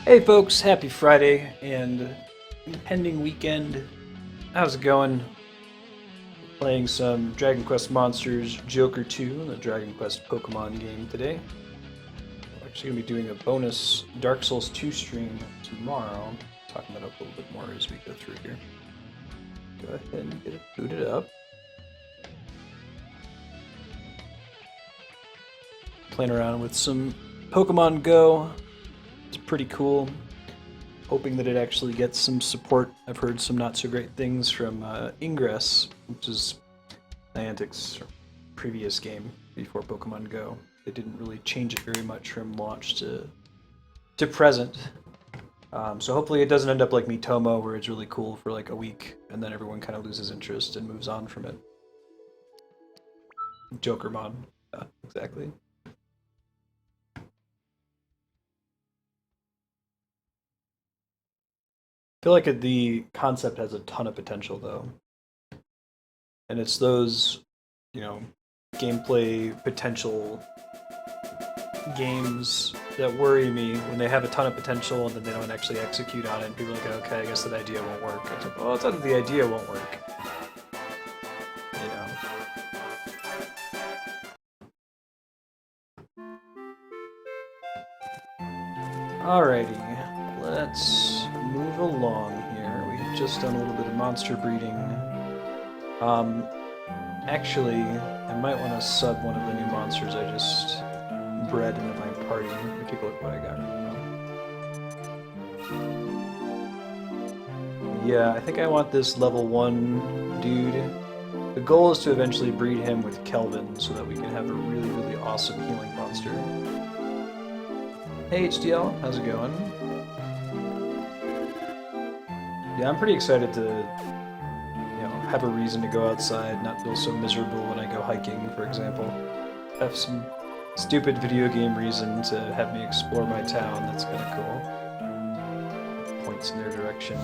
Hey folks, happy Friday and impending weekend. How's it going? Playing some Dragon Quest Monsters Joker 2, the Dragon Quest Pokemon game today. We're actually going to be doing a bonus Dark Souls 2 stream tomorrow. Talking that up a little bit more as we go through here. Go ahead and get it booted up. Playing around with some Pokemon Go. It's pretty cool. Hoping that it actually gets some support. I've heard some not so great things from Ingress, which is Niantic's previous game before Pokemon Go. They didn't really change it very much from launch to present. So hopefully it doesn't end up like Miitomo, where it's really cool for like a week and then everyone kind of loses interest and moves on from it. Jokermon, yeah, exactly. I feel like the concept has a ton of potential though, and it's those, gameplay potential games that worry me when they have a ton of potential and then they don't actually execute on it. And people are like, okay, I guess that idea won't work. It's like, well, it's not that the idea won't work. Alrighty, let's move along here. We've just done a little bit of monster breeding. Actually, I might want to sub one of the new monsters I just bred into my party. Let me take a look at what I got right now. Yeah, I think I want this level 1 dude. The goal is to eventually breed him with Kelvin so that we can have a really, really awesome healing monster. Hey HDL, how's it going? Yeah, I'm pretty excited to have a reason to go outside, not feel so miserable when I go hiking, for example. Have some stupid video game reason to have me explore my town. That's kind of cool. Points in their direction.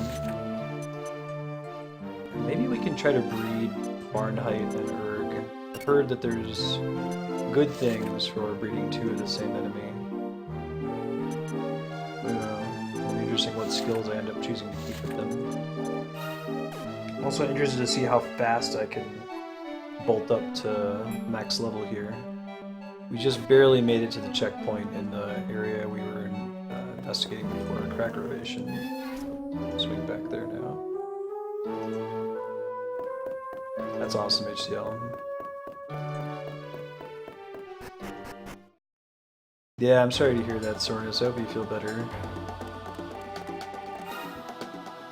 Maybe we can try to breed Barnheight and Urg. I've heard that there's good things for breeding two of the same enemy. It'll be interesting what skills I end up choosing to keep with them. I'm also interested to see how fast I can bolt up to max level here. We just barely made it to the checkpoint in the area we were investigating before Crack Ovation. Swing back there now. That's awesome, HCL. Yeah, I'm sorry to hear that, Soreness. I hope you feel better.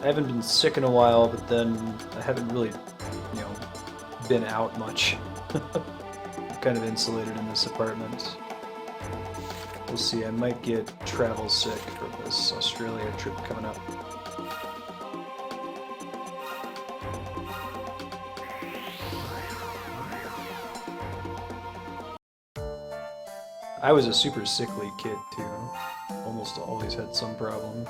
I haven't been sick in a while, but then I haven't really, been out much. I'm kind of insulated in this apartment. We'll see, I might get travel sick for this Australia trip coming up. I was a super sickly kid too. Almost always had some problem.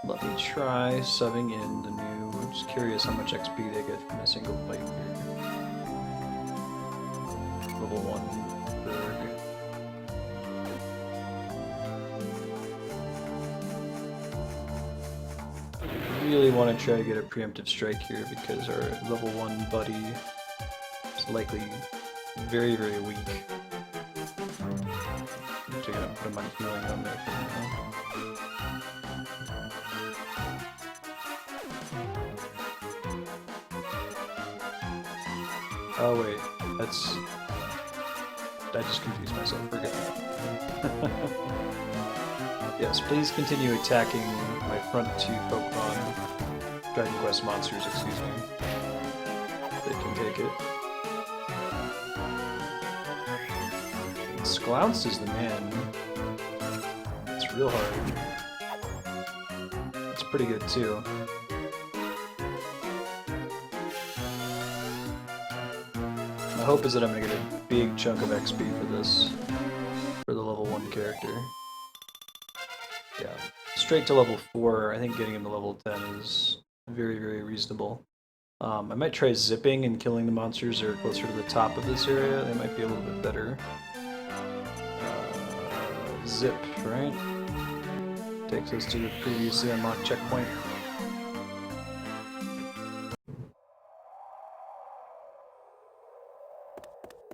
Let me try subbing in the new. I'm just curious how much XP they get from a single fight here. Level 1 Berg. I really want to try to get a preemptive strike here because our level 1 buddy is likely very, very weak. I'm actually gonna put him on healing on there for now. Oh wait, I just confused myself, forget that. Yes, please continue attacking my front two Pokemon, Dragon Quest monsters, excuse me. They can take it. Sklounce is the man. It's real hard. It's pretty good too. My hope is that I'm gonna get a big chunk of XP for this, for the level 1 character. Yeah, straight to level 4, I think getting him to level 10 is very, very reasonable. I might try zipping and killing the monsters that are closer to the top of this area. They might be a little bit better. Zip, right? Takes us to the previously unlocked checkpoint.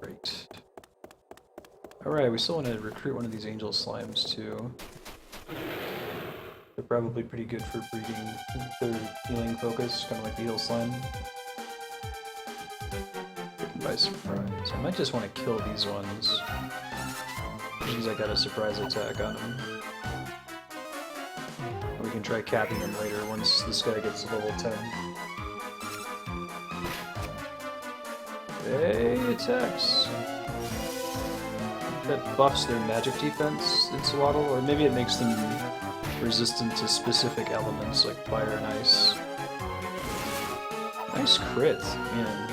Great. Alright, we still want to recruit one of these angel slimes too. They're probably pretty good for breeding their healing focus, kind of like the heal slime. Taken by surprise. I might just want to kill these ones. Means I got a surprise attack on them. We can try capping them later once this guy gets level 10. Hey, attacks! That buffs their magic defense in Solotl, or maybe it makes them resistant to specific elements like fire and ice. Nice crit, man.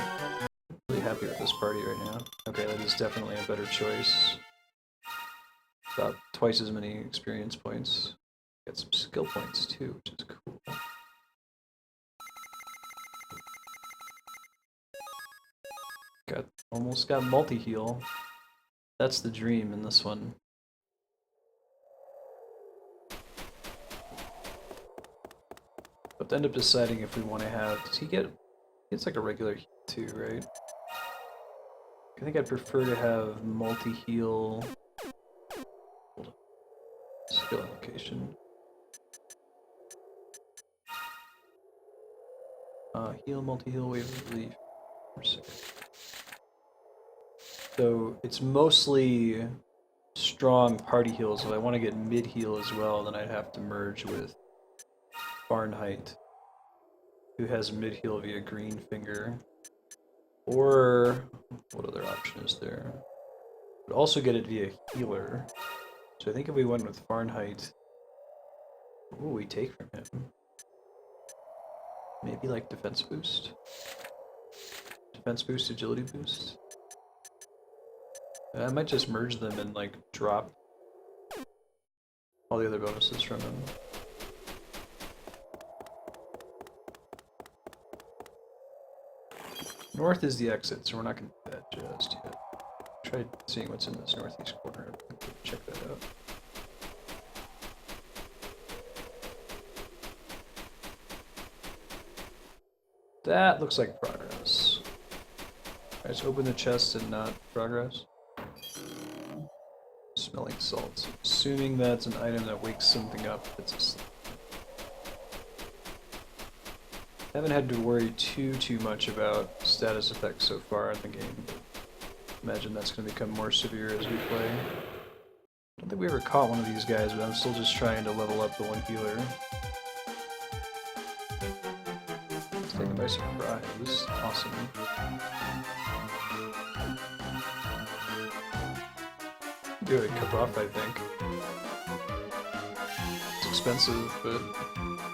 Really happy with this party right now. Okay, that is definitely a better choice. About twice as many experience points. Got some skill points too, which is cool. Almost got multi-heal. That's the dream in this one. But to end up deciding if we want to have... Does he get... It's like a regular heal too, right? I think I'd prefer to have multi-heal... Hold on. Skill allocation. Heal, multi-heal, wave of relief. So it's mostly strong party heals. If I want to get mid heal as well, then I'd have to merge with Fahrenheit, who has mid heal via green finger. Or what other option is there? Would also get it via healer. So I think if we went with Fahrenheit, what will we take from him? Maybe like defense boost? Defense boost, agility boost? I might just merge them and like drop all the other bonuses from him. North is the exit, so we're not going to do that just yet. Try seeing what's in this northeast corner. Check that out. That looks like progress. Let's open the chest and not progress. Smelling salts. Assuming that's an item that wakes something up. It's asleep. Haven't had to worry too much about status effects so far in the game, but imagine that's going to become more severe as we play. I don't think we ever caught one of these guys, but I'm still just trying to level up the one healer. It's taken by surprise. Awesome. Do it cut off, I think. It's expensive, but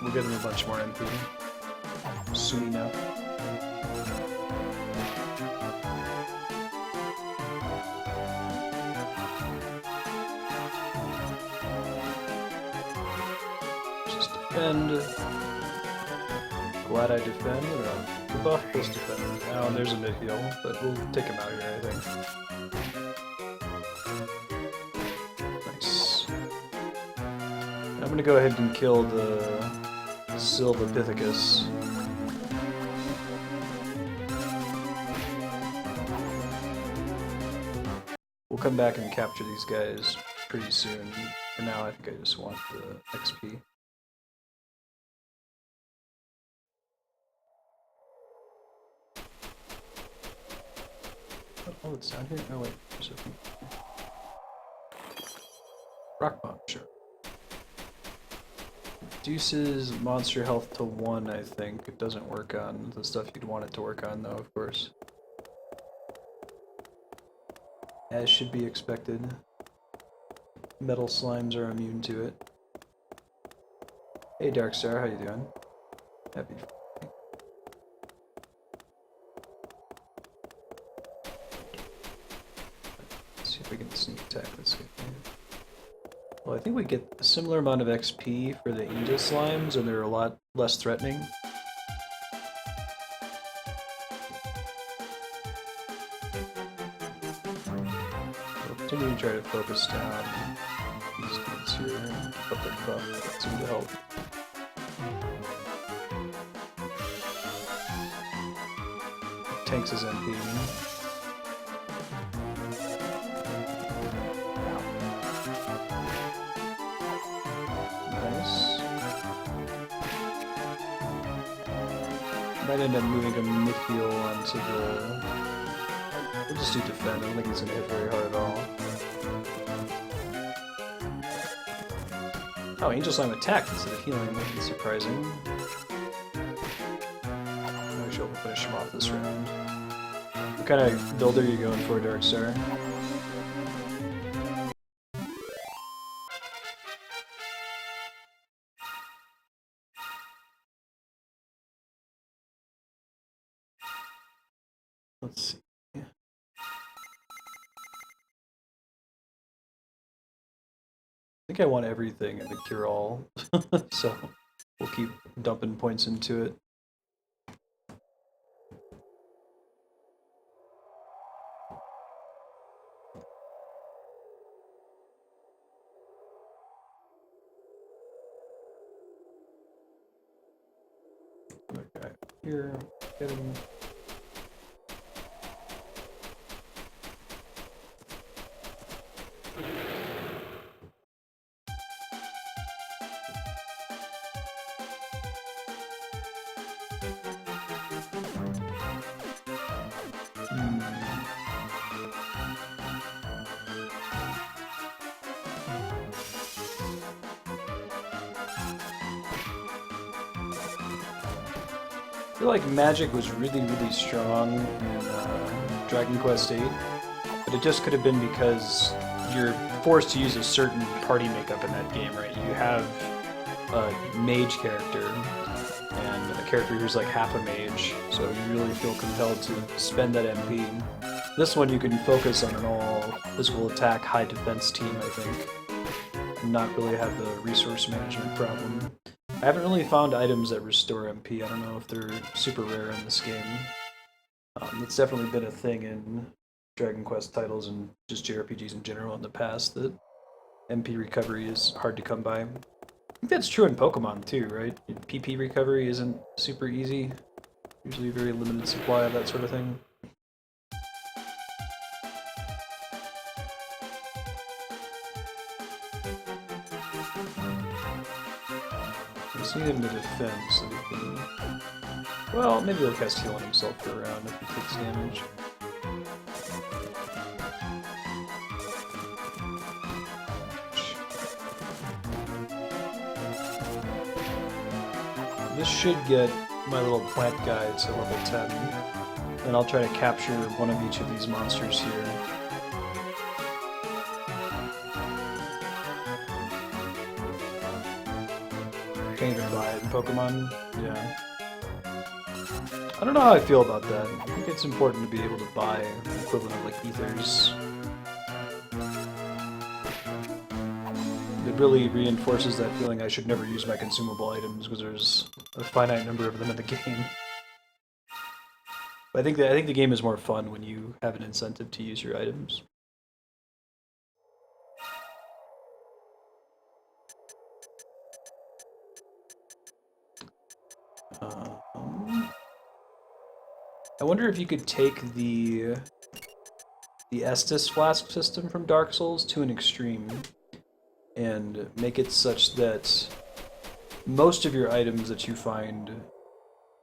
we'll get him a bunch more MP. Soon enough. Just defend. Glad I defend. The buff plus defend. Oh, and there's a mid heal, but we'll take him out here, I think. I'm gonna go ahead and kill the Sylvopithecus. We'll come back and capture these guys pretty soon. For now, I think I just want the XP. Oh, it's down here? Oh wait, there's a thing. Rock bomb, sure. Reduces monster health to 1, I think. It doesn't work on the stuff you'd want it to work on, though, of course. As should be expected. Metal slimes are immune to it. Hey, Darkstar, how you doing? Happy. Let's see if we can sneak attack this guy. Well, I think we get a similar amount of XP for the angel slimes, and they're a lot less threatening. We'll continue to try to focus down these guys. upgrades here. Keep up the buff. That seemed to help. Tanks his MP. Nice. Might end up moving a Mithiel onto the... We'll just do defend. I don't think he's going to hit very hard at all. Oh, Angel Slime attacked instead of healing. That's surprising. I should finish him off this round. What kind of build are you going for, Darkstar? Let's see. I think I want everything in the cure all, so we'll keep dumping points into it. Okay, here, get him. I feel like magic was really strong in Dragon Quest VIII, but it just could have been because you're forced to use a certain party makeup in that game, right? You have a mage character and a character who's like half a mage, so you really feel compelled to spend that MP. This one you can focus on an all physical attack, high defense team, I think, and not really have the resource management problem. I haven't really found items that restore MP. I don't know if they're super rare in this game. It's definitely been a thing in Dragon Quest titles and just JRPGs in general in the past, that MP recovery is hard to come by. I think that's true in Pokemon too, right? PP recovery isn't super easy. Usually a very limited supply of that sort of thing. Just need him to defend so he can... Well, maybe he'll cast heal on himself for a round if he takes damage. This should get my little plant guy to level 10, and I'll try to capture one of each of these monsters here. Can't even buy it in Pokemon. Yeah. I don't know how I feel about that. I think it's important to be able to buy the equivalent of like ethers. It really reinforces that feeling I should never use my consumable items because there's a finite number of them in the game. But I think the game is more fun when you have an incentive to use your items. I wonder if you could take the Estus flask system from Dark Souls to an extreme and make it such that most of your items that you find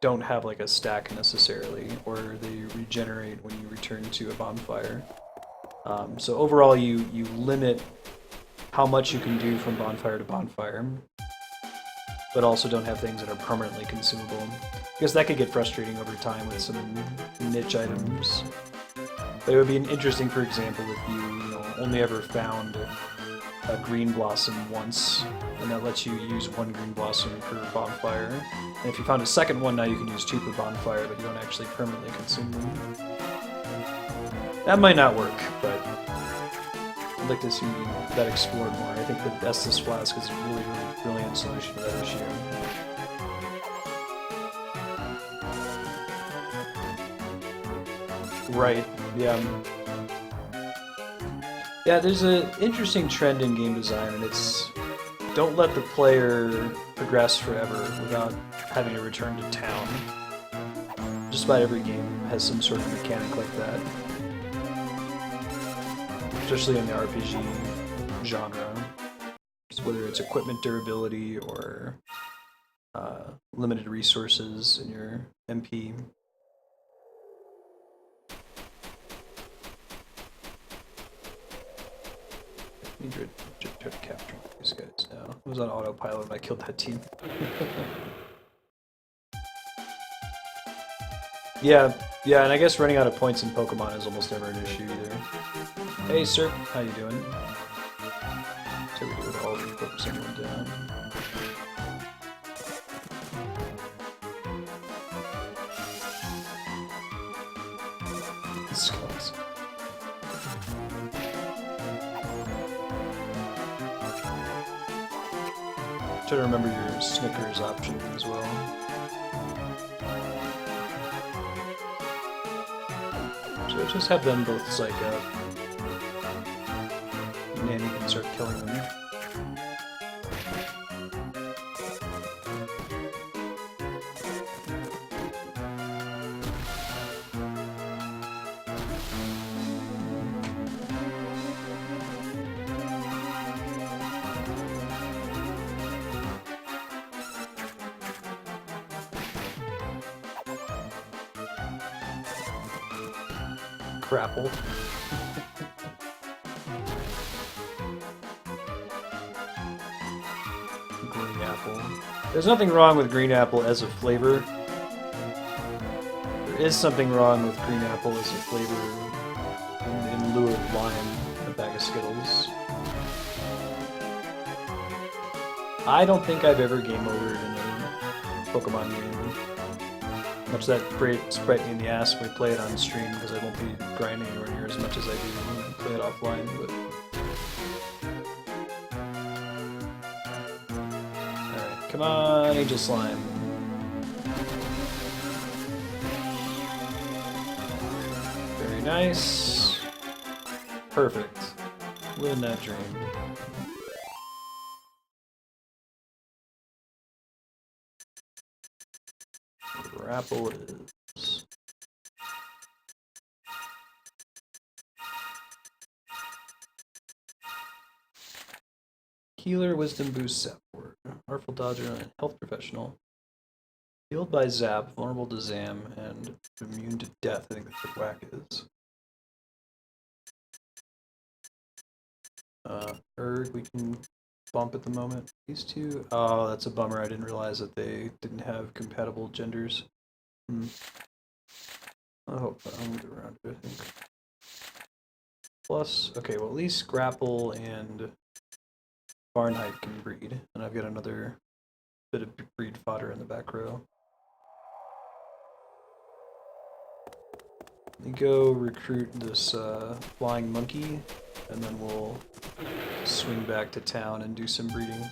don't have like a stack necessarily, or they regenerate when you return to a bonfire. So overall you limit how much you can do from bonfire to bonfire, but also don't have things that are permanently consumable. Because that could get frustrating over time with some niche items. But it would be interesting, for example, if you only ever found a green blossom once, and that lets you use one green blossom per bonfire. And if you found a second one, now you can use two per bonfire, but you don't actually permanently consume them. That might not work, but I'd like to see that explored more. I think the Estus Flask is a really brilliant solution to that issue. Right, yeah. Yeah, there's an interesting trend in game design, and it's don't let the player progress forever without having to return to town. Just about every game has some sort of mechanic like that. Especially in the RPG genre. Just whether it's equipment durability or limited resources in your MP. I need to try to capture these guys now. I was on autopilot when I killed that team. Yeah, and I guess running out of points in Pokemon is almost never an issue either. Hey, sir, how you doing? So we do it all to focus everyone down. Skulls. Try to remember your Snickers option as well. So just have them both psych up. Nanny can start killing them. Grapple. Green apple. There's nothing wrong with green apple as a flavor. There is something wrong with green apple as a flavor in lieu of lime in a bag of Skittles. I don't think I've ever game overed in a Pokemon game. Much that sprite me in the ass when we play it on stream, because I won't be grinding anywhere near as much as I do when I play it offline, but... Alright, come on, Angel Slime. Very nice. Perfect. Win that dream. Grapple is. Healer, Wisdom Boost, Sapwort. Artful Dodger, and Health Professional. Healed by Zap, vulnerable to Zam, and immune to death. I think that's what Whack is. Erg, we can bump at the moment. These two, oh, that's a bummer. I didn't realize that they didn't have compatible genders. I hope I'll move around it, I think. Plus, okay, well at least Grapple and Fahrenheit can breed, and I've got another bit of breed fodder in the back row. Let me go recruit this flying monkey, and then we'll swing back to town and do some breeding.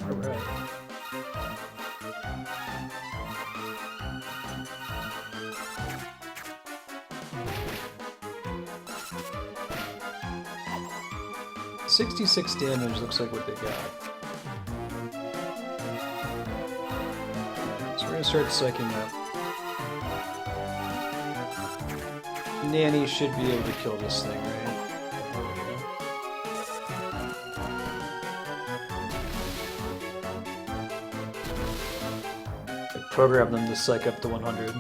Alright. $66 damage looks like what they got. Right, so we're gonna start psyching up. Nanny should be able to kill this thing, right? Program them to psych up to 100.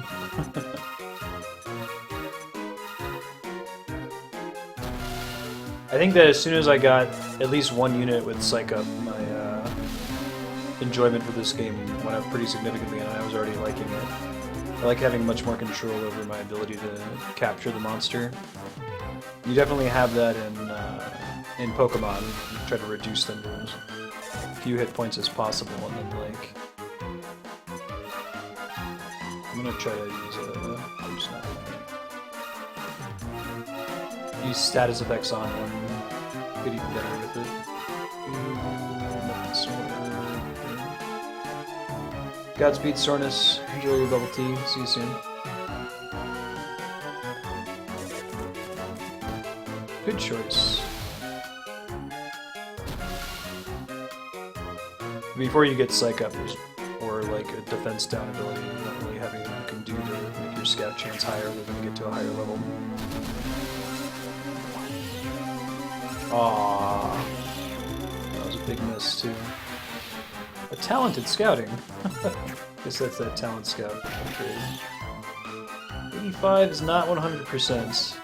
I think that as soon as I got at least one unit with psych up, my enjoyment for this game went up pretty significantly, and I was already liking it. I like having much more control over my ability to capture the monster. You definitely have that in Pokemon. You try to reduce them to as few hit points as possible, and then like I'm gonna try to use use status effects on him. Get even better with it. Godspeed, Sornus. Enjoy your bubble tea. See you soon. Good choice. Before you get Psych Up, or like a defense down ability, you don't really have anything you can do to make your scout chance higher other than get to a higher level. Aww. That was a big miss, too. A talented scouting. Guess that's that talent scout upgrade. 85 is not 100%.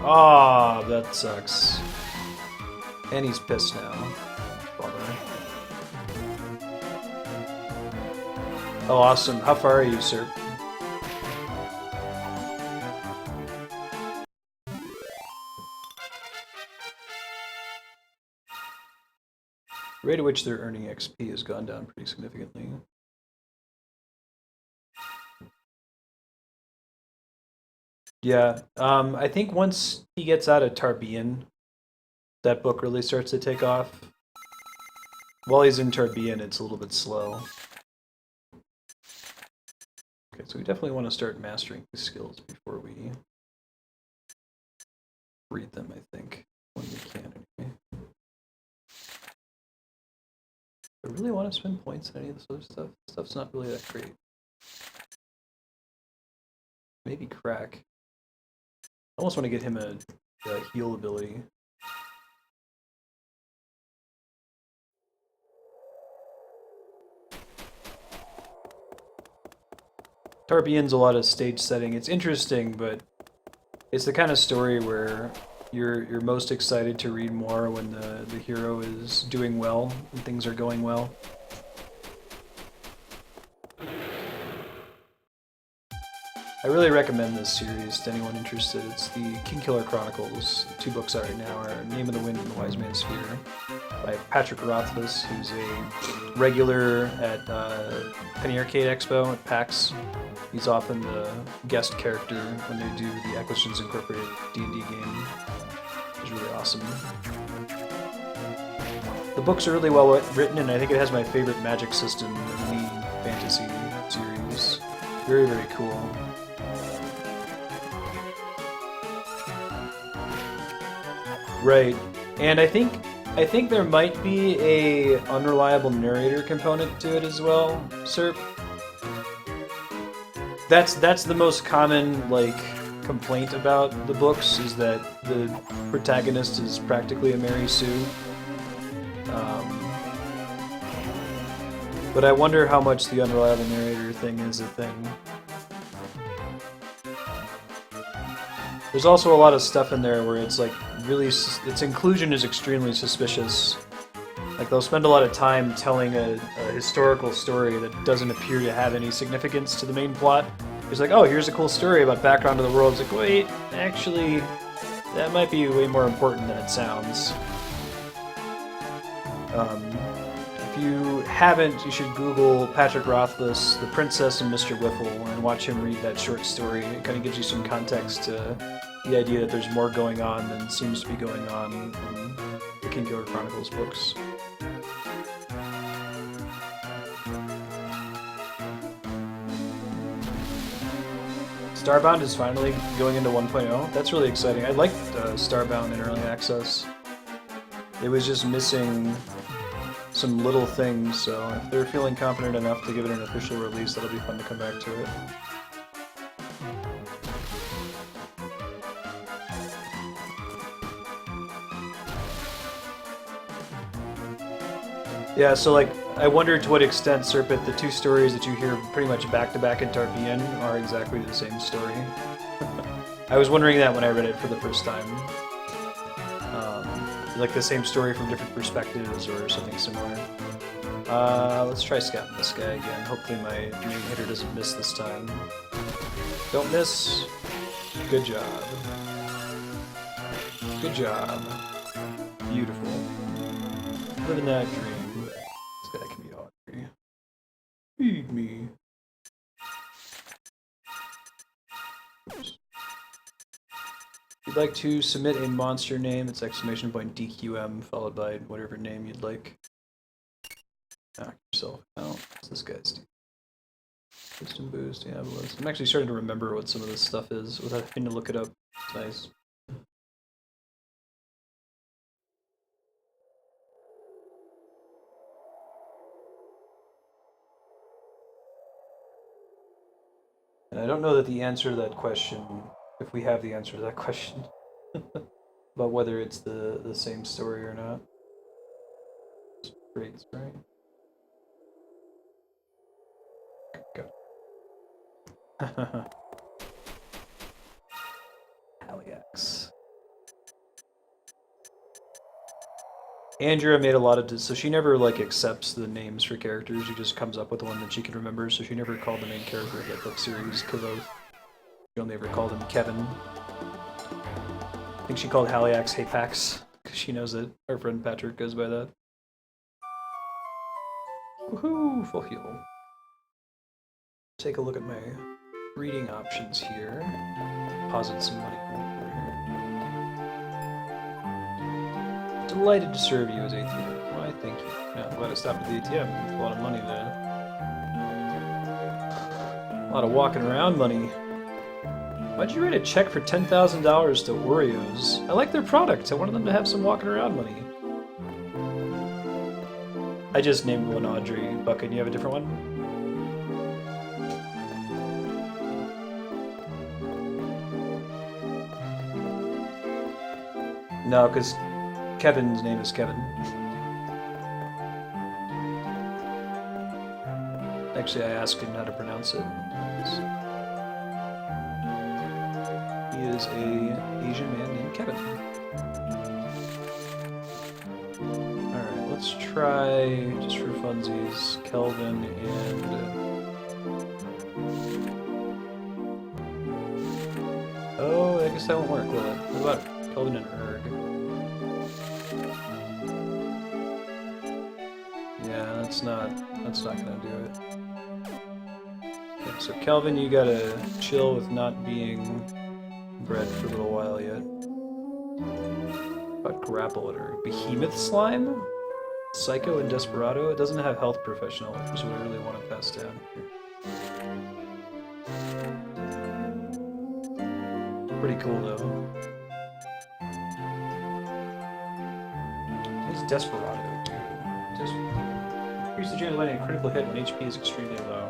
Ah, that sucks. And he's pissed now. Bummer. Oh, awesome. How far are you, sir? The rate at which they're earning XP has gone down pretty significantly. Yeah, I think once he gets out of Tarbean, that book really starts to take off. While he's in Tarbean, it's a little bit slow. Okay, so we definitely want to start mastering these skills before we read them, I think, when we can anyway. I really want to spend points on any of this other stuff. Stuff's not really that great. Maybe Crack. I almost want to get him a heal ability. Tarbean's a lot of stage setting. It's interesting, but it's the kind of story where you're most excited to read more when the hero is doing well and things are going well. I really recommend this series to anyone interested. It's the Kingkiller Chronicles. The 2 books out right now are Name of the Wind and The Wise Man's Fear by Patrick Rothfuss, who's a regular at Penny Arcade Expo at PAX. He's often the guest character when they do the Acquisitions Incorporated D&D game. It's really awesome. The books are really well written, and I think it has my favorite magic system in any fantasy series. Very, very cool. Right, and I think there might be a unreliable narrator component to it as well, Serp. That's the most common like complaint about the books, is that the protagonist is practically a Mary Sue. But I wonder how much the unreliable narrator thing is a thing. There's also a lot of stuff in there where it's like really, its inclusion is extremely suspicious. Like they'll spend a lot of time telling a historical story that doesn't appear to have any significance to the main plot. It's like, oh, here's a cool story about background of the world. It's like, wait, actually, that might be way more important than it sounds. If you haven't, you should Google Patrick Rothfuss, The Princess and Mr. Whiffle, and watch him read that short story. It kind of gives you some context to the idea that there's more going on than seems to be going on in the Kingkiller Chronicles books. Starbound is finally going into 1.0. That's really exciting. I liked Starbound in Early Access. It was just missing some little things, so if they're feeling confident enough to give it an official release, that'll be fun to come back to it. Yeah, so like, I wonder to what extent, Serpent, the 2 stories that you hear pretty much back-to-back in Tarbean are exactly the same story. I was wondering that when I read it for the first time. Like the same story from different perspectives or something similar. Let's try scouting this guy again. Hopefully my dream hitter doesn't miss this time. Don't miss. Good job. Good job. Beautiful. Living that dream. This guy can be hungry. Feed me. If you'd like to submit a monster name, it's exclamation point DQM followed by whatever name you'd like. Knock yourself out. What's this guy's do? System boost, Diabolus. I'm actually starting to remember what some of this stuff is without having to look it up. It's nice. And I don't know that the answer to that question, if we have the answer to that question, about whether it's the same story or not. Great, right? Go. Haliax. Andrea made a lot of, so she never like accepts the names for characters. She just comes up with one that she can remember. So she never called the main character of that book series Kavoth. She only ever called him Kevin. I think she called Haliax Hapax because she knows that our friend Patrick goes by that. Woohoo! Full heal. Take a look at my reading options here. Deposit some money. Delighted to serve you as ATM. Why, thank you. Yeah, I'm glad I stopped at the ATM. It's a lot of money there. A lot of walking around money. Why'd you write a check for $10,000 to Oreos? I like their product. I wanted them to have some walking around money. I just named one Audrey. Bucket, you have a different one? No, because Kevin's name is Kevin. Actually, I asked him how to pronounce it. He is a Asian man named Kevin. Alright, let's try, just for funsies, Kelvin and... Oh, I guess that won't work, will it? What about Kelvin and Erg? Yeah, that's not gonna do it. Okay, so Kelvin, you gotta chill with not being bred for a little while yet. What about Grapple or Behemoth Slime? Psycho and Desperado? It doesn't have Health Professional, which is what I really want to pass down here. Pretty cool though. What is Desperado do? Increase the chance of landing a critical hit when HP is extremely low.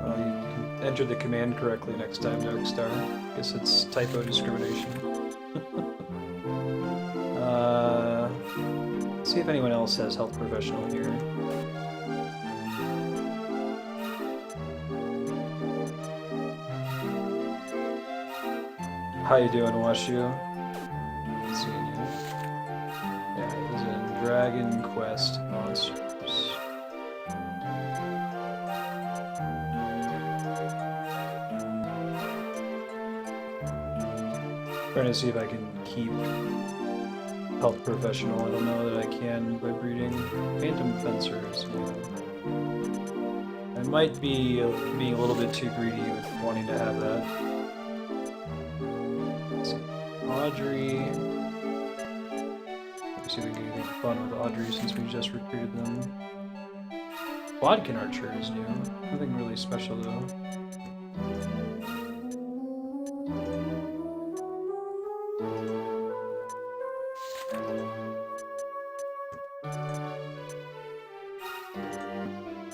Well, you can enter the command correctly next time, Darkstar. Guess it's typo discrimination. Let's see if anyone else has Health Professional here. How you doing, Washu? Seeing you. Yeah, it was in Dragon Quest Monsters. Trying to see if I can keep Health Professional. I don't know that I can by breeding Phantom Fencers. I might be being a little bit too greedy with wanting to have that. Audrey. Let's see if we can get anything fun with Audrey since we just recruited them. Bodkin Archer is new. Nothing really special though.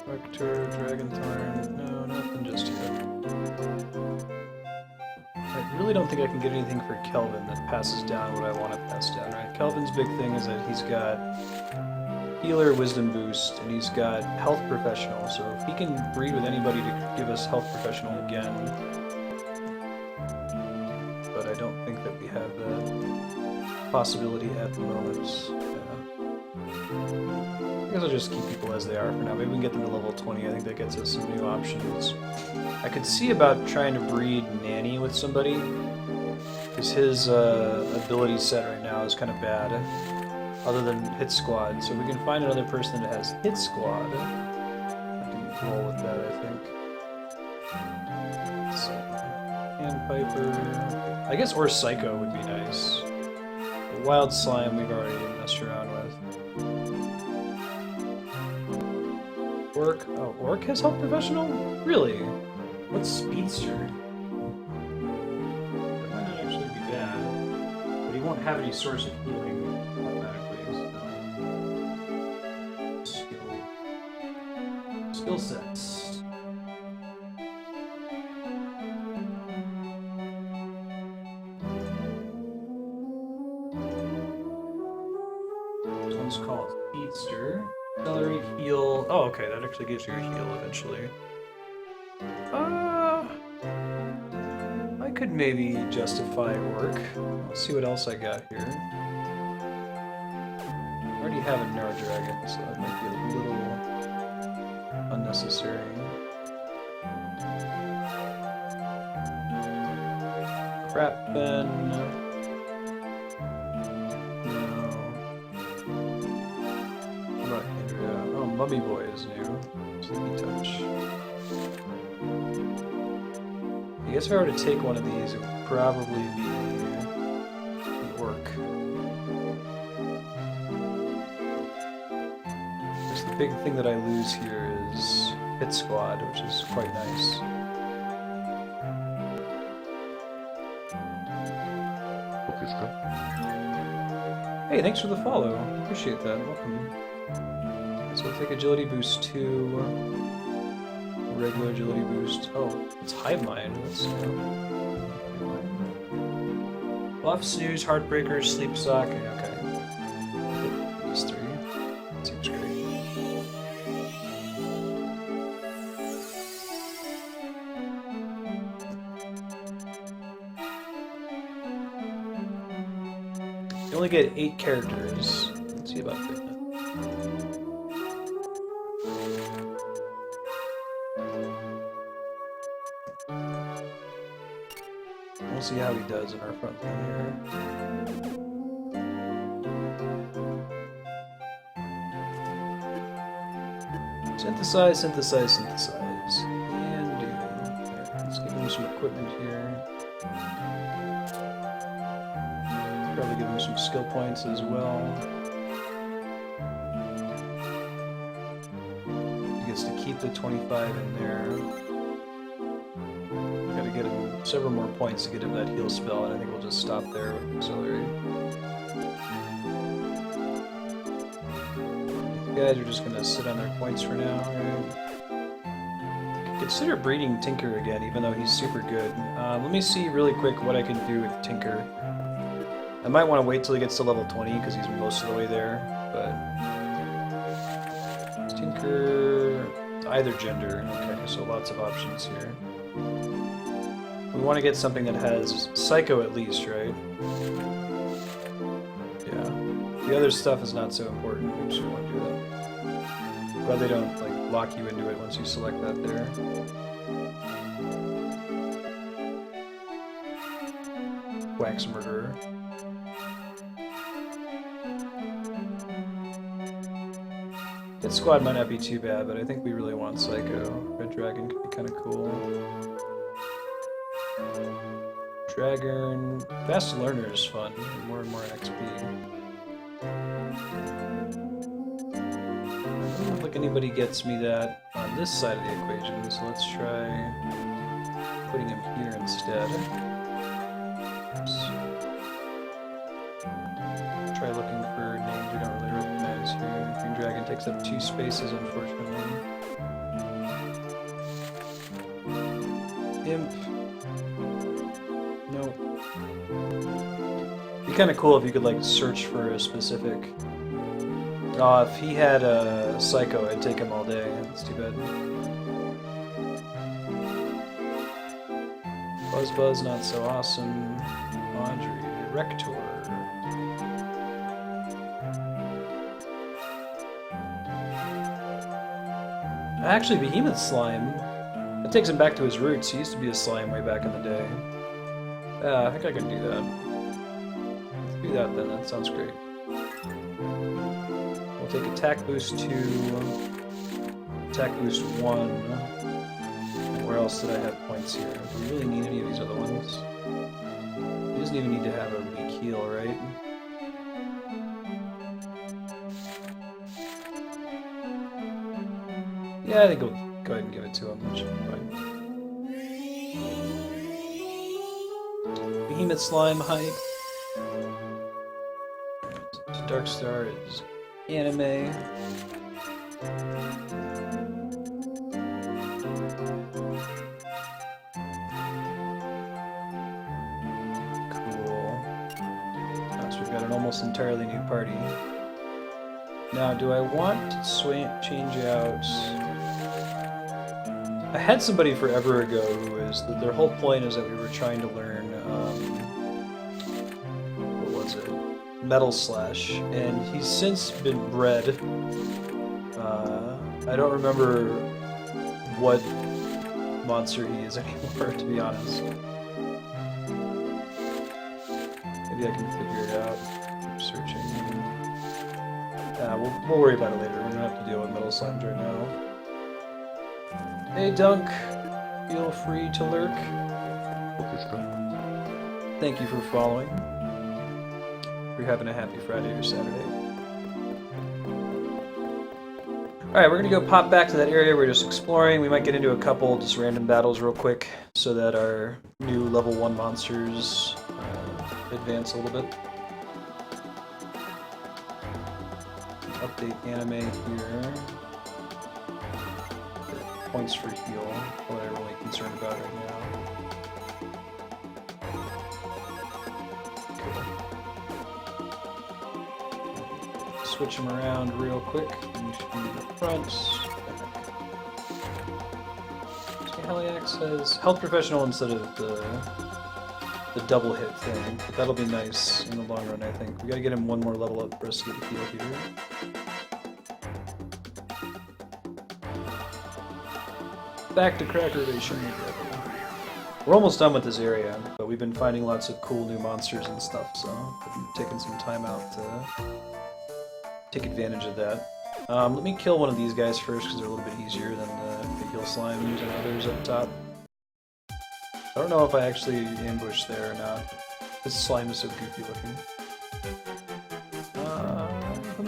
Vector, Dragonthorn. No, nothing just yet. I really don't think I can get anything for Kelvin that passes down what I want to pass down, right? Kelvin's big thing is that he's got Healer, Wisdom Boost, and he's got Health Professional, so if he can breed with anybody to give us Health Professional again. But I don't think that we have that possibility at the moment. Yeah. I guess I'll just keep people as they are for now. Maybe we can get them to level 20. I think that gets us some new options. I could see about trying to breed Nanny with somebody, because his ability set right now is kind of bad, other than Hit Squad. So if we can find another person that has Hit Squad, I can roll with that, I think. So, Handpiper, I guess, or Psycho would be nice. Wild Slime we've already messed around with. Orc? Oh, Orc has Health Professional? Really? What's Speedster? That might not actually be bad, but he won't have any source of healing automatically. So. sets. This one's called Speedster. Accelerate, heal. Oh, okay, that actually gives you a heal eventually. I could maybe justify work. Let's see what else I got here. I already have a Nara Dragon, so that might be a little unnecessary. Crap Ben. No. What about Andrea? Oh, Mummy Boy is new. Sleepy Touch. I guess if I were to take one of these, it would probably be the Orc. Just the big thing that I lose here is Hit Squad, which is quite nice. Hey, thanks for the follow. Appreciate that. Welcome. So we'll take Agility Boost 2. Regular Agility Boost. Oh, it's Hive Mind. Let's go. Bluff, Snooze, Heartbreaker, Sleep Sock. Okay. These three. Seems great. You only get 8 characters. Let's see about Figment. We'll see how he does in our front line here. Synthesize, synthesize, synthesize. And do. Okay, let's give him some equipment here. Probably give him some skill points as well. He gets to keep the 25 in there. Gotta get him several more points to get him that heal spell, and I think we'll just stop there with Accelerate. These guys are just gonna sit on their points for now, right? Consider breeding Tinker again, even though he's super good. Let me see really quick what I can do with Tinker. I might want to wait till he gets to level 20, because he's most of the way there, but... Tinker... either gender. Okay, so lots of options here. We want to get something that has Psycho at least, right? Yeah. The other stuff is not so important. We just want to do that. But they don't like lock you into it once you select that there. Wax Murderer. Hit Squad might not be too bad, but I think we really want Psycho. Red Dragon could be kind of cool. Dragon... Fast Learner is fun. More and more XP. I don't think anybody gets me that on this side of the equation, so let's try putting him here instead. Oops. Try looking for names we don't really recognize here. Green Dragon takes up 2 spaces, unfortunately. Imp. Nope. It'd be kind of cool if you could like search for a specific. If he had a Psycho, I'd take him all day. That's too bad. Buzz, not so awesome. Audrey, Rector. Actually, Behemoth Slime. That takes him back to his roots. He used to be a slime way back in the day. I think I can do that. Let's do that then. That sounds great. We'll take Attack Boost 2, Attack Boost 1. Where else did I have points here? Do we really need any of these other ones? He doesn't even need to have a weak heal, right? Yeah, I think we'll go ahead and give it to him. That should be fine. Behemoth Slime hype. Darkstar is anime. an almost entirely new party. Now, do I want to change out... I had somebody forever ago who was... Their whole point is that we were trying to learn... what was it? Metal Slash. And he's since been bred. I don't remember what monster he is anymore, to be honest. Maybe I can figure it out. Keep searching. We'll worry about it later. We're gonna have to deal with metal slimes right now. Hey Dunk, feel free to lurk. Thank you for following. You're having a happy Friday or Saturday. Alright, we're gonna go pop back to that area we're just exploring. We might get into a couple just random battles real quick so that our new level 1 monsters advance a little bit. Update anime here. Points for heal, what I'm really concerned about right now. Cool. Switch them around real quick. You should be in the front. So Heliax has health professional instead of the double hit thing, but that'll be nice in the long run, I think. We gotta get him one more level up for us to get the heal here. Back to Crackervation. We're almost done with this area, but we've been finding lots of cool new monsters and stuff, so I've been taking some time out to take advantage of that. Let me kill one of these guys first, because they're a little bit easier than the heal slimes and others up top. I don't know if I actually ambushed there or not. This slime is so goofy looking.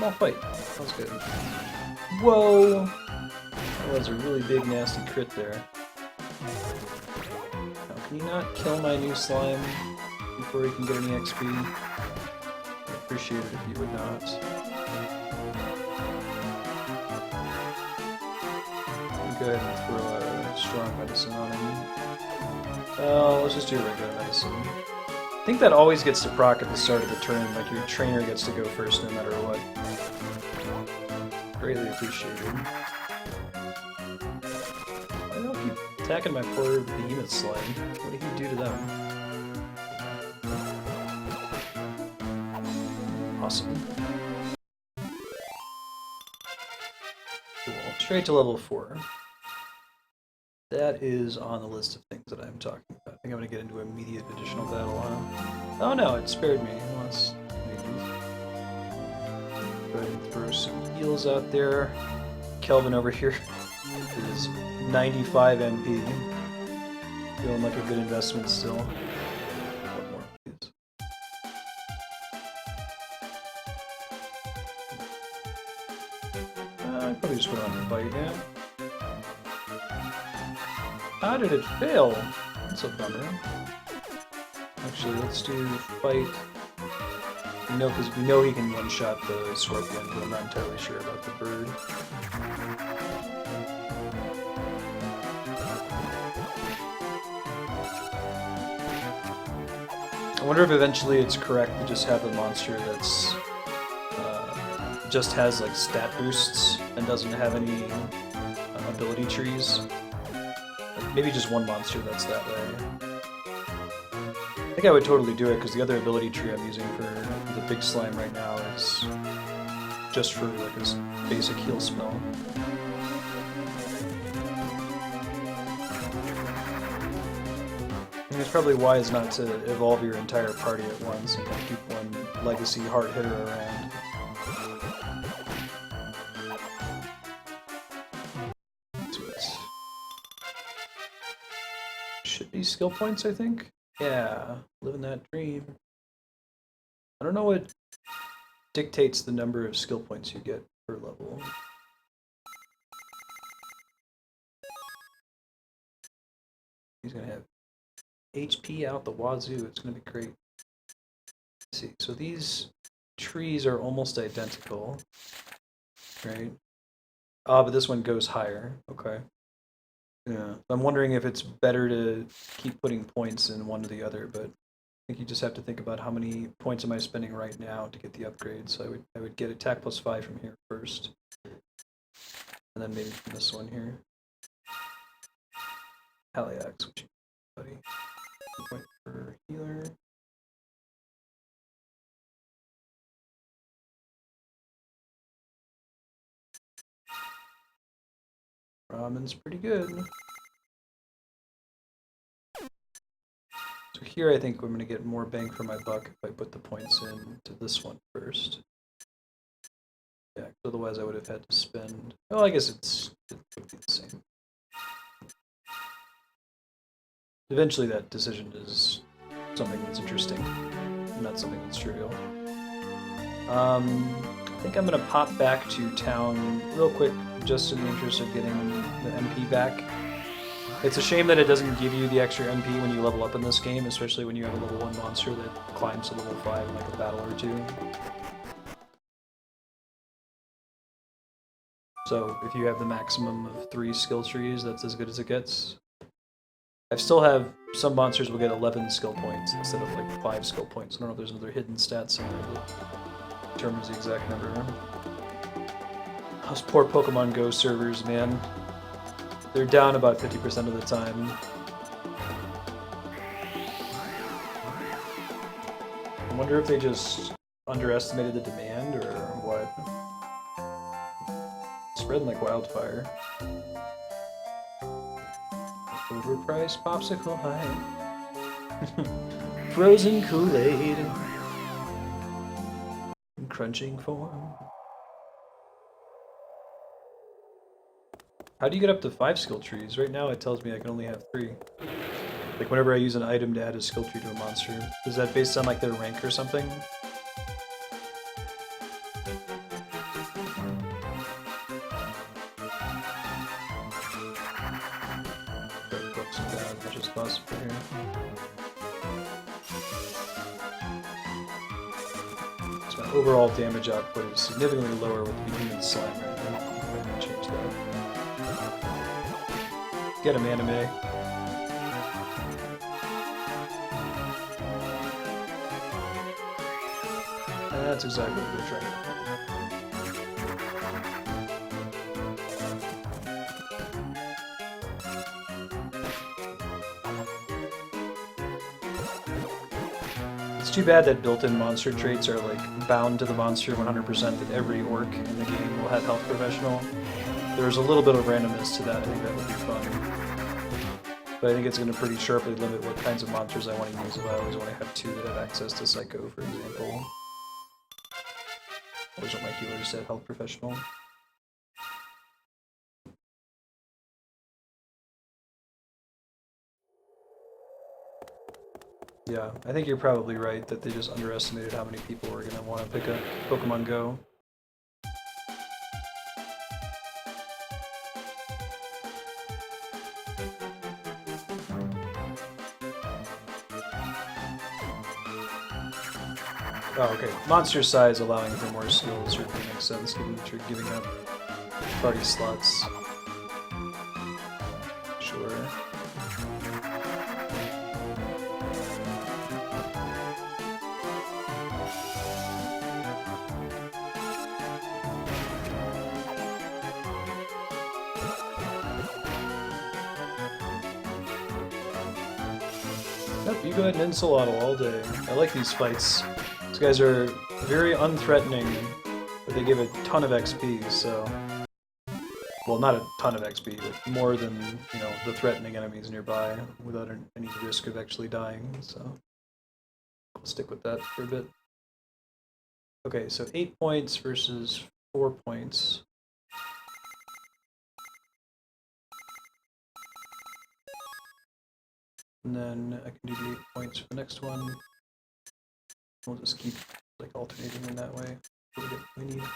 I'll fight. Sounds good. Whoa! That was a really big, nasty crit there. Now, can you not kill my new slime before he can get any XP? I'd appreciate it if you would not. Go ahead and throw a strong medicine on him. Let's just do regular medicine. I think that always gets to proc at the start of the turn, like your trainer gets to go first no matter what. Greatly appreciated. Why do I keep attacking my poor behemoth slime? What did he do to them? Awesome. Cool. Straight to level 4. That is on the list of things that I'm talking about. I think I'm going to get into immediate additional battle, huh? Oh no, it spared me. Let's go ahead and throw some heals out there. Kelvin over here is 95 MP. Feeling like a good investment still. One more, please. I probably just went on and fight again. How did it fail? That's a bummer. Actually, let's do fight. Because we know he can one-shot the scorpion, but I'm not entirely sure about the bird. I wonder if eventually it's correct to just have a monster that's just has like stat boosts and doesn't have any ability trees. Maybe just one monster that's that way. I think I would totally do it, because the other ability tree I'm using for the big slime right now is just for like his basic heal spell. I mean, it's probably wise not to evolve your entire party at once and keep one legacy hard hitter around. Skill points, I think? Yeah, living that dream. I don't know what dictates the number of skill points you get per level. He's gonna have HP out the wazoo, it's gonna be great. Let's see, so these trees are almost identical, right? Ah, but this one goes higher, okay. Yeah, I'm wondering if it's better to keep putting points in one or the other, but think you just have to think about how many points am I spending right now to get the upgrade. So I would get attack +5 from here first, and then maybe from this one here. Haliax, which buddy, 1 point per healer. Ramen's pretty good. So here I think I'm going to get more bang for my buck if I put the points into this one first. Yeah, otherwise I would have had to spend... Well, I guess it would be the same. Eventually that decision is something that's interesting, not something that's trivial. I think I'm going to pop back to town real quick, just in the interest of getting the MP back. It's a shame that it doesn't give you the extra MP when you level up in this game, especially when you have a level 1 monster that climbs to level 5 in like a battle or two. So if you have the maximum of 3 skill trees, that's as good as it gets. I still have some monsters will get 11 skill points instead of like 5 skill points. I don't know if there's another hidden stat somewhere that determines the exact number. Those poor Pokemon Go servers, man. They're down about 50% of the time. I wonder if they just underestimated the demand or what. Spreading like wildfire. Overpriced popsicle high. Frozen Kool-Aid. In crunching form. How do you get up to 5 skill trees? Right now it tells me I can only have 3. Like whenever I use an item to add a skill tree to a monster. Is that based on like their rank or something? As much as possible here. So my overall damage output is significantly lower with the human slime right now. I'm going to change that. Get him, anime. That's exactly what we're trying to do. It's too bad that built-in monster traits are like bound to the monster 100%, that every orc in the game will have Health Professional. There's a little bit of randomness to that. I think that would be fun. But I think it's going to pretty sharply limit what kinds of monsters I want to use if I always want to have 2 that have access to Psycho, for example. I always want my healer to set Health Professional. Yeah, I think you're probably right that they just underestimated how many people were going to want to pick up Pokemon Go. Oh, okay. Monster size allowing for more skills certainly makes sense, given that you're giving up party slots. Sure. Yep, you go ahead and Insolotl all day. I like these fights. These guys are very unthreatening, but they give a ton of XP, so... Well, not a ton of XP, but more than, you know, the threatening enemies nearby, without any risk of actually dying, so... I'll stick with that for a bit. Okay, so 8 points versus 4 points. And then I can do the 8 points for the next one. We'll just keep like alternating in that way. We need. I'm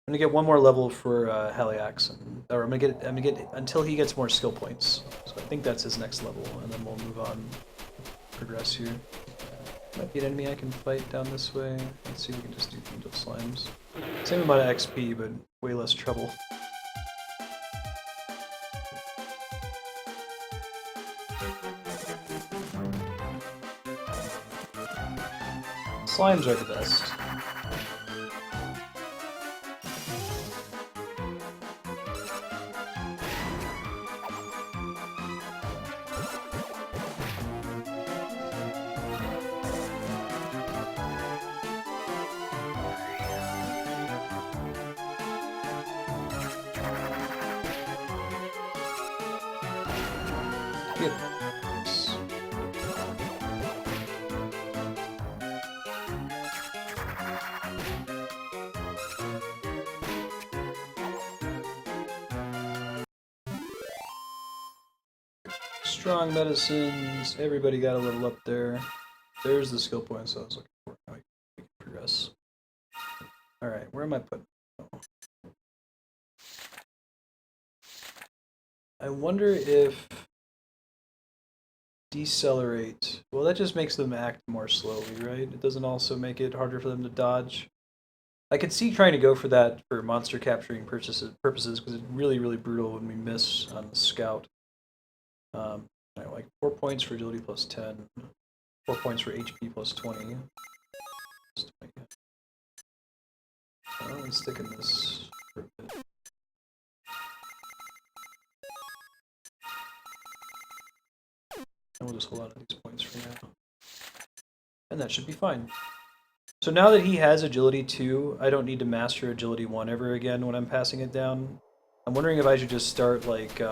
gonna get 1 more level for Haliax, or I'm gonna get until he gets more skill points. So I think that's his next level, and then we'll move on, progress here. Might be an enemy I can fight down this way. Let's see if we can just do Angel Slimes. Same amount of XP, but way less trouble. Slimes are the best. Good. Strong medicines. Everybody got a little up there. There's the skill points I was looking for. Now we can progress. Alright, where am I putting? Oh. I wonder if decelerate. Well, that just makes them act more slowly, right? It doesn't also make it harder for them to dodge. I could see trying to go for that for monster capturing purposes because it's really, really brutal when we miss on the scout. I like 4 points for agility plus 10, 4 points for HP plus 20. Let's stick in this for a bit. And we'll just hold on to these points for now. And that should be fine. So now that he has agility 2, I don't need to master agility 1 ever again when I'm passing it down. I'm wondering if I should just start like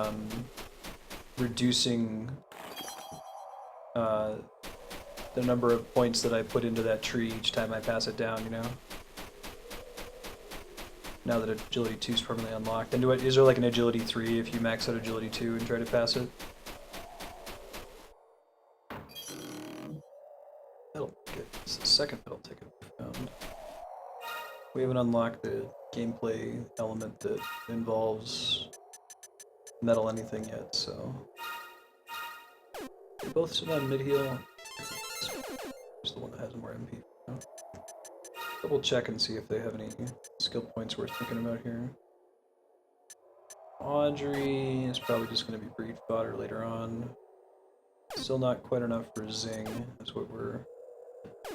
reducing the number of points that I put into that tree each time I pass it down, you know? Now that agility 2 is permanently unlocked. And is there like an agility 3 if you max out agility 2 and try to pass it? That'll get it's the second metal ticket we found. We haven't unlocked the gameplay element that involves metal anything yet, so they both sit on mid heal. It's the one that has more MP. Double check and see if they have any skill points worth thinking about here. Audrey is probably just going to be breed fodder later on. Still not quite enough for Zing. That's what we're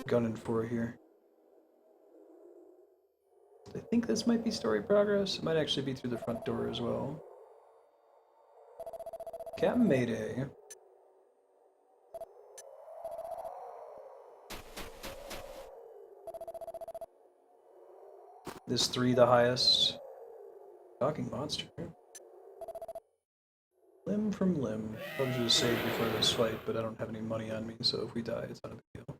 gunning for here. I think this might be story progress. It might actually be through the front door as well. Captain Mayday. This 3 the highest. Talking monster. Limb from limb. Probably should have saved before this fight, but I don't have any money on me, so if we die, it's not a big deal.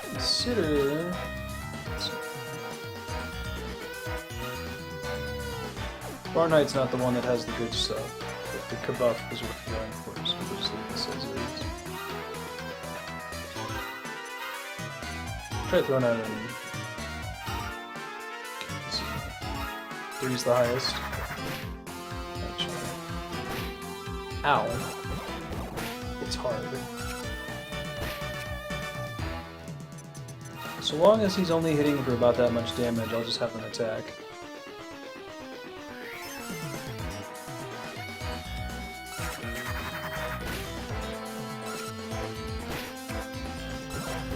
Consider... Barnight's not the one that has the good stuff, but the Kabuff is what we're going for, so we'll just leave this as is. Try throwing out an... Three's the highest. Ow. It's hard. So long as he's only hitting for about that much damage, I'll just have them attack.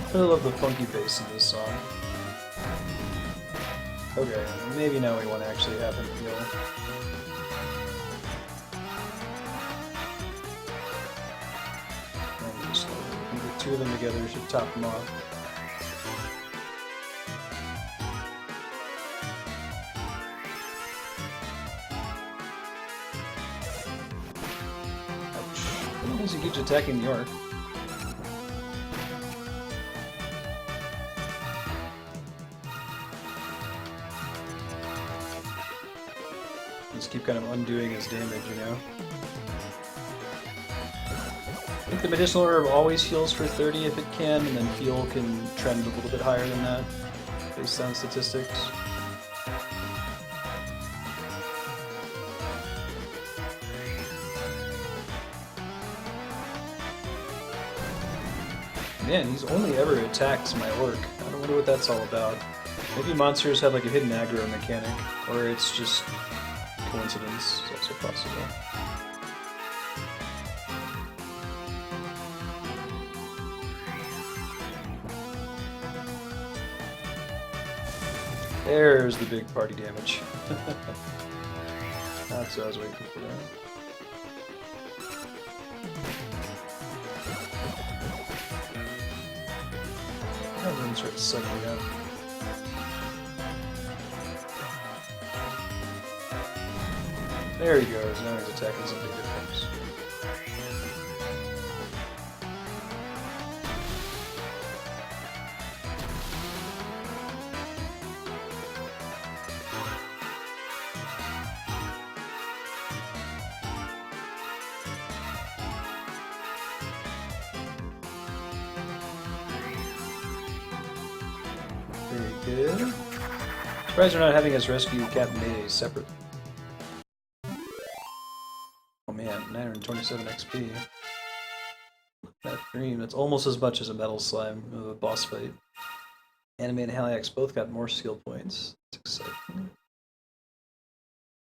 I really love the funky bass in this song. Okay, maybe now we want to actually have him heal. And just the 2 of them together should top him off. Ouch. As he keeps attacking the orc. Keep kind of undoing his damage, you know? I think the medicinal herb always heals for 30 if it can, and then heal can trend a little bit higher than that, based on statistics. Man, he's only ever attacked my orc. I don't wonder what that's all about. Maybe monsters have like a hidden aggro mechanic, or it's just coincidence. It's also possible. There's the big party damage. That's what I was waiting for that. Everyone starts cycling up. There he goes, now he's attacking something different. Very good. Surprised we're not having us rescue Captain Mayday separately. Oh man, 927 XP. That dream, that's almost as much as a Metal Slime of a boss fight. Anime and Haliax both got more skill points. That's exciting.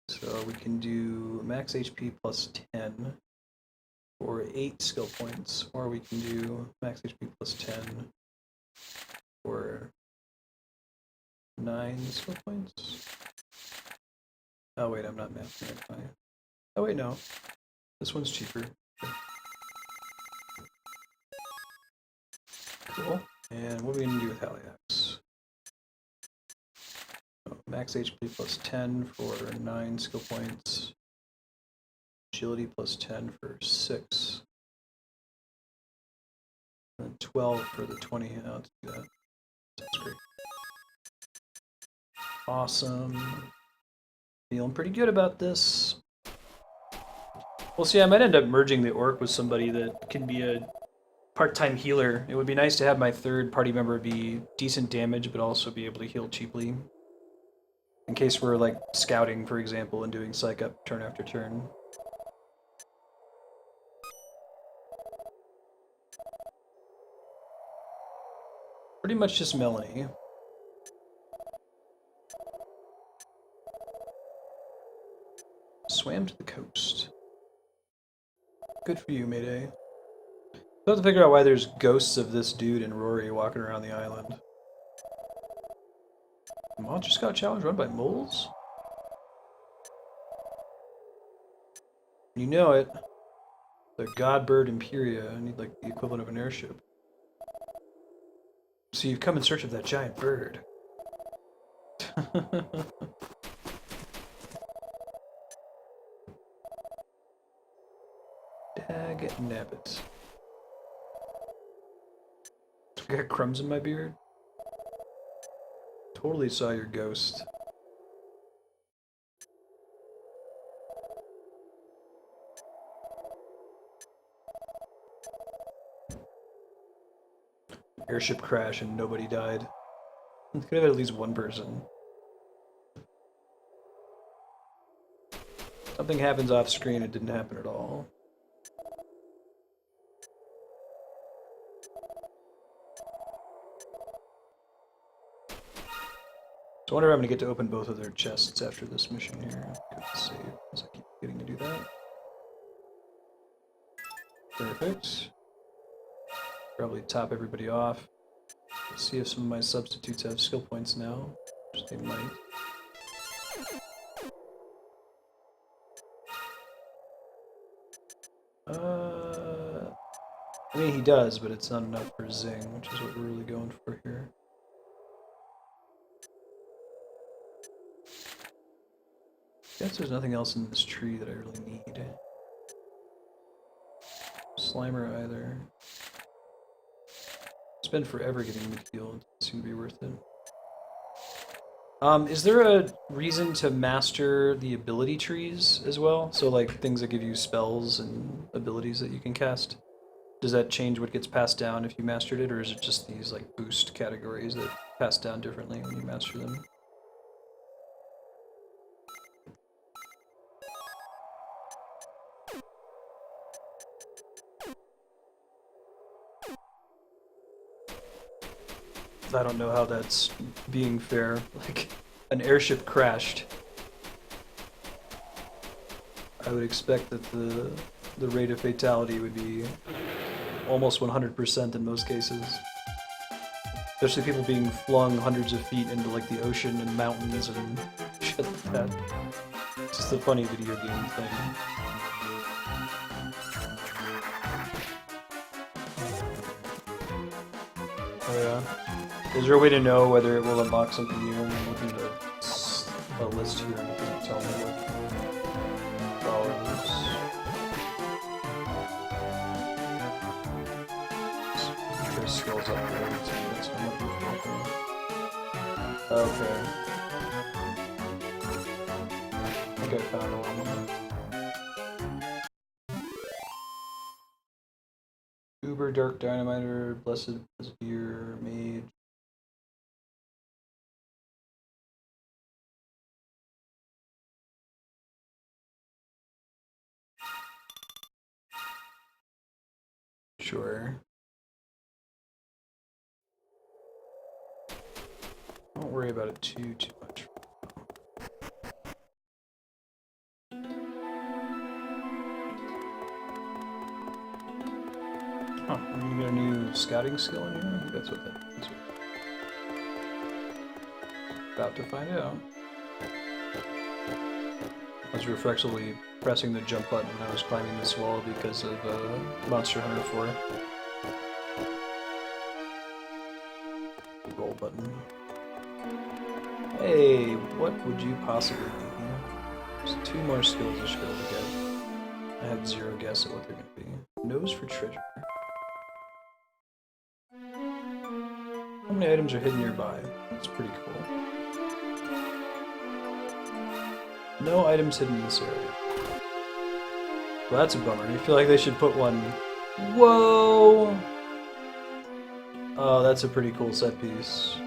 So we can do max HP plus 10 for 8 skill points, or we can do max HP plus 10 for 9 skill points. Oh wait, I'm not mapping it. Oh wait, no. This one's cheaper. Cool. And what are we going to do with Haliax? Oh, max HP plus 10 for 9 skill points. Agility plus 10 for 6. And 12 for the 20. Oh, let's do that. Sounds great. Awesome. Feeling pretty good about this. Well, see, I might end up merging the orc with somebody that can be a part-time healer. It would be nice to have my third party member be decent damage, but also be able to heal cheaply. In case we're, like, scouting, for example, and doing psych up turn after turn. Pretty much just Melanie. Swam to the coast. Good for you, Mayday. We'll have to figure out why there's ghosts of this dude and Rory walking around the island. Monster Scout Challenge run by moles? You know it. The Godbird Imperia. I need like the equivalent of an airship. So you've come in search of that giant bird. Dag nabbit. I got crumbs in my beard. Totally saw your ghost. Airship crash and nobody died. Could have had at least one person. Something happens off screen, it didn't happen at all. So I wonder if I'm going to get to open both of their chests after this mission here. Good to save, because I keep getting to do that. Perfect. Probably top everybody off. See if some of my substitutes have skill points now, which they might. I mean, he does, but it's not enough for Zing, which is what we're really going for here. Guess there's nothing else in this tree that I really need. Slimer either. Spend forever getting midfield. Doesn't seem to be worth it. Is there a reason to master the ability trees as well? So like things that give you spells and abilities that you can cast? Does that change what gets passed down if you mastered it, or is it just these like boost categories that pass down differently when you master them? I don't know how that's being fair. Like, an airship crashed. I would expect that the rate of fatality would be almost 100% in most cases. Especially people being flung hundreds of feet into like the ocean and mountains and shit like that. It's just a funny video game thing. Oh yeah. Is there a way to know whether it will unlock something new? I'm looking at a list here and it doesn't tell me what dollars. There's skills upgrades. That's what I'm looking for. Okay. I think I found one. Uber, Dark Dynamiter, Blessed Beer, Mage. Sure. Don't worry about it too much. Huh, we're gonna get a new scouting skill in here? I think that's what that is. About to find out. I was reflexively pressing the jump button when I was climbing this wall because of Monster Hunter 4. The roll button. Hey, what would you possibly be? There's 2 more skills I should be able to get. I have 0 guess at what they're going to be. Nose for treasure. How many items are hidden nearby? That's pretty cool. No items hidden in this area. Well, that's a bummer. I feel like they should put one. Whoa! Oh, that's a pretty cool set piece.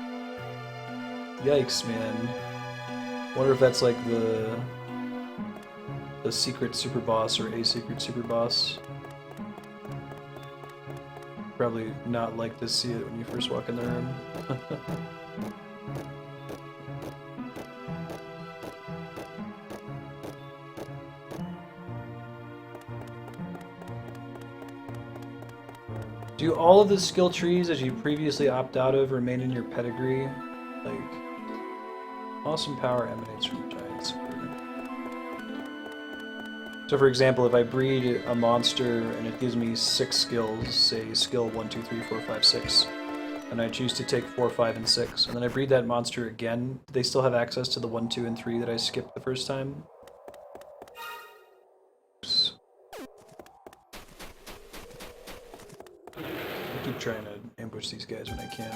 Yikes, man. Wonder if that's like the secret super boss or a secret super boss. Probably not like to see it when you first walk in the room. Do all of the skill trees that you previously opt out of remain in your pedigree? Like, awesome power emanates from giant sword. So for example, if I breed a monster and it gives me 6 skills, say skill 1, 2, 3, 4, 5, 6, and I choose to take 4, 5, and 6, and then I breed that monster again, do they still have access to the 1, 2, and 3 that I skipped the first time? Oops. I keep trying to ambush these guys when I can.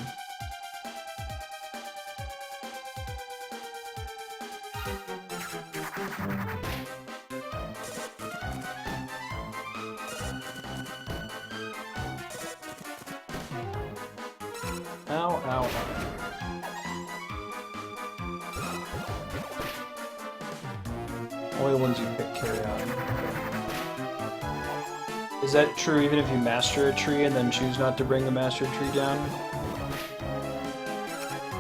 Ow, ow, ow. Only the ones you pick carry on. Is that true even if you master a tree and then choose not to bring the mastered tree down?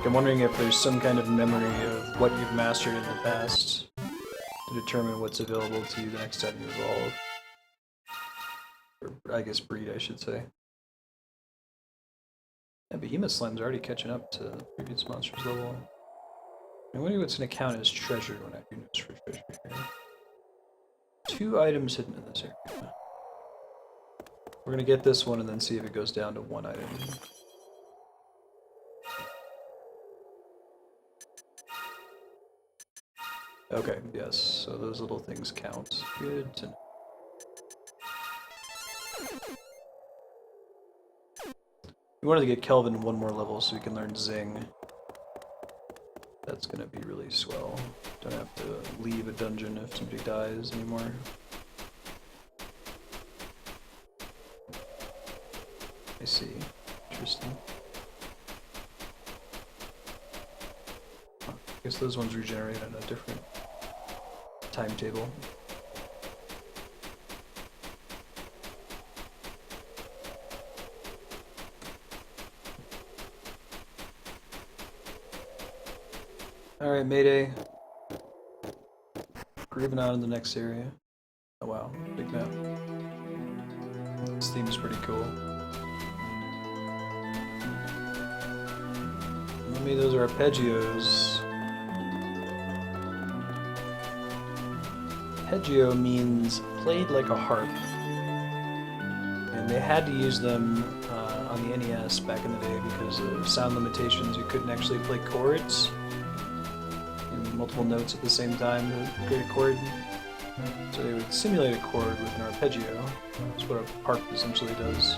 I'm wondering if there's some kind of memory of what you've mastered in the past to determine what's available to you the next time you evolve. Or, I guess, breed, I should say. Yeah, Behemoth Slime's already catching up to the previous monster's level. I wonder what's going to count as treasure when I do notes for treasure here. 2 items hidden in this area. We're going to get this one and then see if it goes down to 1 item. Okay, yes, so those little things count. Good to know. We wanted to get Kelvin 1 more level so we can learn Zing. That's gonna be really swell. Don't have to leave a dungeon if somebody dies anymore. I see. Interesting. Huh. I guess those ones regenerate on a different timetable. Alright, Mayday. Grooving on in the next area. Oh wow, big map. This theme is pretty cool. Maybe those are arpeggios. Arpeggio means played like a harp. And they had to use them on the NES back in the day because of sound limitations. You couldn't actually play chords in multiple notes at the same time to create a chord. So they would simulate a chord with an arpeggio. That's what a harp essentially does.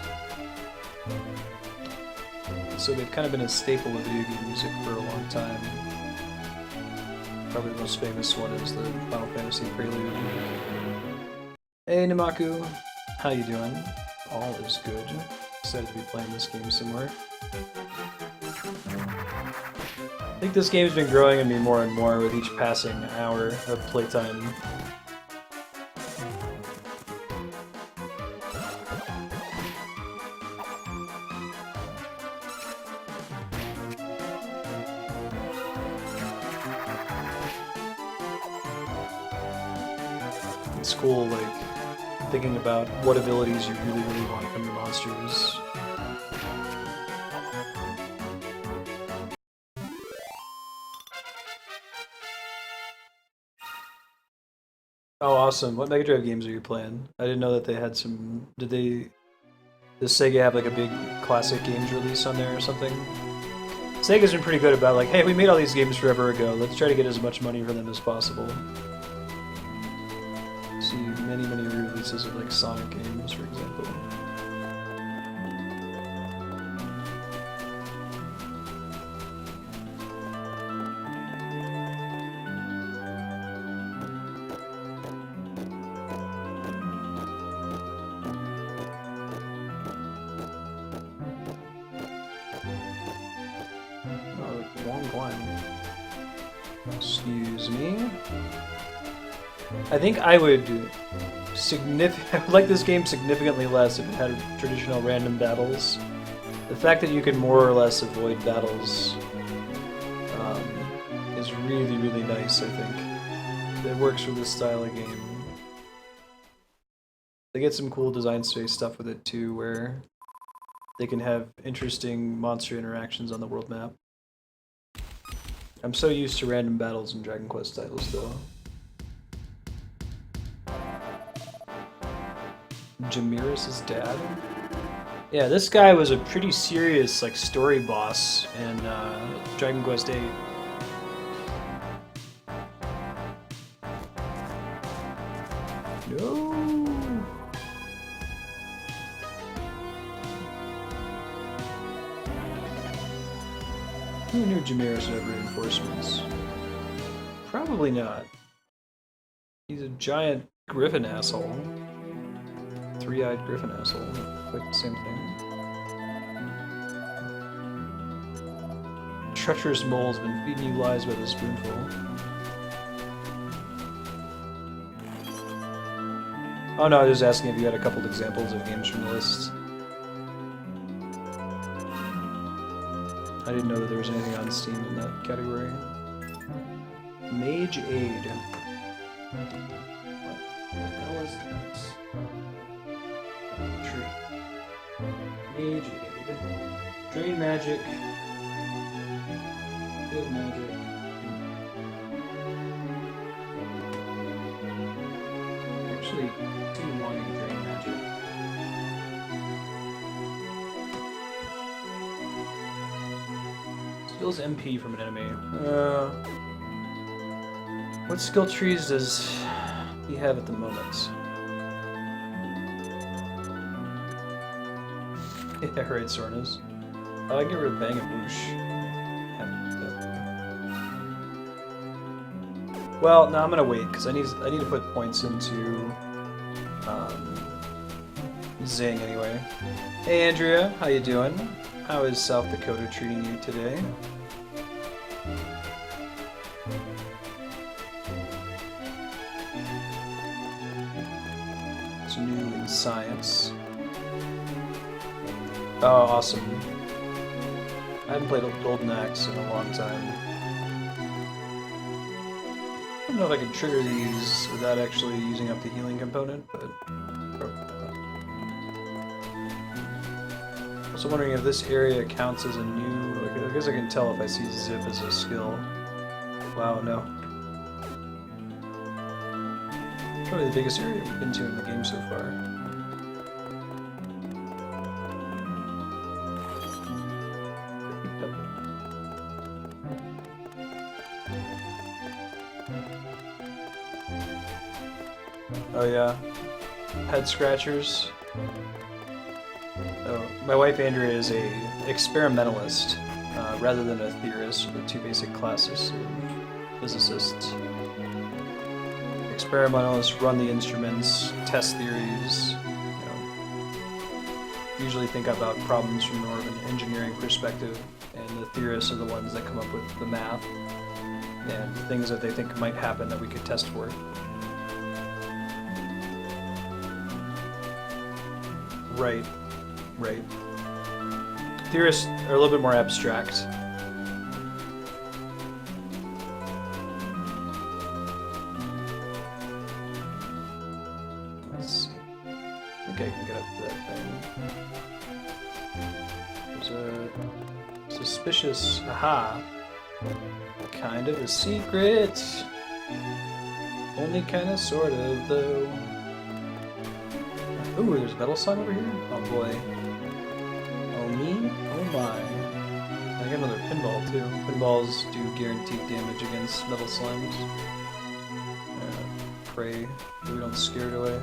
So they've kind of been a staple of video game music for a long time. Probably the most famous one is the Final Fantasy Prelude. Hey Namaku, how you doing? All is good. Excited to be playing this game some more. I think this game's been growing on me more and more with each passing hour of playtime. It's cool, like, thinking about what abilities you really, really want from your monsters. Oh, awesome. What Mega Drive games are you playing? I didn't know that they had some... Does Sega have, like, a big classic games release on there or something? Sega's been pretty good about, like, hey, we made all these games forever ago. Let's try to get as much money for them as possible. See many, many re-releases of, like, Sonic games, for example. Excuse me. I think I would like this game significantly less if it had traditional random battles. The fact that you can more or less avoid battles is really, really nice, I think. It works for this style of game. They get some cool design space stuff with it too, where they can have interesting monster interactions on the world map. I'm so used to random battles in Dragon Quest titles, though. Jamiris' dad? Yeah, this guy was a pretty serious, like, story boss in Dragon Quest VIII. No! Who knew Jamiris would have reinforcements? Probably not. He's a giant griffin asshole. Three-eyed griffin asshole. Quite the same thing. Treacherous mole's been feeding you lies by the spoonful. Oh no, I was just asking if you had a couple examples of games from the list. I didn't know that there was anything on Steam in that category. Mage Aid. What the hell is that? True. Mage Aid. Drain magic. Good magic. Actually, too wanting drain magic. Steals MP from an enemy. What skill trees does he have at the moment? Yeah, right, Sornas. I can get rid of Bang and Whoosh. Well, no, I'm gonna wait because I need to put points into Zing anyway. Hey Andrea, how you doing? How is South Dakota treating you today? It's new in science. Oh, awesome. I haven't played Golden Axe in a long time. don't know if I can trigger these without actually using up the healing component, but... Also wondering if this area counts as a new... Like, I guess I can tell if I see Zip as a skill. Wow, no. Probably the biggest area we've been to in the game so far. Oh yeah, head scratchers. Oh, my wife Andrea is a experimentalist rather than a theorist, the two basic classes of physicists. Experimentalists run the instruments, test theories, you know, usually think about problems from more of an engineering perspective, and the theorists are the ones that come up with the math and things that they think might happen that we could test for. Right, right. Theorists are a little bit more abstract. Let's see. I think I can get up to that thing. There's a suspicious... Aha! Kind of a secret. Only kind of, sort of, though. Ooh, there's a metal slime over here? Oh boy. Oh me? Oh my. I got another pinball too. Pinballs do guaranteed damage against metal slimes. Pray that we don't scare it away.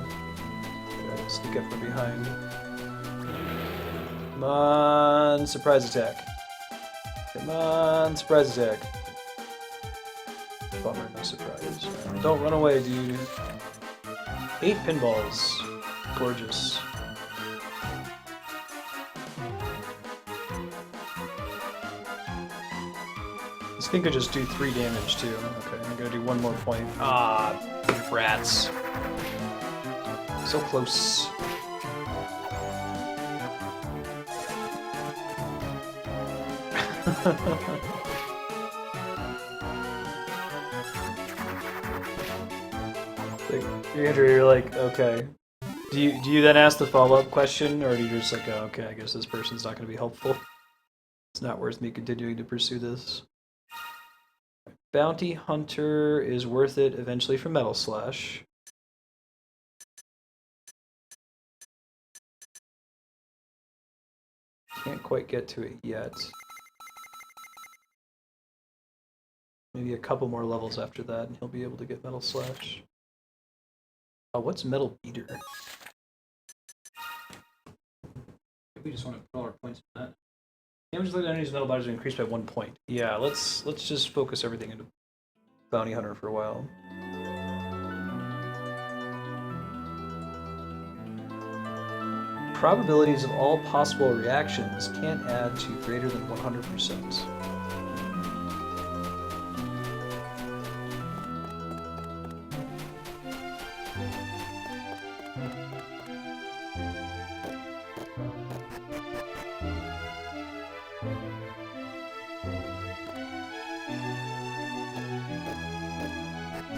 Sneak up from behind. Come on, surprise attack. Come on, surprise attack. Bummer, no surprise. Don't run away, dude. 8 pinballs. Gorgeous. This thing could just do 3 damage too. Okay, I'm gonna do 1 more point. Ah, rats. So close. You're like, okay. Do you then ask the follow-up question, or do you just like, oh, okay, I guess this person's not going to be helpful. It's not worth me continuing to pursue this. Bounty Hunter is worth it eventually for Metal Slash. Can't quite get to it yet. Maybe a couple more levels after that, and he'll be able to get Metal Slash. What's Metal Beater? We just want to put all our points on that. Damage related enemies metal bodies are increased by 1 point. Yeah, let's just focus everything into Bounty Hunter for a while. Probabilities of all possible reactions can't add to greater than 100%.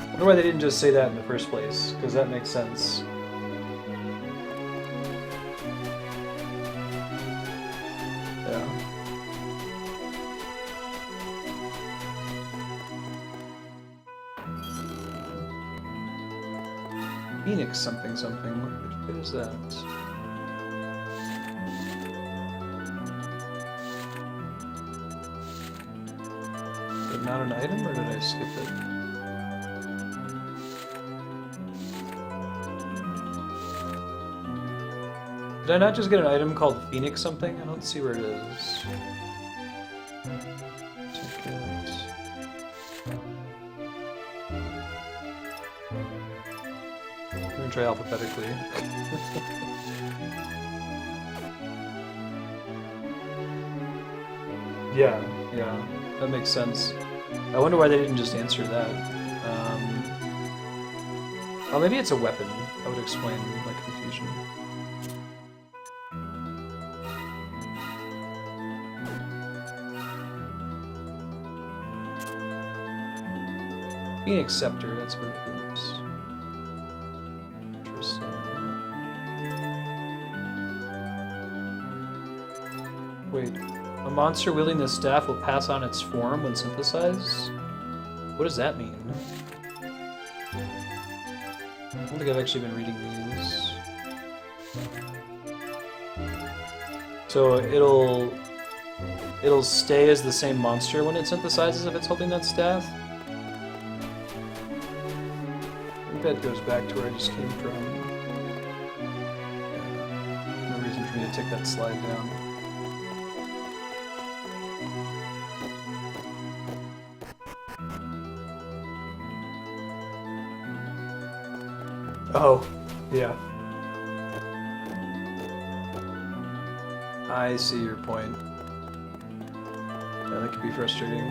I wonder why they didn't just say that in the first place, because that makes sense. Yeah. Phoenix something something. What is that? Is it not an item, or did I skip it? Did I not just get an item called Phoenix something? I don't see where it is. Ticket. I'm gonna try alphabetically. Yeah, that makes sense. I wonder why they didn't just answer that. Oh, maybe it's a weapon. That would explain my confusion. Phoenix Scepter, that's what it is. Interesting. Wait, a monster wielding the staff will pass on its form when synthesized? What does that mean? I don't think I've actually been reading these. So it'll stay as the same monster when it synthesizes if it's holding that staff? I think that goes back to where I just came from. No reason for me to take that slide down. Oh, yeah. I see your point. Yeah, that could be frustrating.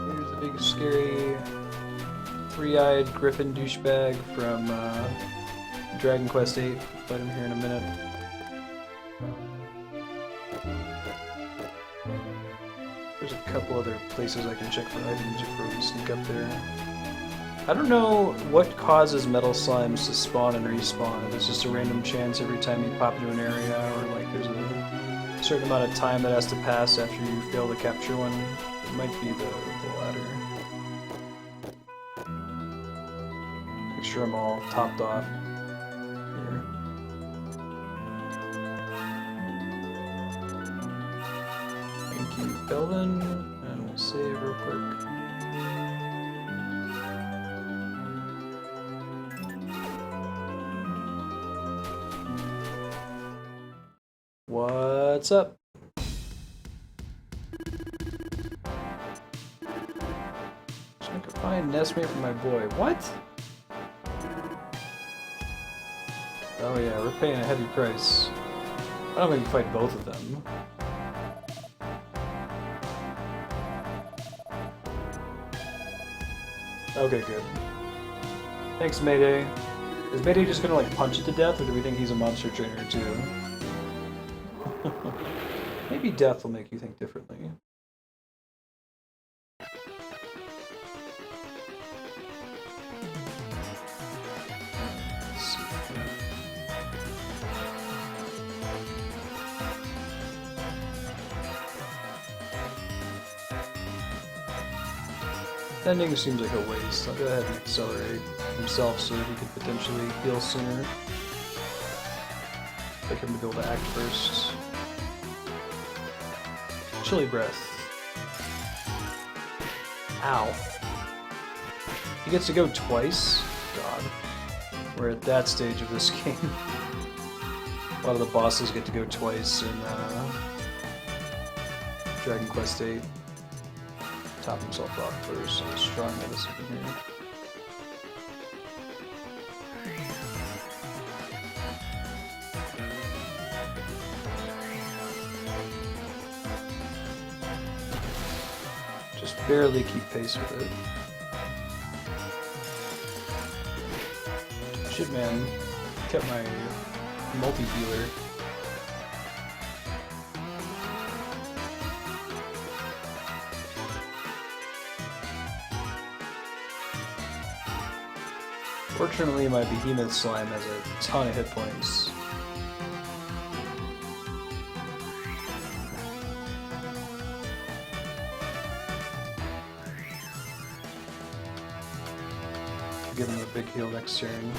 Here's the big scary three-eyed griffin douchebag from Dragon Quest VIII. Fight him here in a minute. There's a couple other places I can check for items before we sneak up there. I don't know what causes metal slimes to spawn and respawn. If it's just a random chance every time you pop into an area, or like there's a certain amount of time that has to pass after you fail to capture one. It might be the latter. Make sure I'm all topped off here. Thank you, Belvin, and we'll save real quick. What's up? Just make a fine nestmate for my boy. What? Oh yeah, we're paying a heavy price. I don't think we fight both of them. Okay, good. Thanks, Mayday. Is Mayday just gonna like punch it to death, or do we think he's a monster trainer too? Maybe death will make you think differently. Let's see. Ending seems like a waste. I'll go ahead and accelerate himself so that he could potentially heal sooner. Like him to be able to act first. Chilly breath. Ow. He gets to go twice? God. We're at that stage of this game. A lot of the bosses get to go twice in Dragon Quest VIII. Top himself off first, so strong medicine in here. Just barely keep pace with it. Shit, man. Kept my multi-dealer. Fortunately, my behemoth slime has a ton of hit points. Give him a big heal next turn.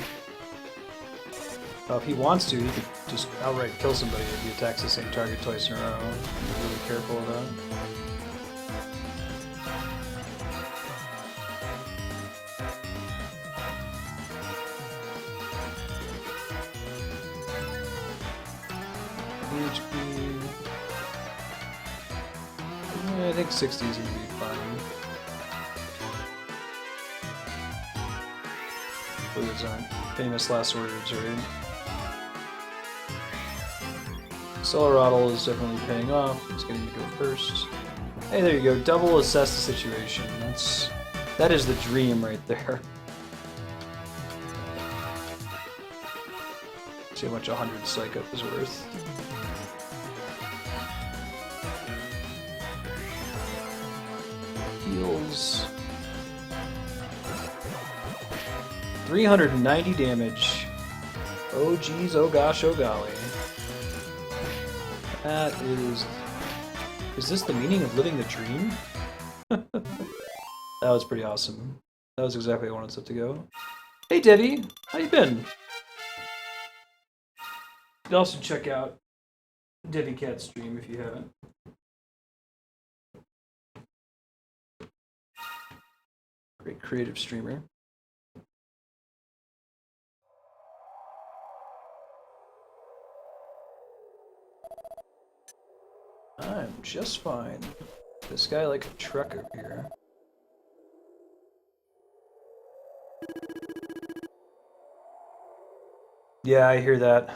If he wants to, he could just outright kill somebody if he attacks the same target twice in a row. Be really careful of that. HP. I think 60 is going to be fine. Those aren't famous last words, right? Celerodle is definitely paying off. He's getting to go first. Hey, there you go. Double assess the situation. That is the dream right there. See how much 100 psych up is worth. geez. 390 damage. Oh geez, oh gosh, oh golly. That is... Is this the meaning of living the dream? That was pretty awesome. That was exactly how I wanted it to go. Hey Devi, how you been? You can also check out Devi Cat's stream if you haven't. Great creative streamer. I'm just fine. This guy like a truck over here. Yeah, I hear that.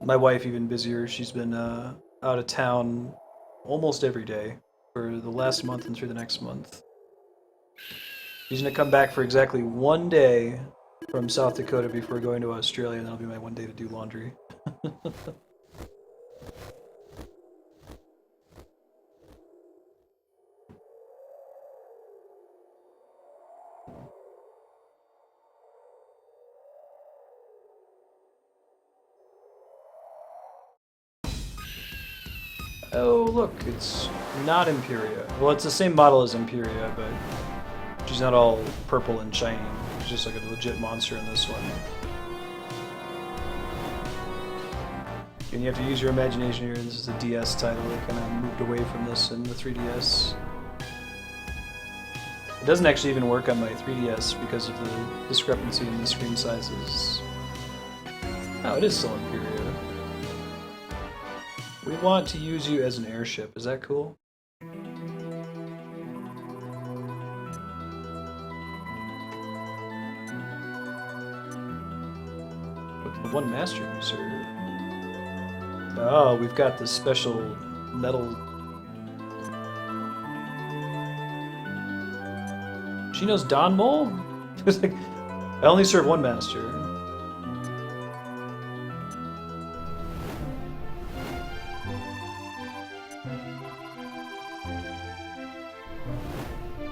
My wife even busier. She's been out of town almost every day for the last month and through the next month. She's gonna come back for exactly 1 day from South Dakota before going to Australia, and that'll be my 1 day to do laundry. Oh, look, it's not Imperia. Well, it's the same model as Imperia, but she's not all purple and shiny. She's just like a legit monster in this one. And you have to use your imagination here. This is a DS title. They kind of moved away from this in the 3DS. It doesn't actually even work on my 3DS because of the discrepancy in the screen sizes. Oh, it is still Imperia. We want to use you as an airship. Is that cool? What's the one master user? Oh, we've got this special metal. She knows Don Mole? It's like, I only serve one master.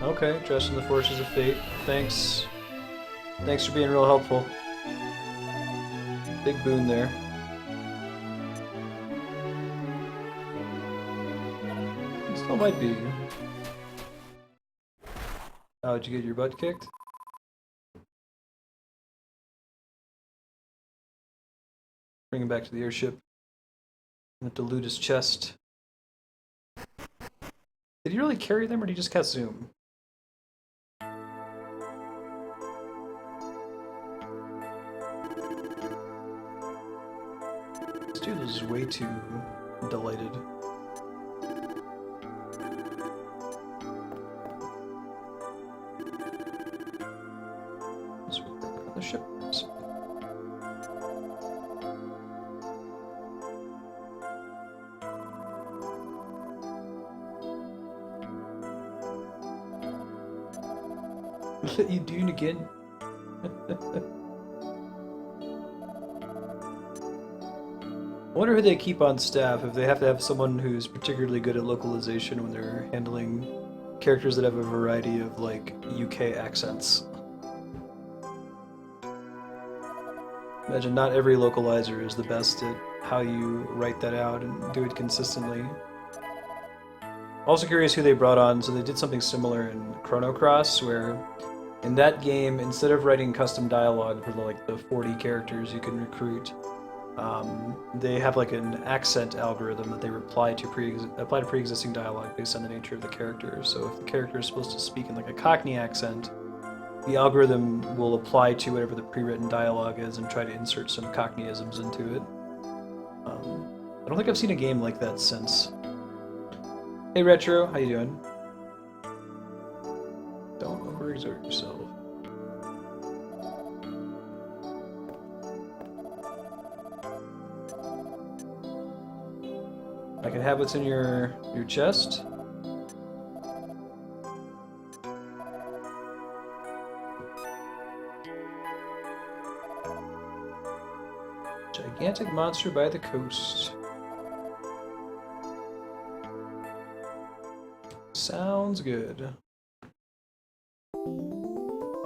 Okay, dressed in the forces of fate. Thanks. Thanks for being real helpful. Big boon there. It still might be. Oh, did you get your butt kicked? Bring him back to the airship. And have to loot his chest. Did he really carry them, or did he just cast Zoom? This dude is way too delighted. Let's work on the ship. Let you do it again. I wonder who they keep on staff, if they have to have someone who's particularly good at localization when they're handling characters that have a variety of, like, UK accents. Imagine not every localizer is the best at how you write that out and do it consistently. Also curious who they brought on. So they did something similar in Chrono Cross, where in that game, instead of writing custom dialogue for like the 40 characters you can recruit, they have like an accent algorithm that they apply to pre-existing dialogue based on the nature of the character. So if the character is supposed to speak in like a Cockney accent, the algorithm will apply to whatever the pre-written dialogue is and try to insert some Cockneyisms into it. I don't think I've seen a game like that since. Hey Retro, how you doing? Don't overexert yourself. I can have what's in your chest. Gigantic monster by the coast. Sounds good.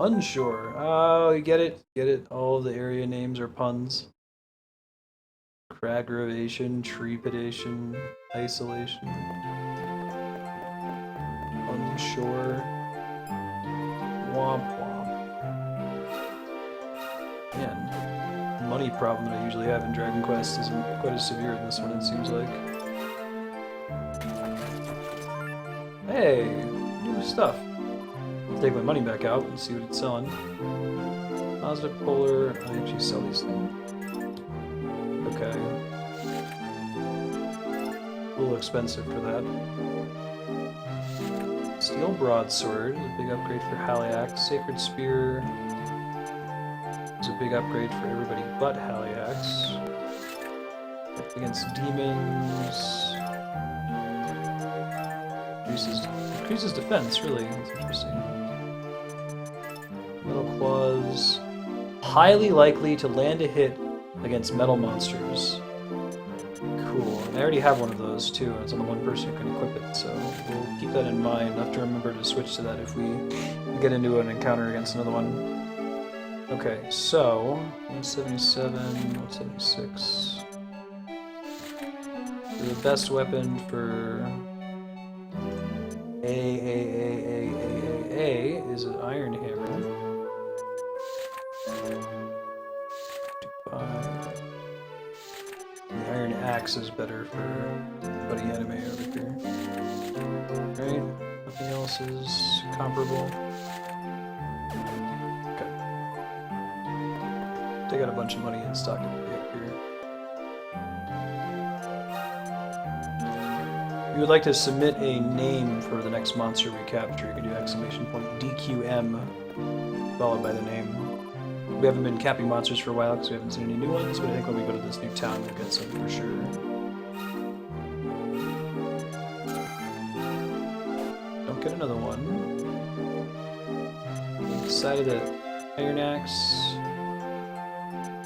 Unsure. Oh, you get it? Get it? All of the area names are puns. Cragravation, trepidation, isolation. Unsure. Womp womp. Man, the money problem that I usually have in Dragon Quest isn't quite as severe in this one, it seems like. Hey, new stuff. I'll take my money back out and see what it's selling. Positive polar. I actually sell these things. Okay. A little expensive for that. Steel broadsword is a big upgrade for Haliax. Sacred spear is a big upgrade for everybody but Haliax. Up against demons. Increases defense, really. That's interesting. Metal claws. Highly likely to land a hit against metal monsters. Cool. And I already have one of those too. It's on the one person who can equip it, so we'll keep that in mind. I'll have to remember to switch to that if we get into an encounter against another one. Okay, so 177, 176. The best weapon for A is an iron hammer. The iron axe is better for buddy anime over here. Right? Nothing else is comparable. Okay. They got a bunch of money in stock up here. If you would like to submit a name for the next monster we capture, you can do !DQM followed by the name. We haven't been capping monsters for a while because we haven't seen any new ones, but I think when we go to this new town we'll get some for sure. Don't get another one. Decided that iron axe.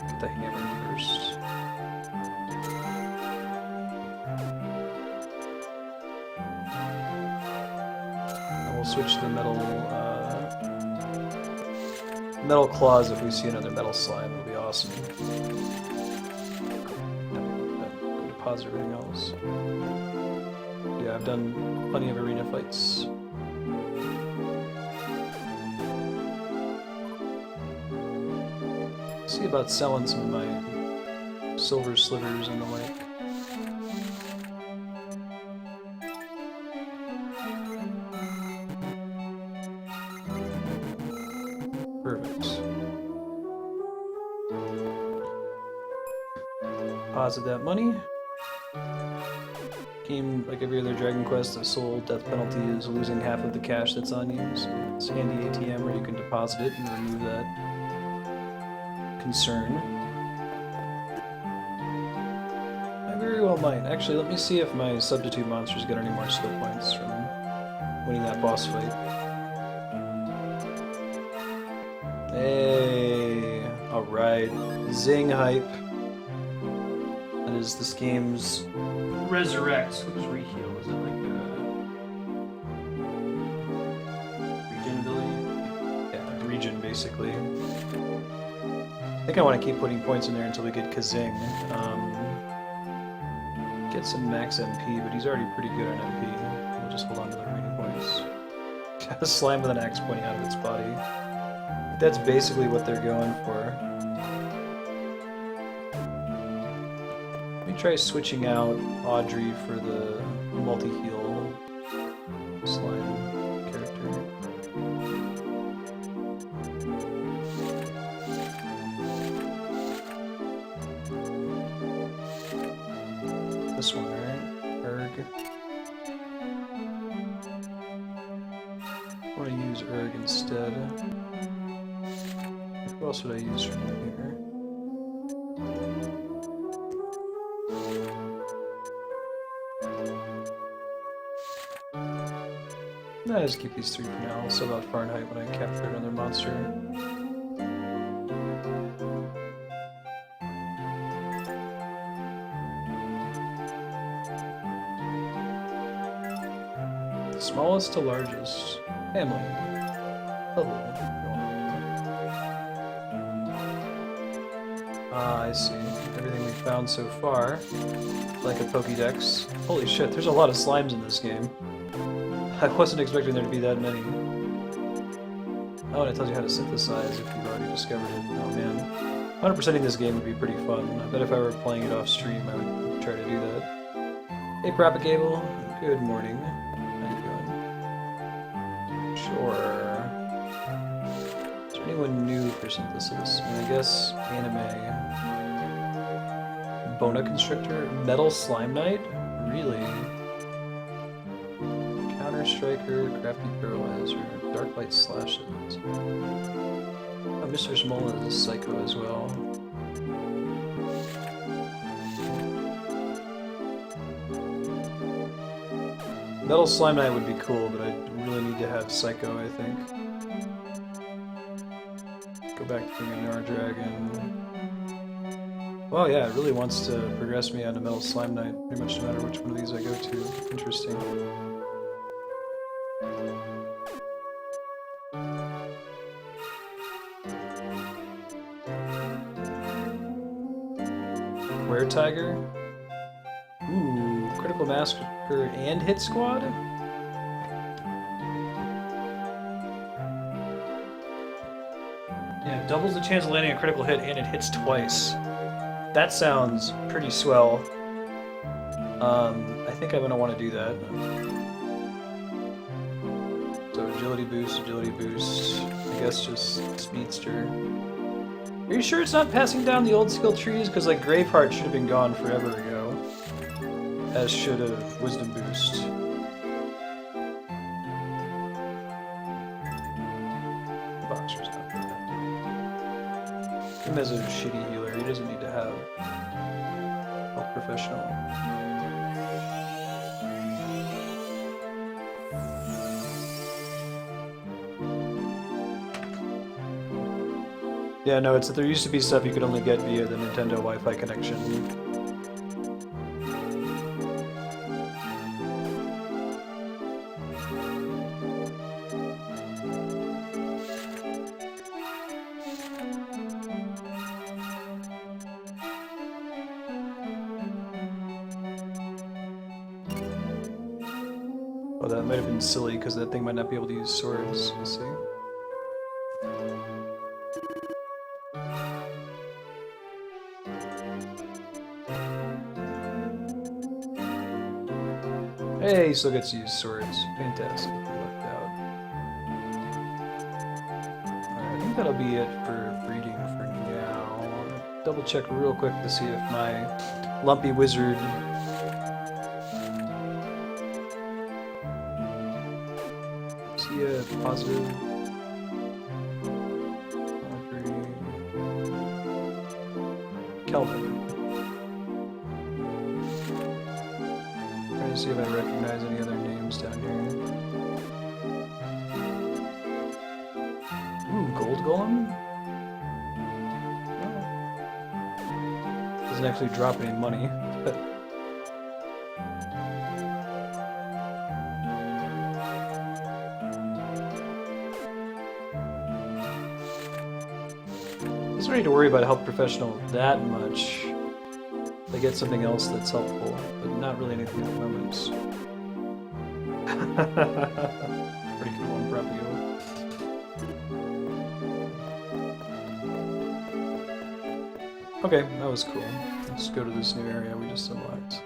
Get the hammer first. We'll switch to the metal claws if we see another metal slime. It'll be awesome. Go deposit everything else. Yeah, I've done plenty of arena fights. See about selling some of my silver slivers and the like. Deposit that money. Game, like every other Dragon Quest, the sole death penalty is losing half of the cash that's on you. So it's a handy ATM where you can deposit it and remove that concern. I very well might. Actually, let me see if my substitute monsters get any more skill points from winning that boss fight. Hey! Alright. Zing hype. That is this game's resurrect. What is reheal? Is it like regen ability? Yeah, regen basically. I think I want to keep putting points in there until we get Kazing. Get some max MP, but he's already pretty good on MP. We'll just hold on to the remaining points. Got a slime with an axe pointing out of its body. That's basically what they're going for. Let me try switching out Audrey for the multi-heal slime character. This one, right? Erg. I want to use Erg instead. Who else would I use from here? I just keep these three for now. I'll sub out Fahrenheit when I capture another monster. Smallest to largest. Family. Level. Ah, I see. Everything we found so far. Like a Pokédex. Holy shit, there's a lot of slimes in this game. I wasn't expecting there to be that many. Oh, and it tells you how to synthesize if you've already discovered it. Oh man. 100%ing this game would be pretty fun. I bet if I were playing it off stream, I would try to do that. Hey, Propagable. Good morning. How you doing? Sure. Is there anyone new for synthesis? I mean, I guess anime. Bona Constrictor? Metal Slime Knight? Really? Counter Striker, Crafty Paralyzer, Dark Light Slashes. Oh, Mr. Small is a Psycho as well. Metal Slime Knight would be cool, but I really need to have Psycho, I think. Go back to being a Nar Dragon. Well, yeah, it really wants to progress me onto Metal Slime Knight, pretty much no matter which one of these I go to. Interesting. Were Tiger? Ooh, Critical Massacre and Hit Squad? Yeah, doubles the chance of landing a critical hit and it hits twice. That sounds pretty swell. I think I'm gonna want to do that. So agility boost, I guess just speedster. Are you sure it's not passing down the old skill trees? Because like Graveheart should have been gone forever ago. As should have Wisdom Boost. Boxer's not bad. Him as a shitty healer, he doesn't need to have health professional. Yeah, no, it's that there used to be stuff you could only get via the Nintendo Wi-Fi connection. Oh, that might have been silly because that thing might not be able to use swords. We'll see. Hey, he still gets to use swords. Fantastic. We lucked out. Alright, I think that'll be it for breeding for now. Double check real quick to see if my lumpy wizard see a positive. Kelvin. See if I recognize any other names down here. Ooh, Gold Golem? Oh. Doesn't actually drop any money, but... I don't need to worry about Health Professional that much. They get something else that's helpful, but not really anything at the moment. Pretty cool one, Propagula. Okay, that was cool. Let's go to this new area we just unlocked.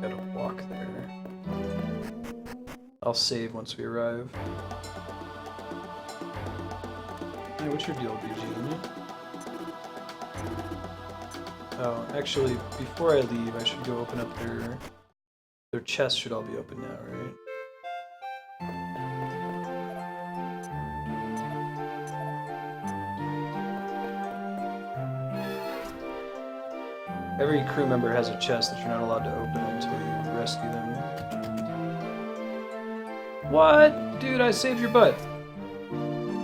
Gotta walk there. I'll save once we arrive. Hey, what's your deal, Eugene? Oh, actually, before I leave, I should go open up their chests. Should all be open now, right? Every crew member has a chest that you're not allowed to open until you rescue them. What? Dude, I saved your butt.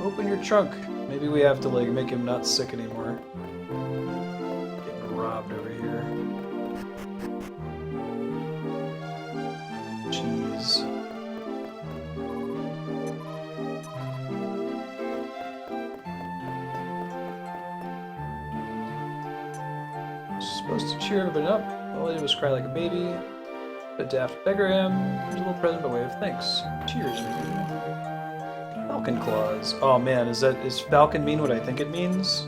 Open your trunk. Maybe we have to, like, make him not sick anymore. Getting robbed over here. Supposed to cheer everybody up. All I did was cry like a baby. But Daft beggar him. Here's a little present by way of thanks. Cheers, man. Falcon claws. Oh man, is Falcon mean what I think it means?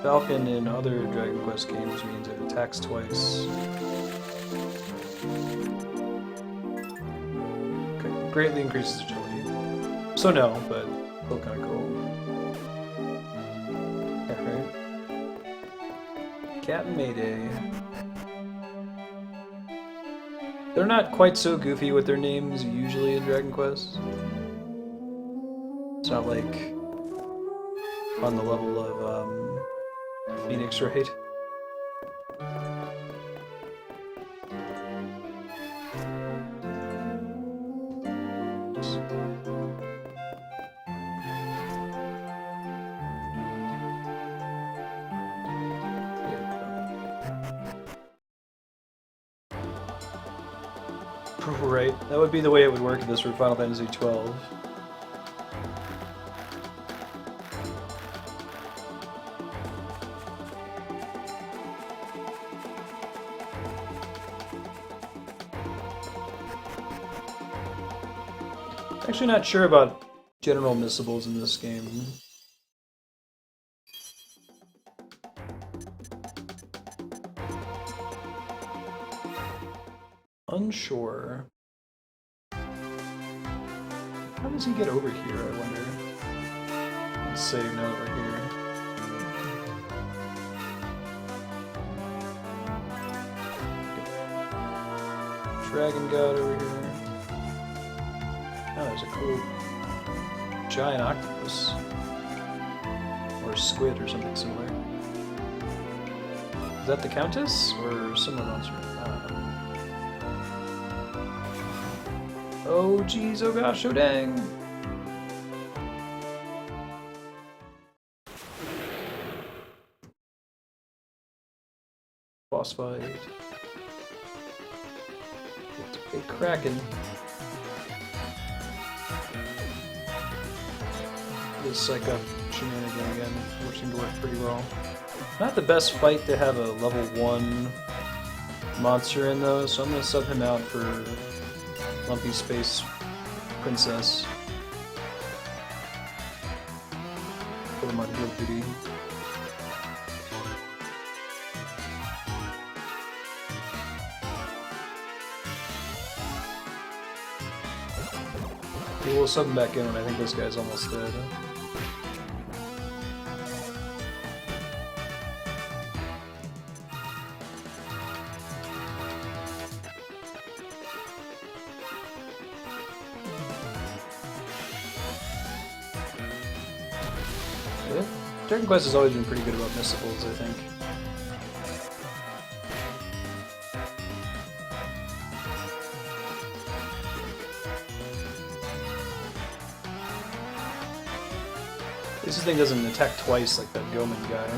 Falcon in other Dragon Quest games means it attacks twice. Okay, greatly increases agility. So no, but still kind of cool. Yeah, right? Captain Mayday. They're not quite so goofy with their names usually in Dragon Quest. It's not like on the level of Phoenix, right? Right, that would be the way it would work if this were Final Fantasy XII. Actually not sure about general missables in this game. Unsure. How does he get over here, I wonder? Let's save now that we're here. Dragon God over here. Oh, there's a cool giant octopus. Or a squid or something similar. Is that the Countess? Or similar monster? I don't know. Oh geez, oh gosh, oh dang! Boss fight. It's a Kraken. This psych up shenanigan again, which seemed to work pretty well. Not the best fight to have a level 1 monster in though, so I'm gonna sub him out for Lumpy Space Princess. Put him on heal duty. We'll sub him back in when I think this guy's almost dead. Dragon Quest has always been pretty good about missables, I think. This thing doesn't attack twice like that Goman guy.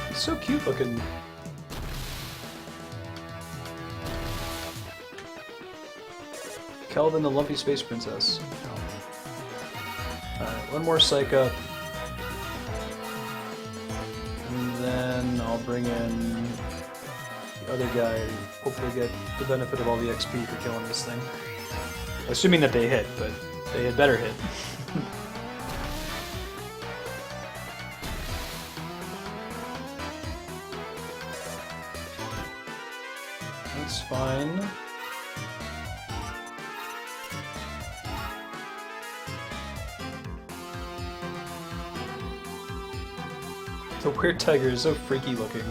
It's so cute looking. Kelvin the Lumpy Space Princess. Alright, one more psych up. And then I'll bring in the other guy and hopefully get the benefit of all the XP for killing this thing. Assuming that they hit, but they had better hit. That's fine. The weird tiger is so freaky looking.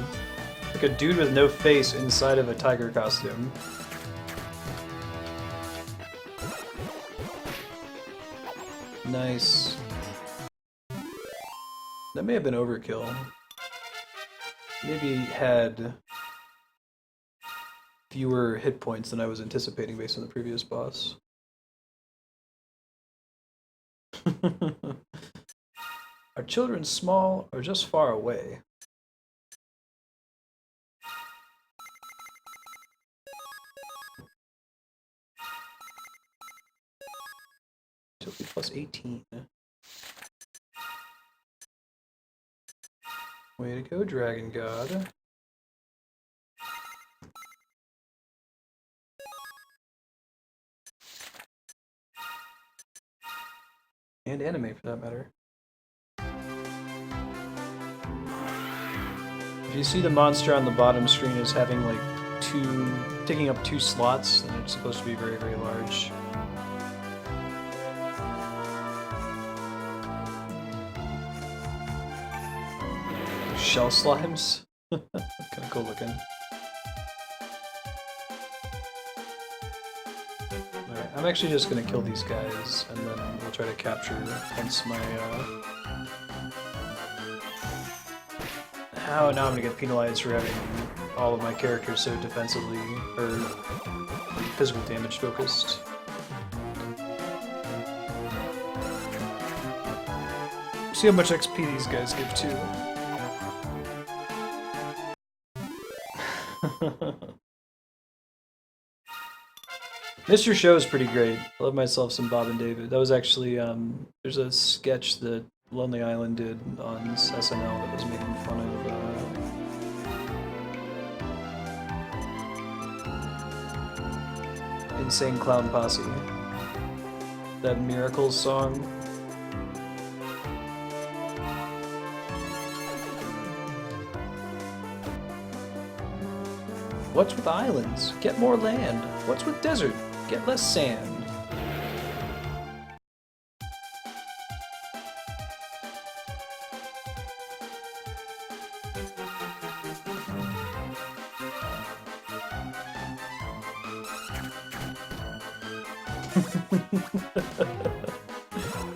Like a dude with no face inside of a tiger costume. Nice. That may have been overkill. Maybe had fewer hit points than I was anticipating based on the previous boss. Are children small or just far away? Agility plus 18. Way to go, Dragon God. And anime, for that matter. If you see the monster on the bottom screen as having like taking up 2 slots, then it's supposed to be very, very large. Shell slimes? Kinda cool looking. Alright, I'm actually just gonna kill these guys, and then we'll try to capture once my, Oh, now I'm gonna get penalized for having all of my characters so defensively, or physical damage focused. See how much XP these guys give too. Mr. Show is pretty great. I love myself some Bob and David. That was actually, there's a sketch that Lonely Island did on SNL that was making fun of, Insane Clown Posse. That Miracles song. What's with islands? Get more land. What's with desert? Get less sand.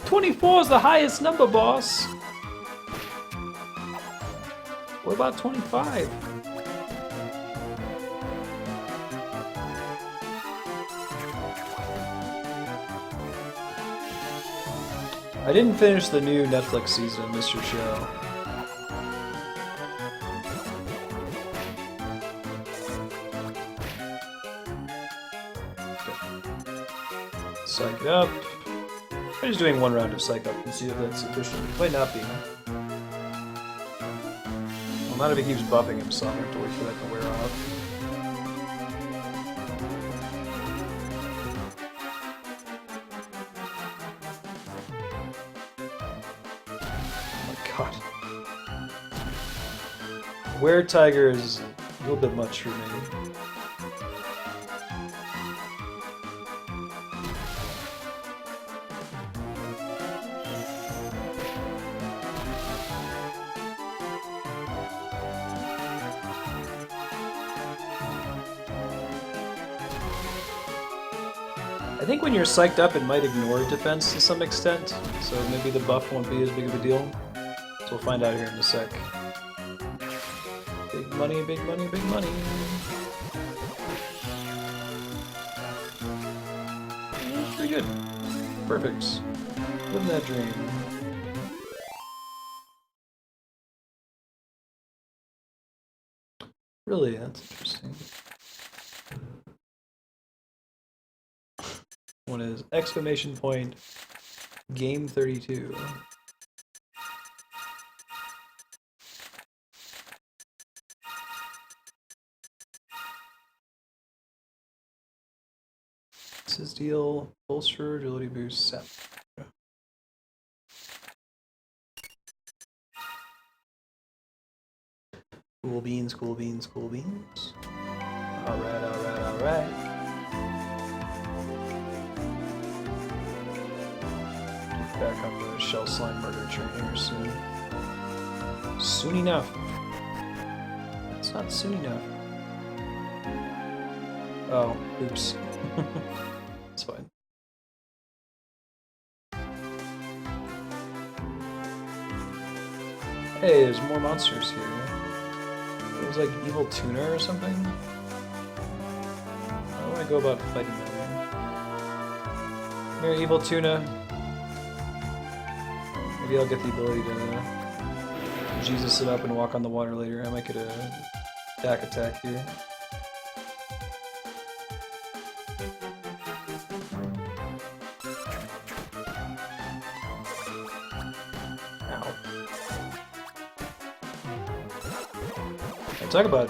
24 is the highest number, boss. What about 25? I didn't finish the new Netflix season, Mr. Show. Psych up. I'm just doing 1 round of psych up and see if that's sufficient. It might not be. Well, not if he keeps buffing himself. I have to wait for that to wear off. God. Were-Tiger is a little bit much for me. I think when you're psyched up, it might ignore defense to some extent, so maybe the buff won't be as big of a deal. So we'll find out here in a sec. Big money, big money, big money. Yeah, pretty good. Perfect. Living that dream. Really, that's interesting. One is exclamation point game 32. This is deal bolster agility boost set. Cool beans, cool beans, cool beans. Alright, alright, alright. Back up the Shell Slime Murder Train here soon. Soon enough. It's not soon enough. Oh, oops. It's fine. Hey, there's more monsters here. It was like Evil Tuna or something? How do I go about fighting that one? Come here, Evil Tuna. Maybe I'll get the ability to Jesus it up and walk on the water later. I might get a back attack here. Talk about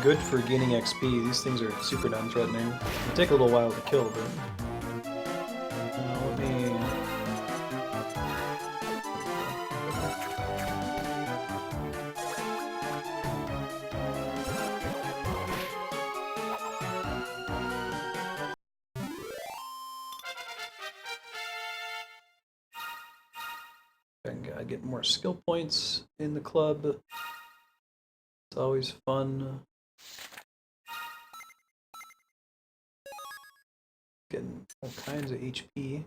good for gaining XP. These things are super non-threatening. It'll take a little while to kill, but let me. I get more skill points in the club. It's always fun. Getting all kinds of HP.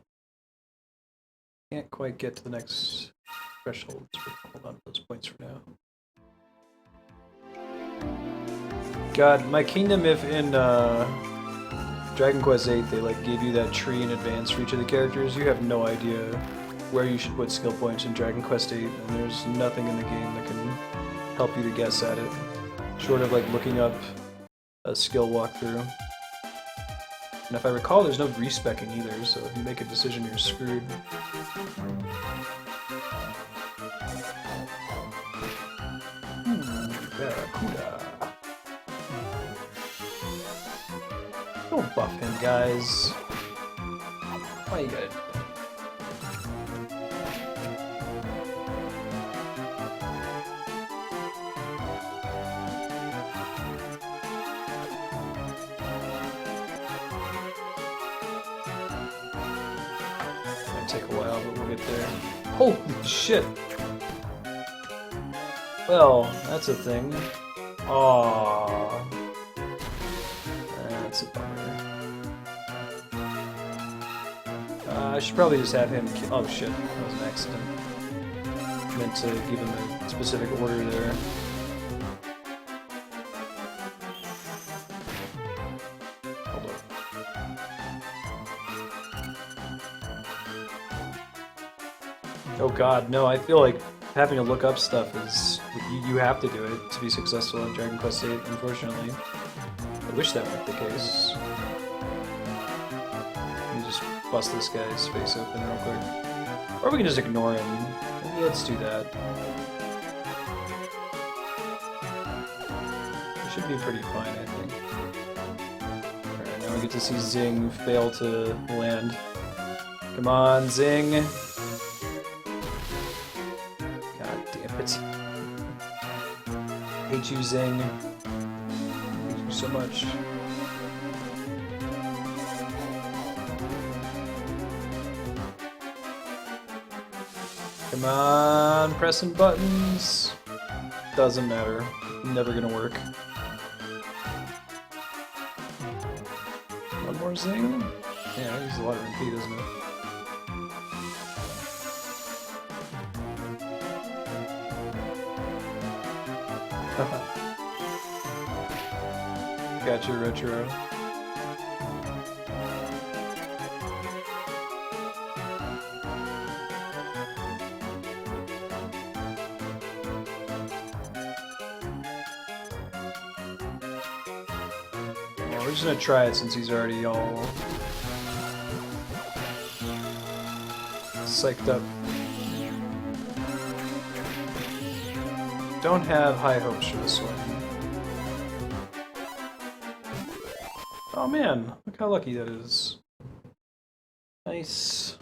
Can't quite get to the next threshold, so hold on to those points for now. God, my kingdom, if in Dragon Quest VIII they like gave you that tree in advance for each of the characters, you have no idea where you should put skill points in Dragon Quest VIII, and there's nothing in the game that can help you to guess at it, short of like looking up a skill walkthrough. And if I recall, there's no respecking either, so if you make a decision, you're screwed. Barracuda. Don't buff him, guys. Why you gotta... Take a while, but we'll get there. Holy shit! Well, that's a thing. Aww. That's a bummer. I should probably just have him kill. Oh shit, that was an accident. I meant to give him a specific order there. Hold up. Oh god, no, I feel like having to look up stuff is... You have to do it to be successful in Dragon Quest VIII, unfortunately. I wish that weren't the case. Let me just bust this guy's face open real quick. Or we can just ignore him. Maybe let's do that. It should be pretty fine, I think. Alright, now we get to see Zing fail to land. Come on, Zing! Hate you, Zing. Hate you so much. Come on, pressing buttons. Doesn't matter. Never gonna work. One more Zing? Yeah, that uses a lot of MP, doesn't it? Gotcha, Retro. Well, we're just gonna try it since he's already all psyched up. Don't have high hopes for this one. Oh man, look how lucky that is. Nice.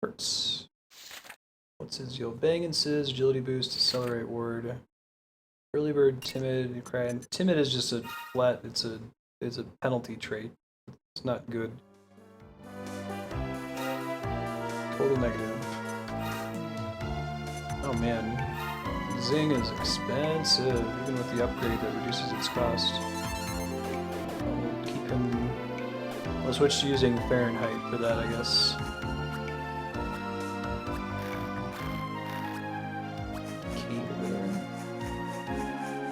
Hurts. What's his Yo Bang and Sizz, agility boost, accelerate word. Early bird, timid, cry. Timid is just a flat, it's a penalty trait. It's not good. Total negative. Oh man, Zing is expensive, even with the upgrade that reduces its cost. I'll keep him... I'll switch to using Fahrenheit for that, I guess.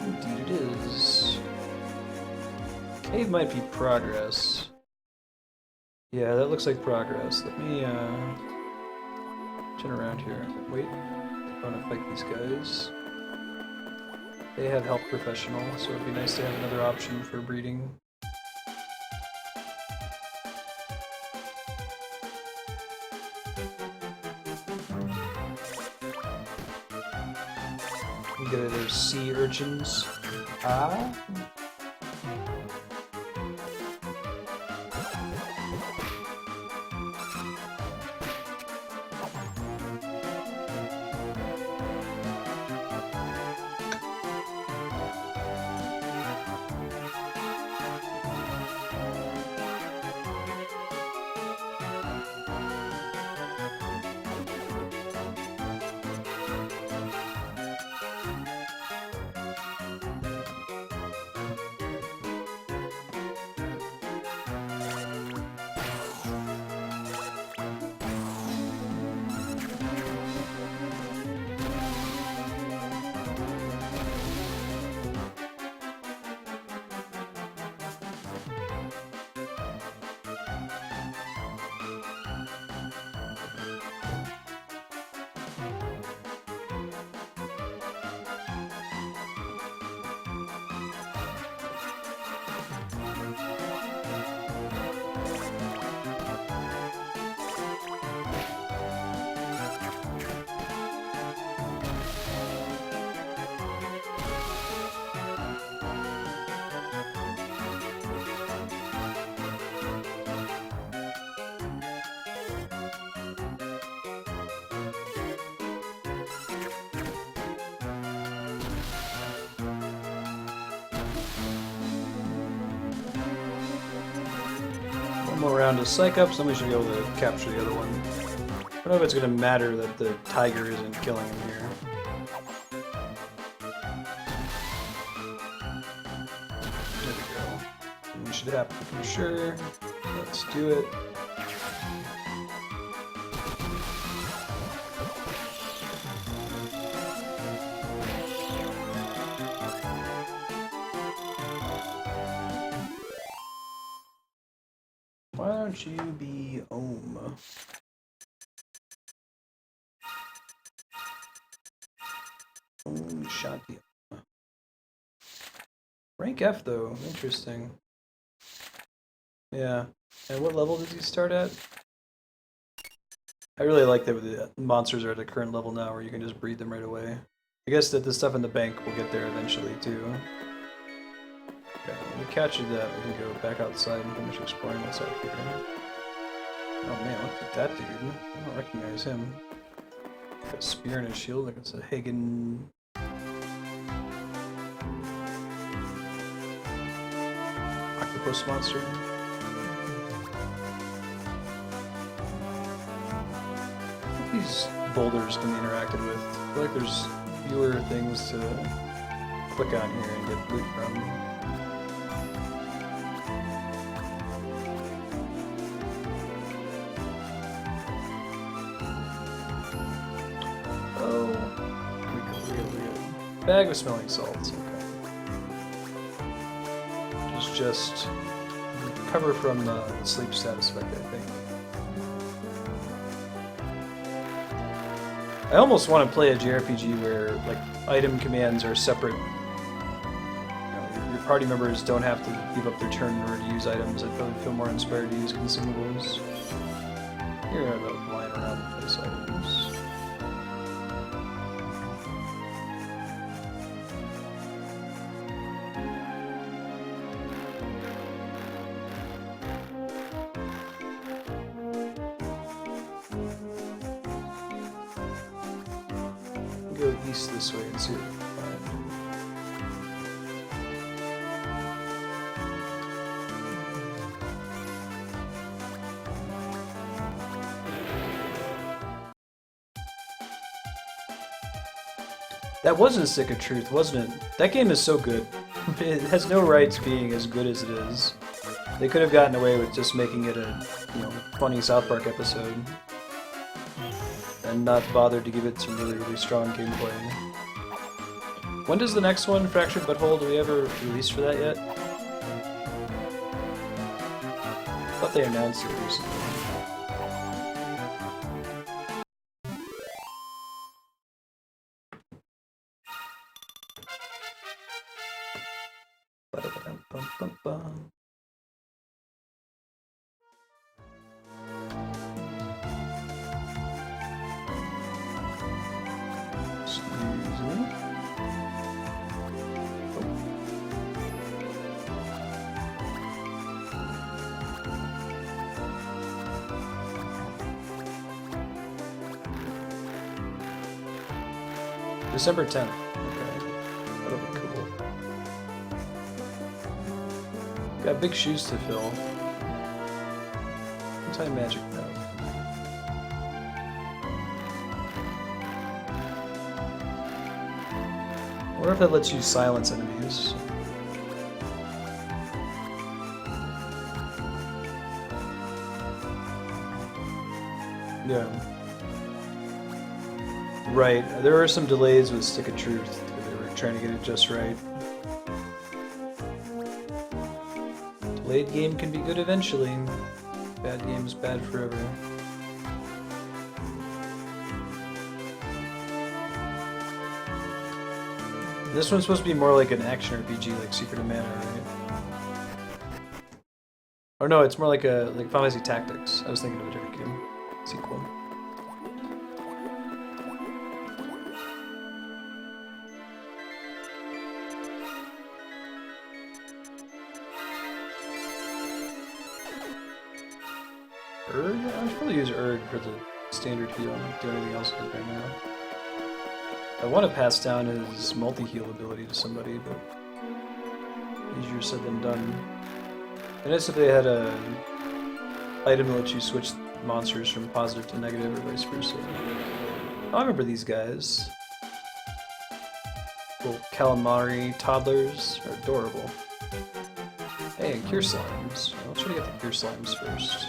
Indeed it is. Cave might be progress. Yeah, that looks like progress. Let me turn around here. Wait, I want to fight these guys. They have health professional, so it'd be nice to have another option for breeding. You get it, there's sea urchins. Ah? One more round of Psych-Ups, then we should be able to capture the other one. I don't know if it's going to matter that the tiger isn't killing him here. There we go. We should happen for sure. Let's do it. Why don't you be Ohm? Om Shanti. Rank F though, interesting. Yeah. And what level does he start at? I really like that the monsters are at a current level now where you can just breed them right away. I guess that the stuff in the bank will get there eventually too. Okay, when we catch that, we can go back outside and finish exploring what's out here. Oh man, look at that dude. I don't recognize him. Got a spear and a shield, like it's a Hagen. Octopus monster. These boulders can be interacted with. I feel like there's fewer things to click on here and get loot from. Oh, we bag of smelling salts. Okay. Just recover from the sleep status effect, I think. I almost want to play a JRPG where like item commands are separate. You know, your party members don't have to give up their turn in order to use items. I'd probably feel more inspired to use consumables. Here are the lying around the place items. Go east this way and see what we can find. That wasn't a Stick of Truth, wasn't it? That game is so good. It has no rights being as good as it is. They could have gotten away with just making it a, funny South Park episode. And not bothered to give it some really, really strong gameplay. When does the next one, Fractured Butthole, do we ever release for that yet? thought they announced it recently. Ba-da-ba-dum-bum-bum-bum. Excuse me. December 10th. Okay. That'll be cool. Got big shoes to fill. Anti-magic though. I wonder if that lets you silence enemies. Yeah. Right. There were some delays with Stick of Truth. They were trying to get it just right. Delayed game can be good eventually. Bad game is bad forever. This one's supposed to be more like an action RPG, like Secret of Mana, right? Or no, it's more like a Final Fantasy Tactics. I was thinking of a different game sequel. Urg? I should probably use Urg for the standard heal. I don't do anything else with it right now. I want to pass down his multi-heal ability to somebody, but easier said than done. And if they had a item that lets you switch monsters from positive to negative or vice versa. Oh, I remember these guys. Little calamari toddlers are adorable. Hey, and cure slimes. I'll try to get the cure slimes first.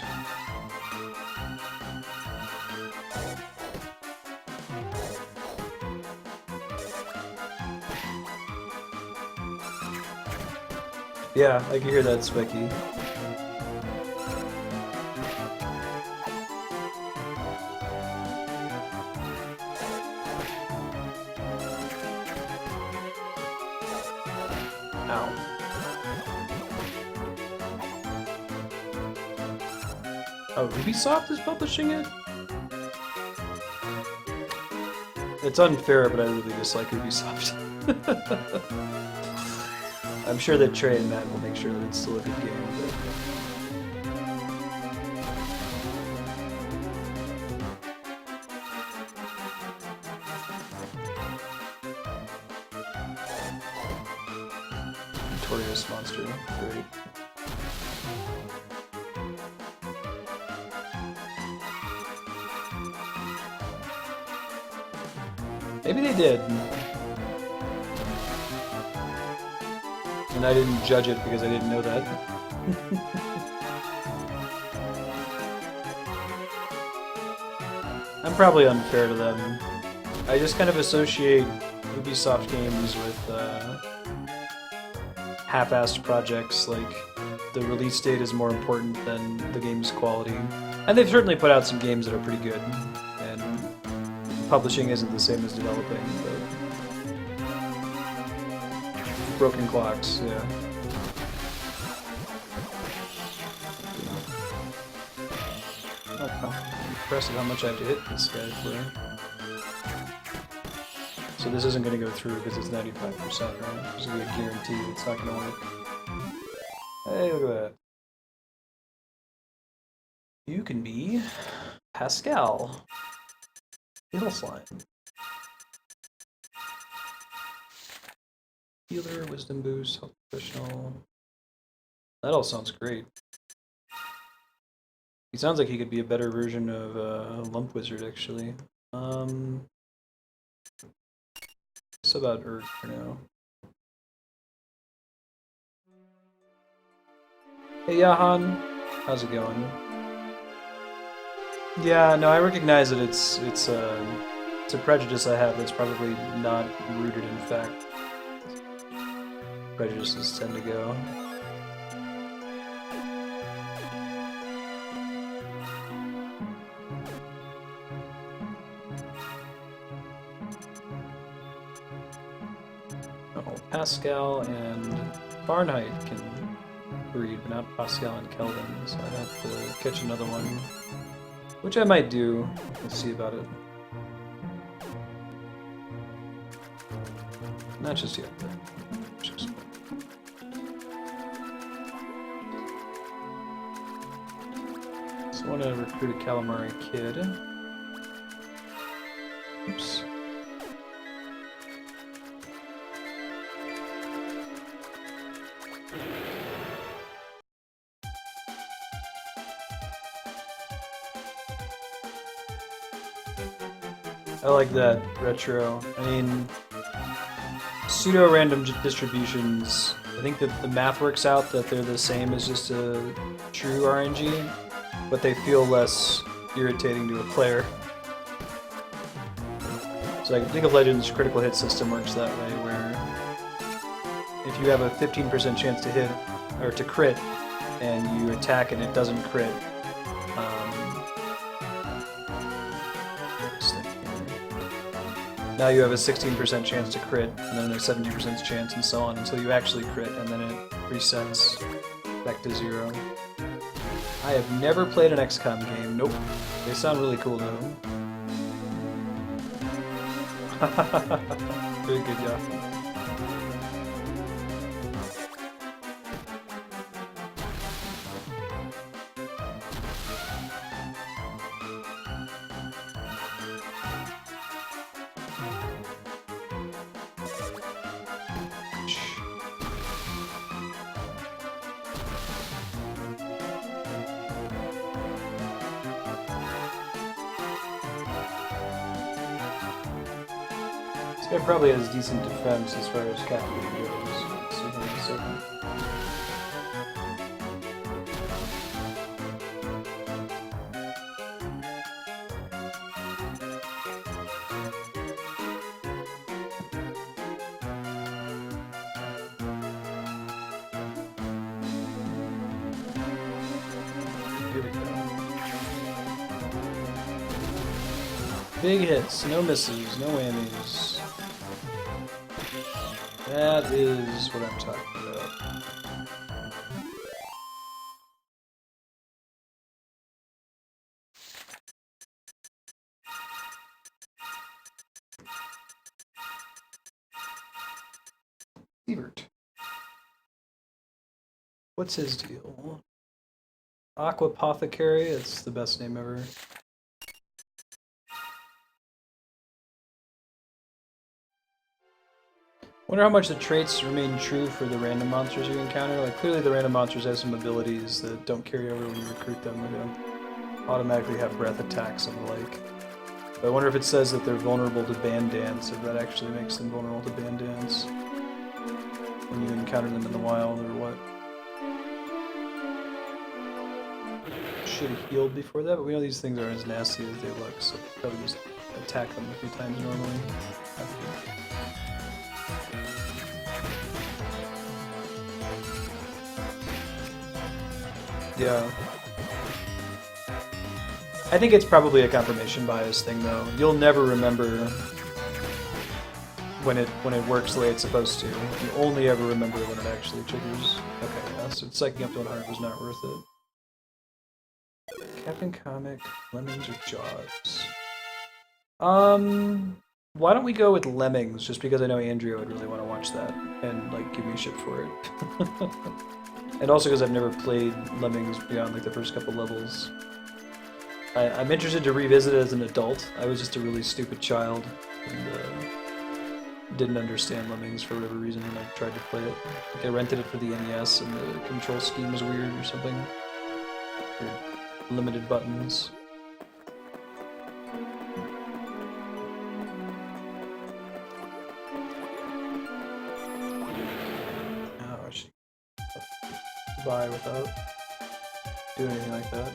Yeah, I can hear that, Specky. Ow. Oh, Ubisoft is publishing it? It's unfair, but I really dislike Ubisoft. I'm sure that Trey and Matt will make sure that it's still a good game. Notorious monster, great. Maybe they did. And I didn't judge it because I didn't know that. I'm probably unfair to them. I just kind of associate Ubisoft games with half-assed projects, like the release date is more important than the game's quality. And they've certainly put out some games that are pretty good, and publishing isn't the same as developing, but... Broken clocks, yeah. Oh, impressive how much I have to hit this guy for. So this isn't going to go through because it's 95%, right? There's going to be a guarantee it's not going to work. Hey, look at that. You can be Pascal. Little slime. Healer, wisdom boost, health professional. That all sounds great. He sounds like he could be a better version of Lump Wizard, actually. What's about Urg for now? Hey, Yahan. How's it going? Yeah, no, I recognize that it's a prejudice I have that's probably not rooted in fact. Prejudices tend to go. Oh, Pascal and Fahrenheit can breed, but not Pascal and Kelvin, so I'd have to catch another one. Which I might do. We'll see about it. Not just yet, but just... So I want to recruit a Calamari kid. Oops. I like that, Retro. I mean, pseudo-random distributions, I think that the math works out that they're the same as just a true RNG, but they feel less irritating to a player. So like League of Legends' critical hit system works that way, where if you have a 15% chance to hit, or to crit, and you attack and it doesn't crit, now you have a 16% chance to crit, and then a 70% chance, and so on, until you actually crit, and then it resets back to 0. I have never played an XCOM game. Nope. They sound really cool, though. Very good, yeah. This guy probably has decent defense as far as captivating goes. See him in a second. Here we go. Big hits, no misses, no whammies. That is what I'm talking about. Sievert. What's his deal? Aquapothecary, it's the best name ever. Wonder how much the traits remain true for the random monsters you encounter. Like, clearly the random monsters have some abilities that don't carry over when you recruit them. They don't automatically have breath attacks and the like. But I wonder if it says that they're vulnerable to Band Dance, if that actually makes them vulnerable to Band Dance when you encounter them in the wild, or what. Should have healed before that, but we know these things aren't as nasty as they look, so probably just attack them a few times normally. Yeah. I think it's probably a confirmation bias thing, though. You'll never remember when it works the way it's supposed to. You only ever remember when it actually triggers. Okay, yeah, so psyching up to 100 was not worth it. Captain Comic, Lemmings, or Jaws? Why don't we go with Lemmings, just because I know Andrea would really want to watch that and, like, give me shit for it. And also because I've never played Lemmings beyond, like, the first couple levels. I'm interested to revisit it as an adult. I was just a really stupid child and didn't understand Lemmings for whatever reason when I tried to play it. Like, I rented it for the NES and the control scheme was weird or something. Or limited buttons. Oh, I should buy without doing anything like that.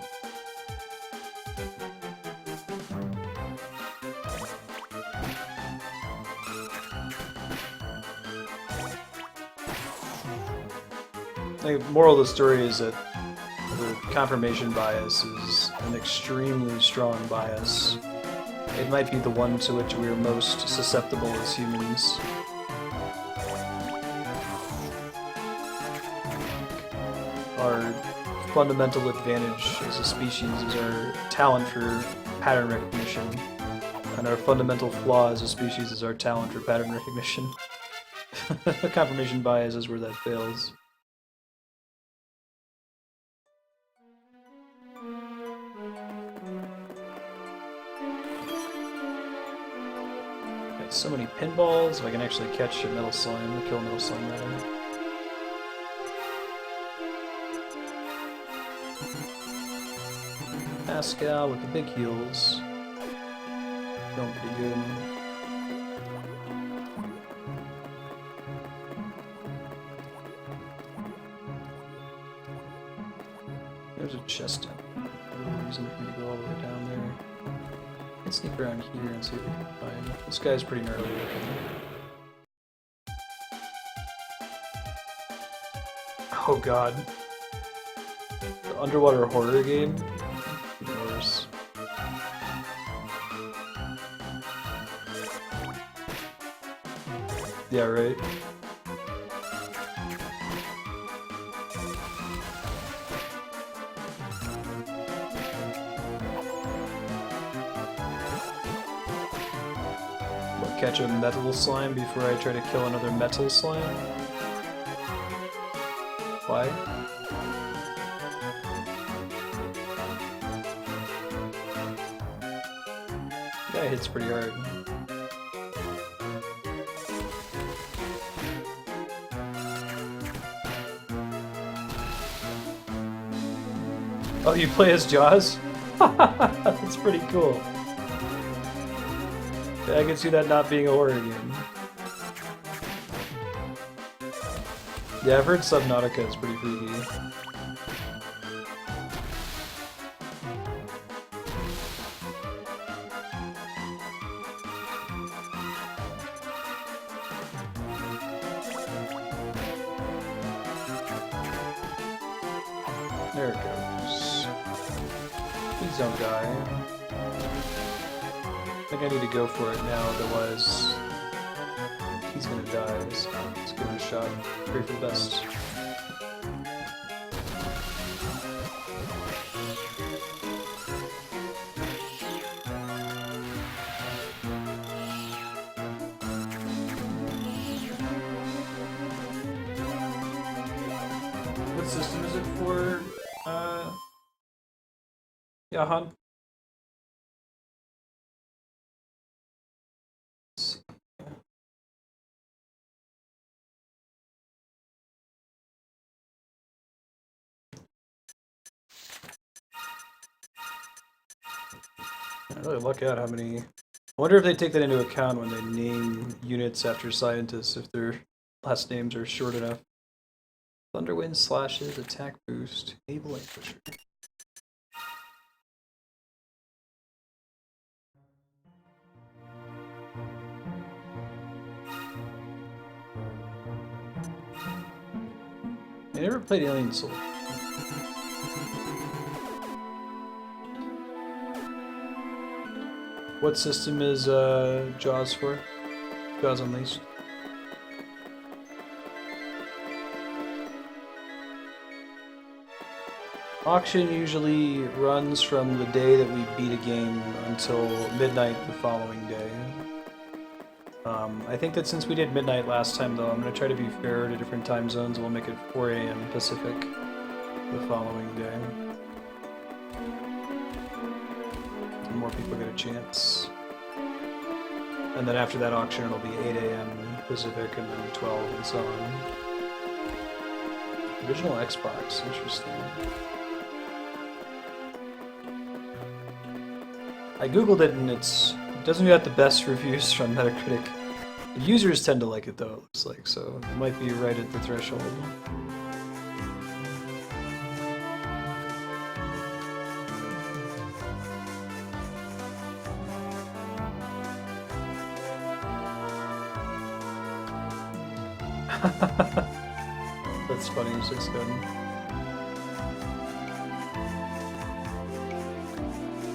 The moral of the story is that the confirmation bias is an extremely strong bias. It might be the one to which we are most susceptible as humans. fundamental advantage as a species is our talent for pattern recognition, and our fundamental flaw as a species is our talent for pattern recognition. Confirmation bias is where that fails. Got so many pinballs, if I can actually catch a metal slime, or kill a metal slime rather. Pascal with the big heals. Going pretty good. There's a chest down there. No reason for me to go all the way down there. I can sneak around here and see if we can find. This guy's pretty gnarly looking. Oh god. The underwater horror game? Even worse. Yeah, right. What, catch a metal slime before I try to kill another metal slime? Why? That hits pretty hard. Oh, you play as Jaws? That's pretty cool. Yeah, I can see that not being a horror game. Yeah, I've heard Subnautica is pretty freaky. There it goes. Please don't die. I think I need to go for it now, otherwise he's gonna die, so let's give it a shot. Pray for the best. What system is it for? Yeah, Han. Let's see. I really luck out how many. I wonder if they take that into account when they name units after scientists, if their last names are short enough. Thunderwind slashes, attack boost, able pusher. I never played Alien Soul. What system is Jaws for? Jaws Unleashed. Auction usually runs from the day that we beat a game until midnight the following day. I think that since we did midnight last time though, I'm going to try to be fair to different time zones. We'll make it 4 AM Pacific the following day. And more people get a chance. And then after that auction it'll be 8 AM Pacific and then 12 and so on. Original Xbox, interesting. I googled it and it doesn't get the best reviews from Metacritic. The users tend to like it though, it looks like, so it might be right at the threshold. That's funny, 6 gun.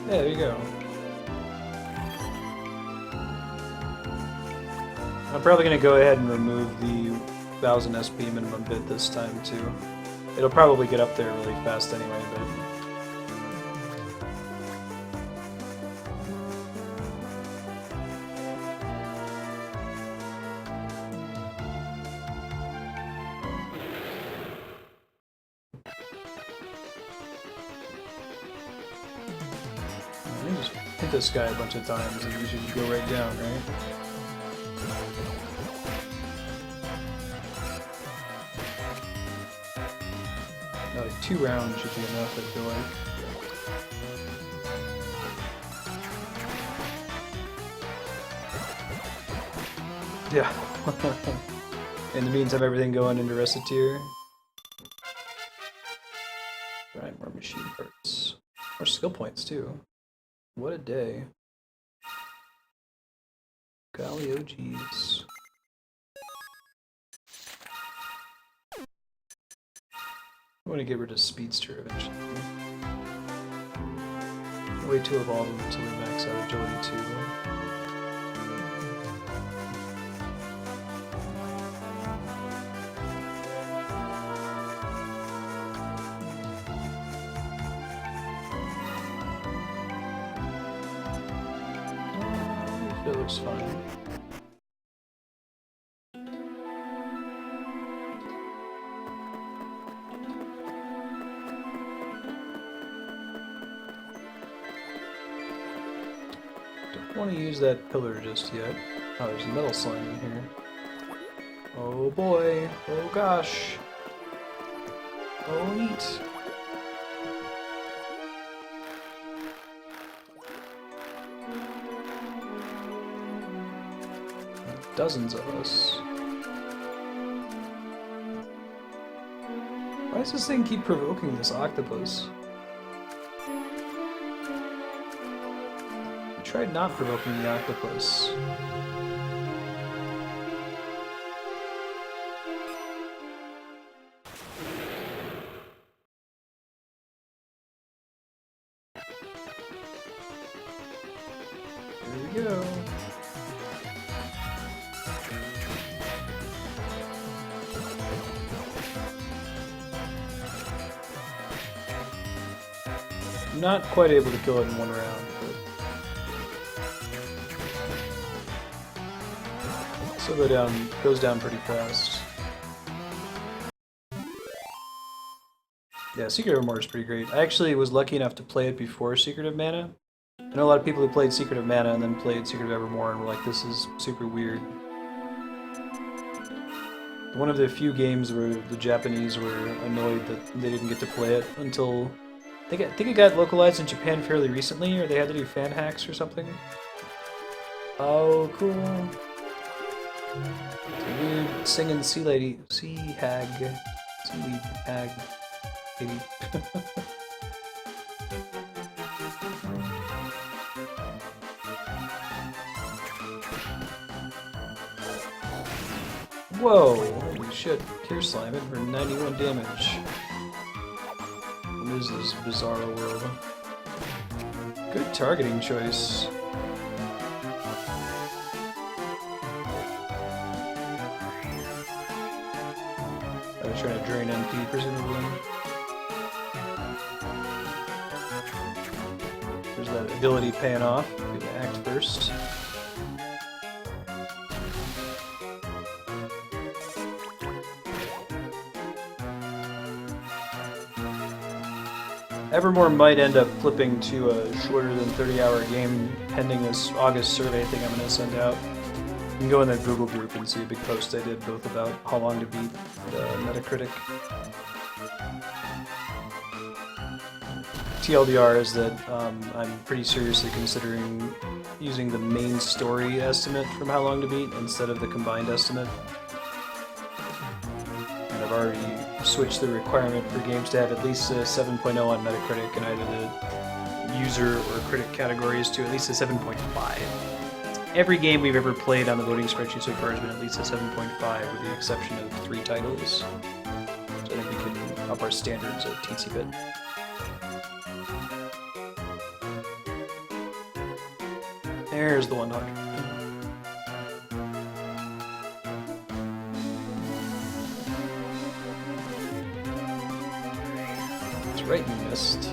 Yeah, there you go. I'm probably going to go ahead and remove the 1000 SP minimum bid this time too. It'll probably get up there really fast anyway, but... You just hit this guy a bunch of times and you should go right down, right? No, like 2 rounds should be enough, I feel like. Yeah. In the meantime, everything going into Reciteer. Right, more machine parts. More skill points, too. What a day. Golly, oh geez. I want to get rid of Speedster eventually. Wait to evolve them until we max out agility 2. It looks fine. Don't want to use that pillar just yet. Oh, there's a metal slime in here. Oh boy. Oh gosh. Oh neat. Dozens of us. Why does this thing keep provoking this octopus? I tried not provoking the octopus. Here we go. I'm not quite able to kill it in 1 round, but still goes down pretty fast. Yeah, Secret of Mana is pretty great. I actually was lucky enough to play it before Secret of Mana. I know a lot of people who played Secret of Mana and then played Secret of Evermore and were like, this is super weird. One of the few games where the Japanese were annoyed that they didn't get to play it until... I think it got localized in Japan fairly recently, or they had to do fan hacks or something. Oh, cool. It's a weird singing sea lady, sea hag, seaweed hag, lady. Whoa, holy shit, Tear Slime it for 91 damage. What is this bizarre world? Good targeting choice. I was trying to drain MP, presumably. There's that ability paying off. Good to act first. Evermore might end up flipping to a shorter than 30-hour game pending this August survey thing I'm going to send out. You can go in that Google group and see a big post I did both about how long to beat Metacritic. TLDR is that I'm pretty seriously considering using the main story estimate from How Long to Beat instead of the combined estimate. And I've already switched the requirement for games to have at least a 7.0 on Metacritic and either the user or critic categories to at least a 7.5. Every game we've ever played on the voting spreadsheet so far has been at least a 7.5 with the exception of 3 titles. So I think we can up our standards a teensy bit. There's the 100. best.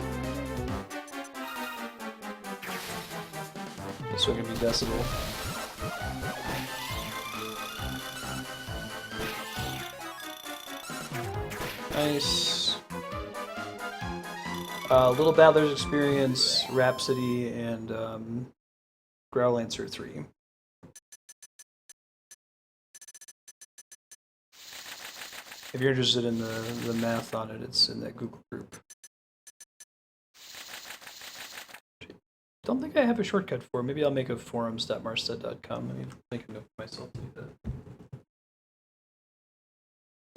This one can be Decibel. Nice. Little Battler's Experience, Rhapsody, and Growlancer 3. If you're interested in the math on it, it's in that Google group. Don't think I have a shortcut for it. Maybe I'll make a forums.marstead.com. Let me make a note for myself to do that.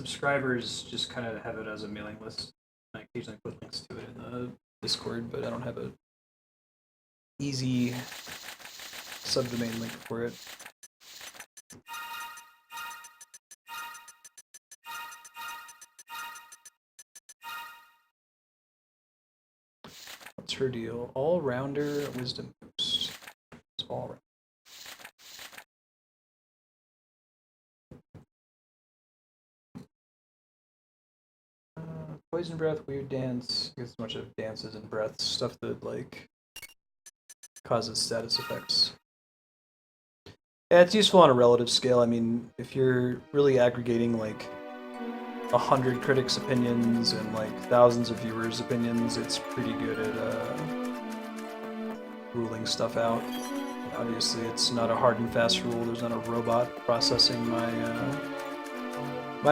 Subscribers just kind of have it as a mailing list. I occasionally put links to it in the Discord, but I don't have a easy subdomain link for it. What's her deal? All-rounder wisdom boost. It's all right. Poison breath, weird dance. I guess a bunch of dances and breaths, stuff that like causes status effects. Yeah, it's useful on a relative scale. I mean, if you're really aggregating like 100 critics' opinions and like thousands of viewers' opinions, it's pretty good at ruling stuff out. Obviously, it's not a hard and fast rule. There's not a robot processing my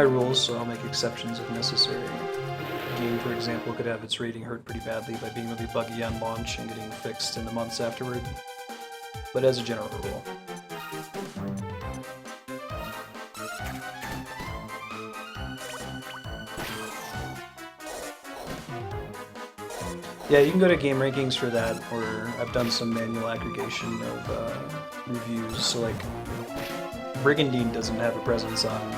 rules, so I'll make exceptions if necessary. A game, for example, could have its rating hurt pretty badly by being really buggy on launch and getting fixed in the months afterward. But as a general rule. Yeah, you can go to Game Rankings for that, or I've done some manual aggregation of reviews. So like, Brigandine doesn't have a presence on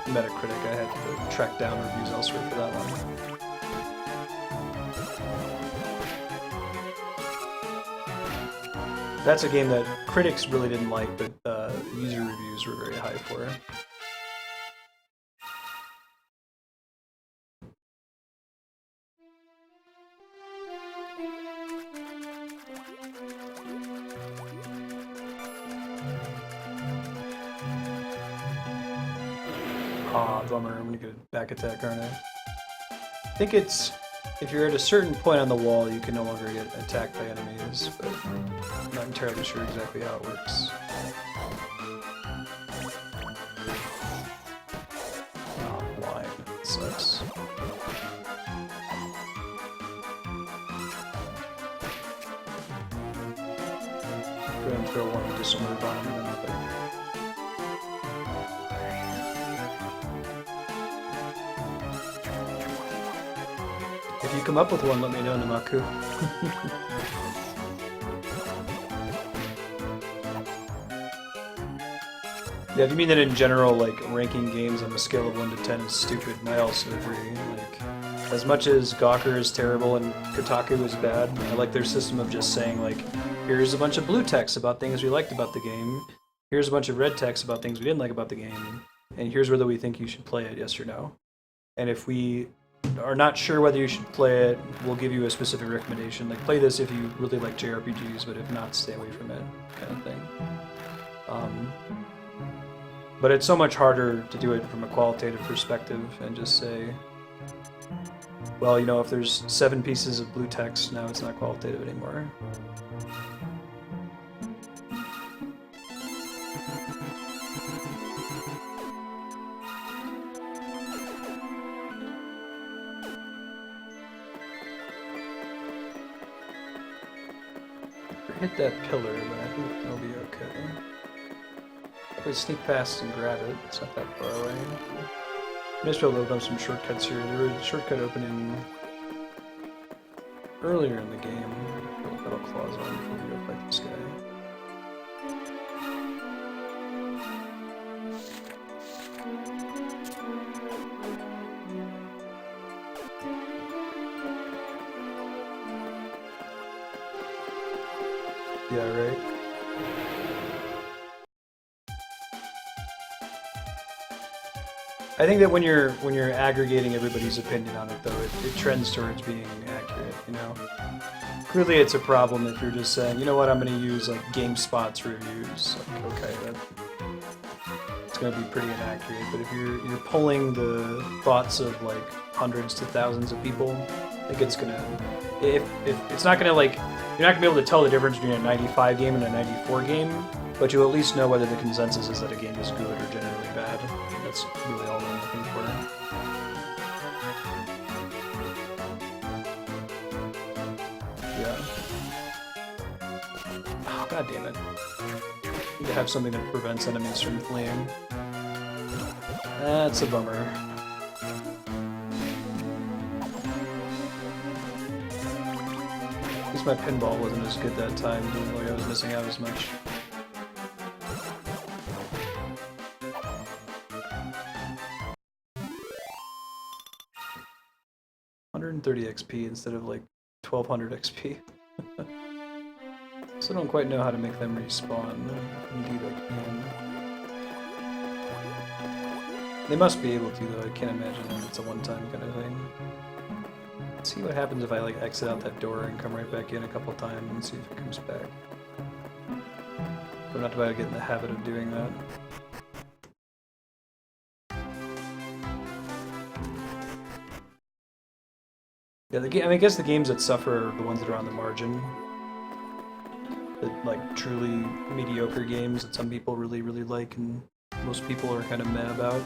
Metacritic. I had to track down reviews elsewhere for that one. That's a game that critics really didn't like, but user reviews were very high for. Aw, bummer, I'm gonna get a back attack, aren't I? I think it's, if you're at a certain point on the wall, you can no longer get attacked by enemies, but I'm not entirely sure exactly how it works. Oh, blind. That sucks. Go ahead and throw one additional move on him and then nothing. If you come up with one, let me know, Namaku. Yeah, if you mean that in general, like, ranking games on a scale of 1 to 10 is stupid, and I also agree. Like, as much as Gawker is terrible and Kotaku is bad, I like their system of just saying, like, here's a bunch of blue text about things we liked about the game, here's a bunch of red text about things we didn't like about the game, and here's whether we think you should play it, yes or no. And if we are not sure whether you should play it, we'll give you a specific recommendation. Like, play this if you really like JRPGs, but if not, stay away from it, kind of thing. But it's so much harder to do it from a qualitative perspective and just say, well, you know, if there's 7 pieces of blue text, now it's not qualitative anymore. Hit that pillar, but I think it'll be okay. Probably sneak past and grab it. It's not that far away. I just be able to open up some shortcuts here. There was a shortcut opening earlier in the game. Put Metal Claws on before we go fight this guy. Yeah, right. I think that when you're aggregating everybody's opinion on it, though, it trends towards being accurate. You know, clearly it's a problem if you're just saying, you know what, I'm going to use like GameSpot's reviews. Like, okay, it's going to be pretty inaccurate. But if you're pulling the thoughts of like hundreds to thousands of people, I think it's gonna. If it's not gonna like, you're not gonna be able to tell the difference between a 95 game and a 94 game, but you'll at least know whether the consensus is that a game is good or generally bad. That's really all I'm looking for. Yeah. Oh, god damn it. Need to have something that prevents enemies from fleeing. That's a bummer. At least my pinball wasn't as good that time, didn't look like I was missing out as much. $130 XP instead of like 1200 XP. So I don't quite know how to make them respawn. Indeed I can. They must be able to, though. I can't imagine that it's a one-time kind of thing. Let's see what happens if I like exit out that door and come right back in a couple times and see if it comes back. I'm not about to get in the habit of doing that. Yeah, I mean, I guess the games that suffer are the ones that are on the margin. The, like, truly mediocre games that some people really, really like and most people are kind of meh about.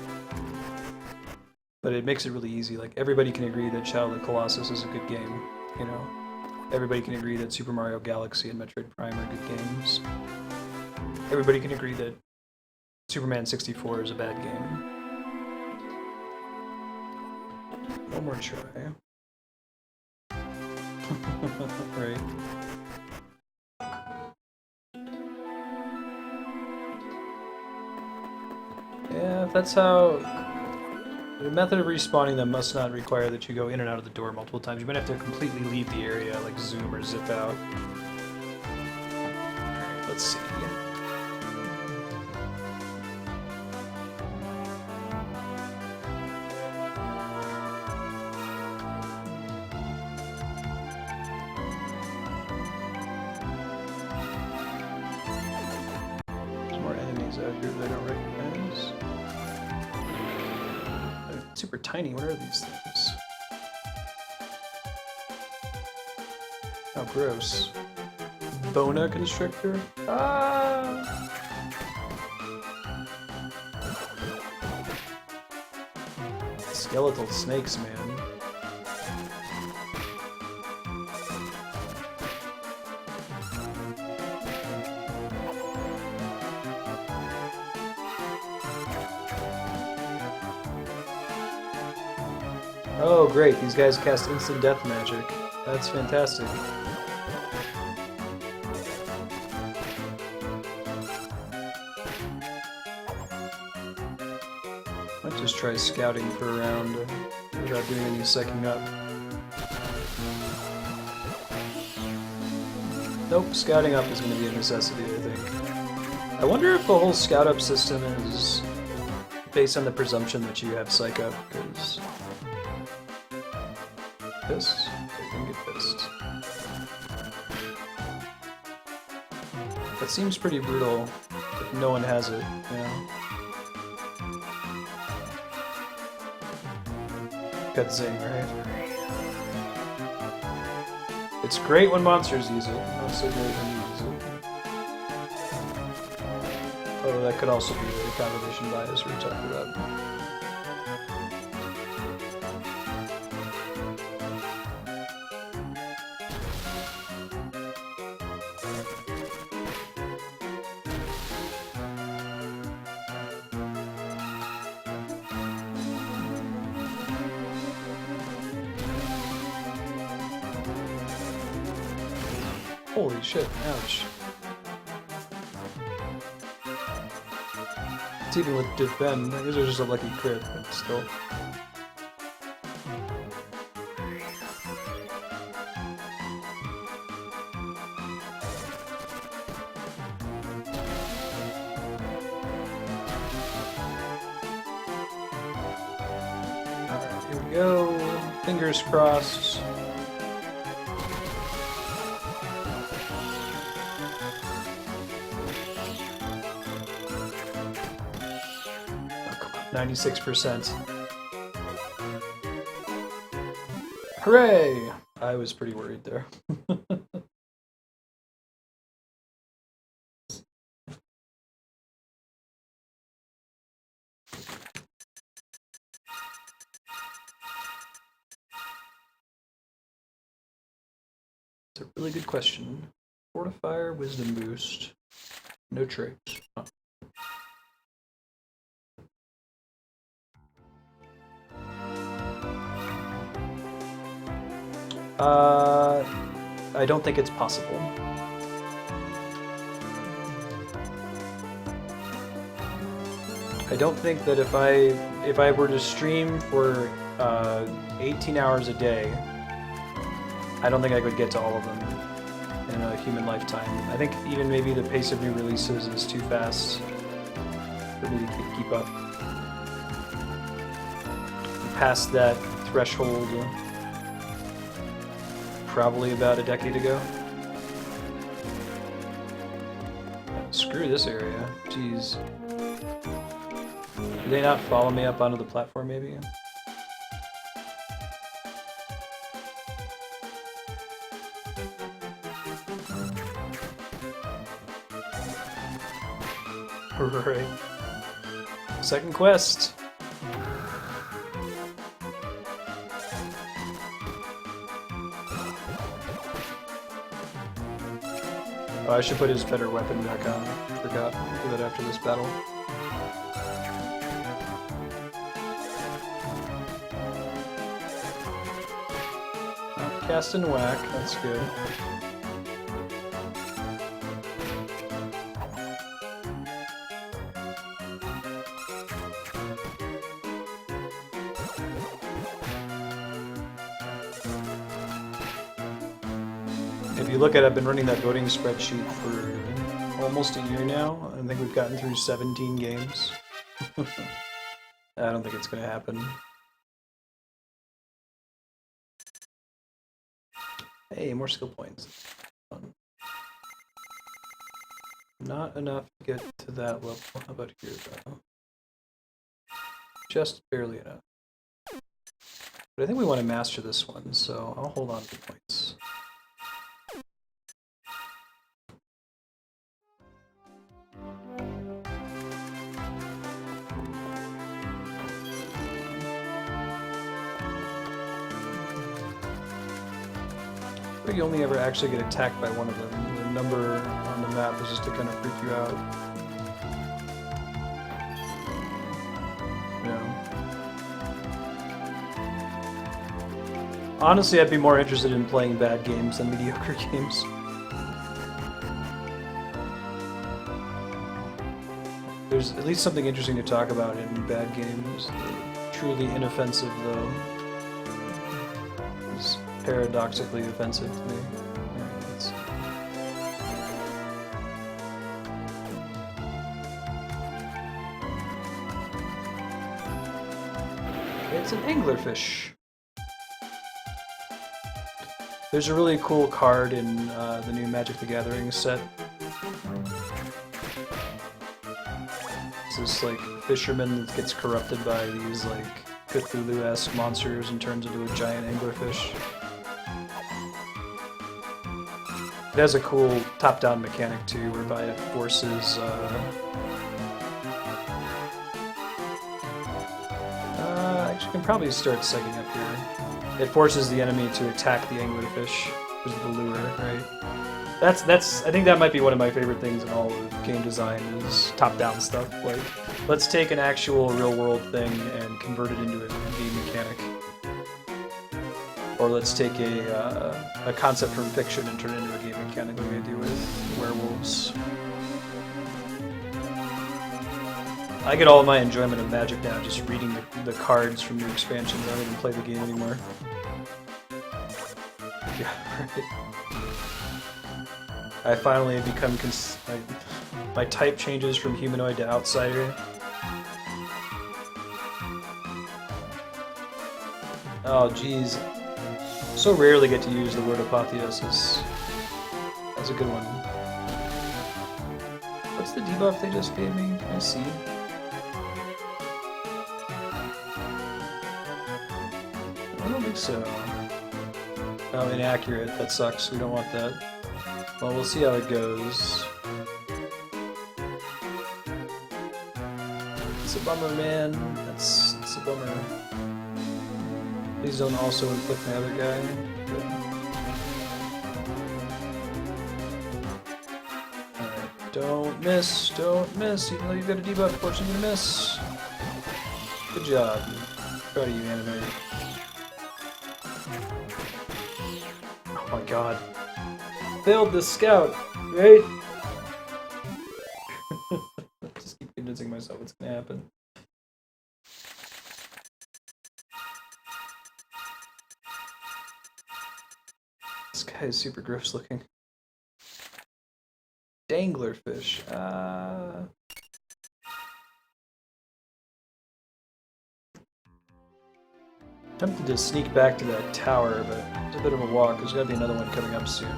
But it makes it really easy. Like, everybody can agree that Shadow of the Colossus is a good game, you know? Everybody can agree that Super Mario Galaxy and Metroid Prime are good games. Everybody can agree that Superman 64 is a bad game. One more try. Right. Yeah, if that's how... The method of respawning them must not require that you go in and out of the door multiple times. You might have to completely leave the area, like zoom or zip out. Let's see. There's more enemies out here that I don't recognize. They're super tiny. What are these things? Oh, gross. Bona Constrictor? Ah! Skeletal snakes, man. Oh, great. These guys cast instant death magic. That's fantastic. Might just try scouting for a round without doing any psyching up. Nope, scouting up is going to be a necessity, I think. I wonder if the whole scout up system is based on the presumption that you have psych up, because... Pissed? I can get pissed. That seems pretty brutal if no one has it, yeah. Cutscene, right? It's great when monsters use it, not so great when you use it. Oh, that could also be the confirmation bias we were talking about. Holy shit, ouch. It's even with Div Ben, I guess it was just a lucky crit, but still. go. Fingers crossed. Oh, come on. 96%. Hooray! I was pretty worried there. It's a really good question. Fortifier, Wisdom Boost. No traits. Oh. I don't think it's possible. I don't think that if I were to stream for 18 hours a day, I don't think I could get to all of them in a human lifetime. I think even maybe the pace of new releases is too fast for me to keep up. Past that threshold probably about a decade ago. Screw this area. Jeez. Do they not follow me up onto the platform, maybe? Right. Second quest. Oh, I should put his better weapon back on. Forgot. Do that after this battle. Oh, cast and whack. That's good. If you look at it, I've been running that voting spreadsheet for almost a year now. I think we've gotten through 17 games. I don't think it's going to happen. Hey, more skill points. Fun. Not enough to get to that level. How about here, though? Just barely enough. But I think we want to master this one, so I'll hold on to the points. You only ever actually get attacked by one of them. The number on the map is just to kind of freak you out. Yeah. Honestly, I'd be more interested in playing bad games than mediocre games. There's at least something interesting to talk about in bad games. Truly inoffensive, though. It's paradoxically offensive to me. It's an anglerfish. There's a really cool card in the new Magic the Gathering set. It's this like fisherman that gets corrupted by these like Cthulhu-esque monsters and turns into a giant anglerfish. It has a cool top-down mechanic too, whereby it forces actually, I can probably start psyching up here. It forces the enemy to attack the anglerfish, which is the lure, right? That's. I think that might be one of my favorite things in all of game design is top-down stuff. Like, let's take an actual real-world thing and convert it into a game mechanic, or let's take a concept from fiction and turn it into a game mechanic, like I do with werewolves. I get all of my enjoyment of Magic now just reading the cards from the expansion rather than play the game anymore. Yeah, right. I finally have become my type changes from humanoid to outsider. Oh, jeez. So rarely get to use the word apotheosis. That's a good one. What's the debuff they just gave me? Can I see? I don't think so. Oh, inaccurate. That sucks. We don't want that. Well, we'll see how it goes. It's a bummer, man. It's a bummer. Please don't also inflict my other guy. Good. Alright, don't miss, even though you've got a debuff, fortunately you miss. Good job. Proud of you, anime. Oh my god. Failed the scout, right? Just keep convincing myself it's gonna happen. This guy is super gross looking. Danglerfish. Tempted to sneak back to that tower, but it's a bit of a walk. There's gotta be another one coming up soon.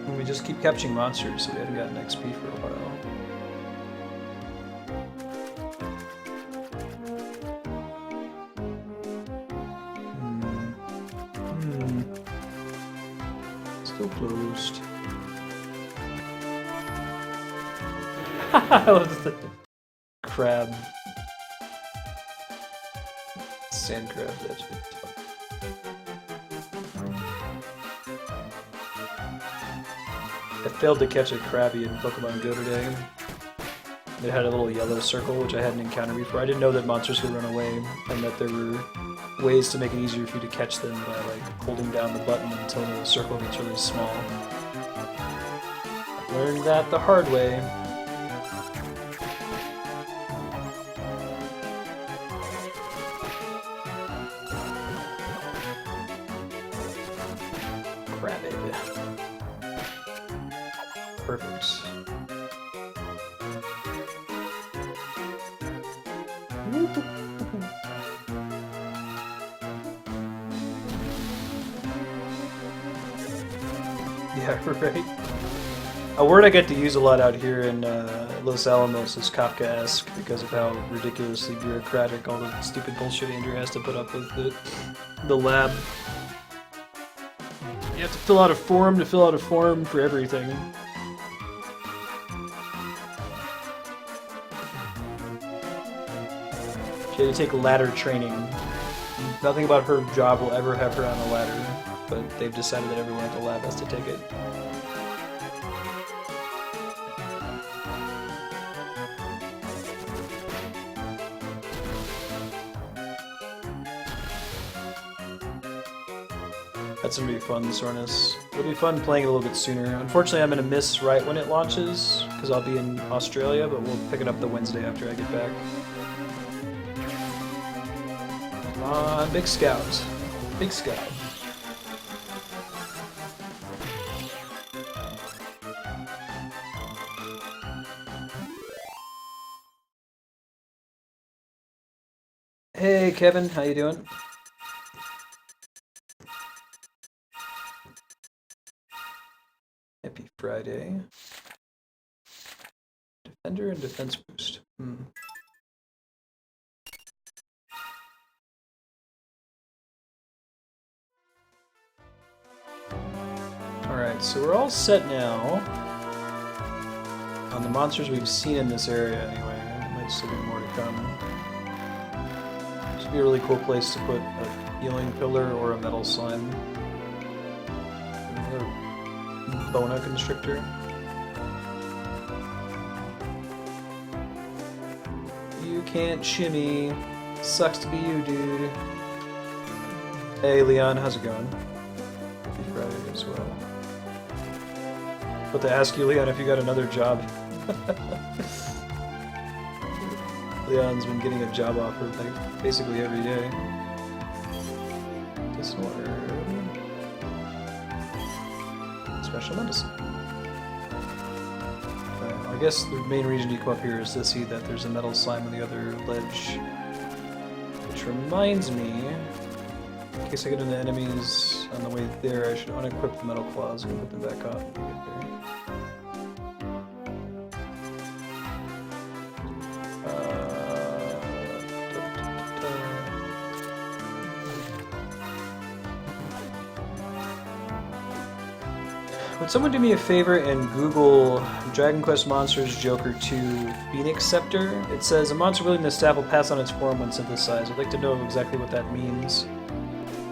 And we just keep catching monsters, so we haven't gotten XP for a while. Still closed. I love the crab. Sand crab, that's good. I failed to catch a crabby in Pokemon Go today. It had a little yellow circle, which I hadn't encountered before. I didn't know that monsters could run away, and that there were ways to make it easier for you to catch them by like holding down the button until the circle gets really small. I learned that the hard way. Crabid. Perfect. Yeah, right. A word I get to use a lot out here in Los Alamos is Kafkaesque because of how ridiculously bureaucratic all the stupid bullshit Andrew has to put up with the lab. You have to fill out a form to fill out a form for everything. She had to take ladder training. Nothing about her job will ever have her on a ladder, but they've decided that everyone at the lab has to take it. That's gonna be fun, Sornus. It'll be fun playing it a little bit sooner. Unfortunately, I'm gonna miss right when it launches, because I'll be in Australia, but we'll pick it up the Wednesday after I get back. Come on, Big Scout. Big Scout. Hey, Kevin, how you doing? Happy Friday. Defender and defense boost. Alright, so we're all set now on the monsters we've seen in this area anyway. Might still be more to come. This would be a really cool place to put a healing pillar or a metal slime. Another Bona Constrictor. You can't shimmy. Sucks to be you, dude. Hey, Leon, how's it going? Happy Friday as well. But to ask you, Leon, if you got another job. Leon's been getting a job offer like basically every day. Disorder. Special medicine. Alright, I guess the main reason you come up here is to see that there's a metal slime on the other ledge. Which reminds me, in case I get into enemies on the way there, I should unequip the metal claws and put them back on when I get there. Would someone do me a favor and Google Dragon Quest Monsters Joker 2 Phoenix Scepter? It says a monster wielding the staff will pass on its form when synthesized. I'd like to know exactly what that means.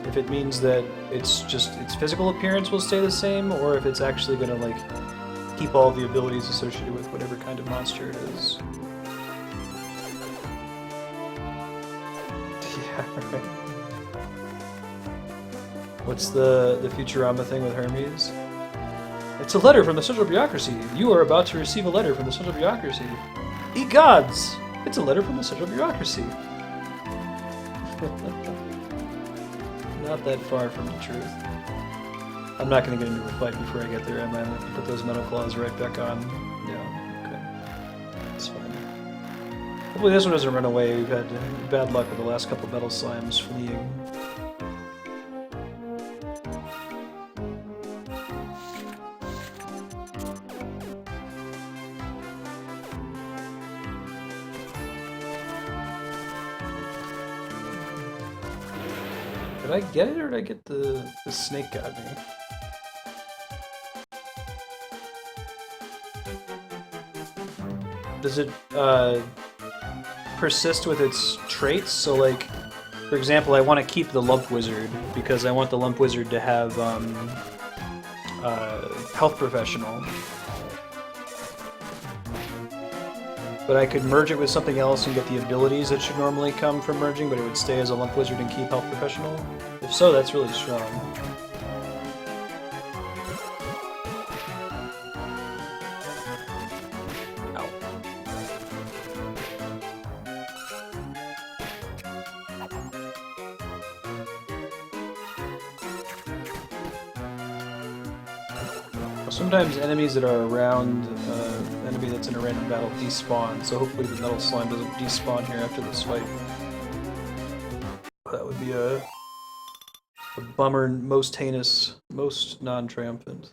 If it means that it's just its physical appearance will stay the same, or if it's actually gonna like keep all the abilities associated with whatever kind of monster it is. Yeah, right. What's the Futurama thing with Hermes? It's a letter from the central bureaucracy. You are about to receive a letter from the central bureaucracy. Ye gods! It's a letter from the central bureaucracy. Not that far from the truth. I'm not going to get into a fight before I get there. I might have to put those metal claws right back on. Yeah, okay. That's fine. Hopefully this one doesn't run away. We've had bad luck with the last couple metal slimes fleeing. Did I get it, or did I get the snake got me? Does it persist with its traits? So like, for example, I want to keep the Lump Wizard because I want the Lump Wizard to have Health Professional. But I could merge it with something else and get the abilities that should normally come from merging, but it would stay as a Lump Wizard and keep Health Professional. If so, that's really strong. Ow. Sometimes enemies that are around enemy that's in a random battle despawn, so hopefully the metal slime doesn't despawn here after this fight. That would be a bummer, most heinous, most non-triumphant.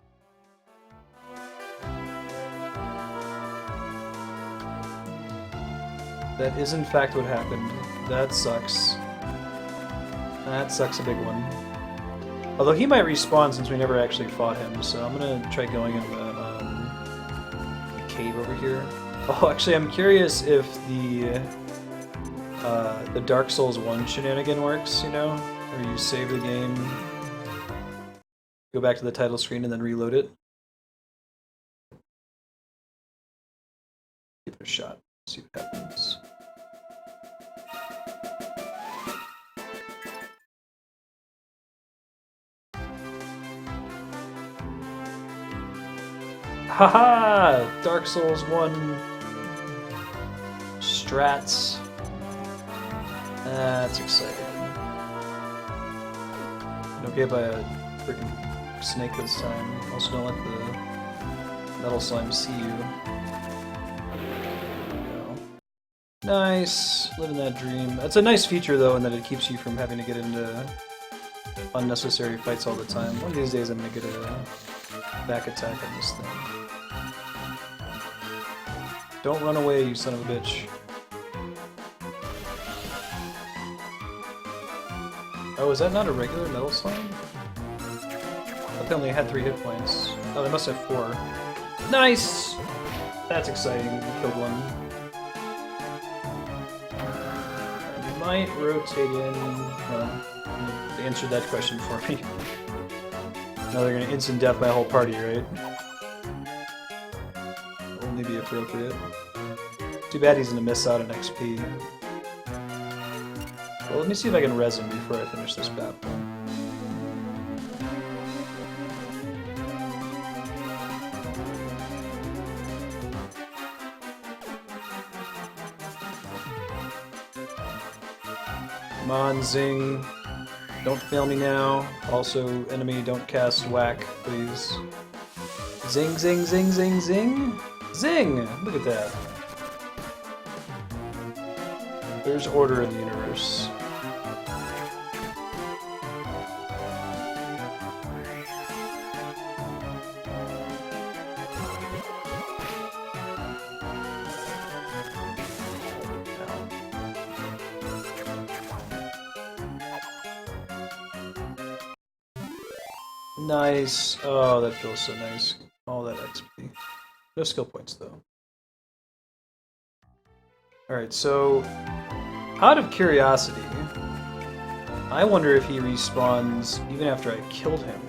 That is in fact what happened. That sucks. That sucks a big one. Although he might respawn since we never actually fought him, so I'm gonna try going in the cave over here. Oh, actually, I'm curious if the Dark Souls 1 shenanigan works, you know? Where you save the game, go back to the title screen, and then reload it. Give it a shot, see what happens. Haha! Dark Souls 1 strats. That's exciting. Don't get by a freaking snake this time. Also don't let the metal slime see you. There we go. Nice! Living that dream. That's a nice feature though, in that it keeps you from having to get into unnecessary fights all the time. One of these days I'm gonna get a back attack on this thing. Don't run away, you son of a bitch. Oh, is that not a regular metal slime? I thought they only had 3 hit points. Oh, they must have 4. Nice! That's exciting. We killed one. I might rotate in... Well, they answered that question for me. Now they're gonna instant death my whole party, right? Only be appropriate. Too bad he's gonna miss out on XP. Well, let me see if I can res him before I finish this battle. Come on, Zing. Don't fail me now. Also, enemy, don't cast whack, please. Zing, zing, zing, zing, zing. Zing! Look at that. There's order in the universe. Nice. Oh, that feels so nice. All that XP. No skill points, though. Alright, so... out of curiosity, I wonder if he respawns even after I killed him.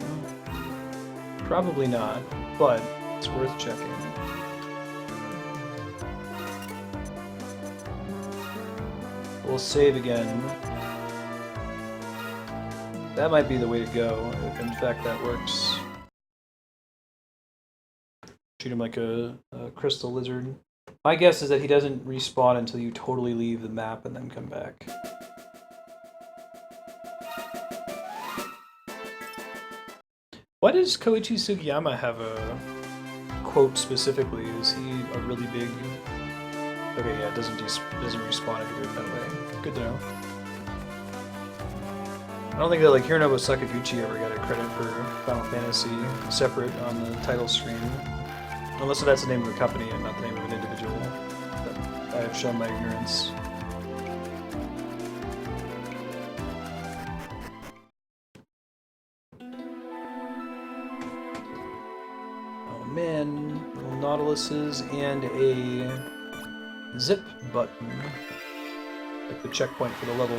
Probably not, but it's worth checking. We'll save again. That might be the way to go, if in fact that works. Treat him like a crystal lizard. My guess is that he doesn't respawn until you totally leave the map and then come back. Why does Koichi Sugiyama have a quote specifically? Is he a really big... Okay, yeah, it doesn't respawn if you do it that way. Good to know. I don't think that like Hironobu Sakaguchi ever got a credit for Final Fantasy separate on the title screen. Unless that's the name of the company and not the name of an individual. But I have shown my ignorance. Oh man, little Nautiluses and a zip button. Like the checkpoint for the level.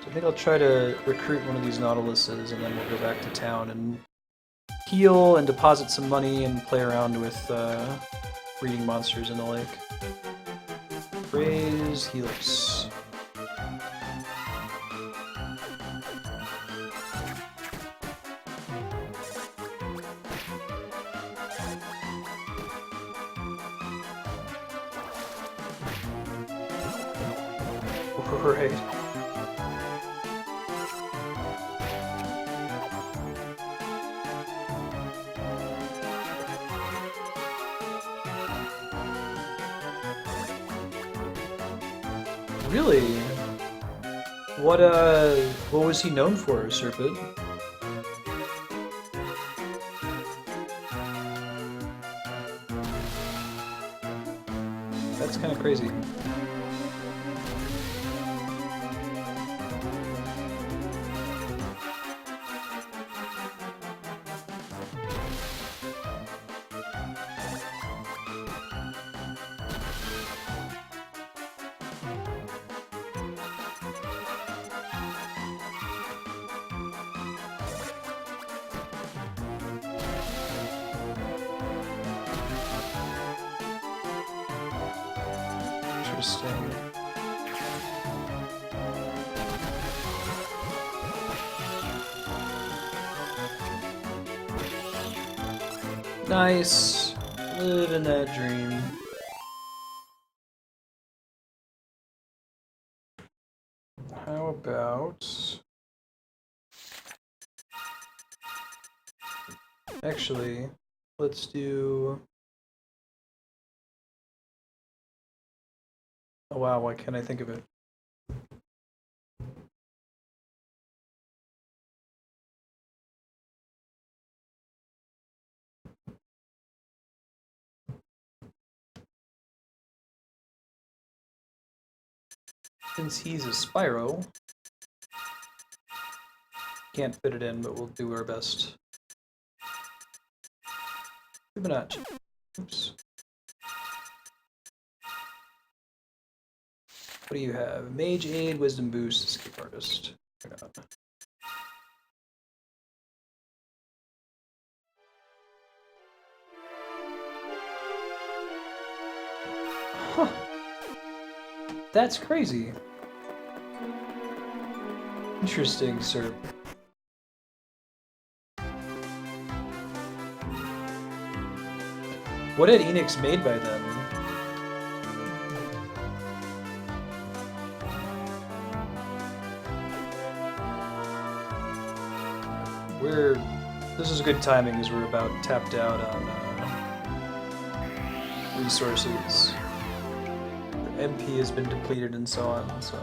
I think I'll try to recruit one of these Nautiluses and then we'll go back to town and heal and deposit some money and play around with breeding monsters in the lake. Praise Helix. Right. Really? What was he known for, Serpent? That's kind of crazy. Interesting. Nice. Living that dream. How about... Actually, let's do... Oh wow, why can't I think of it? Since he's a Spyro, can't fit it in, but we'll do our best. Fibonacci. Oops. What do you have? Mage Aid, Wisdom Boost, Escape Artist. Huh. That's crazy. Interesting, sir. What had Enix made by then? This is good timing as we're about tapped out on resources. The MP has been depleted and so on, so...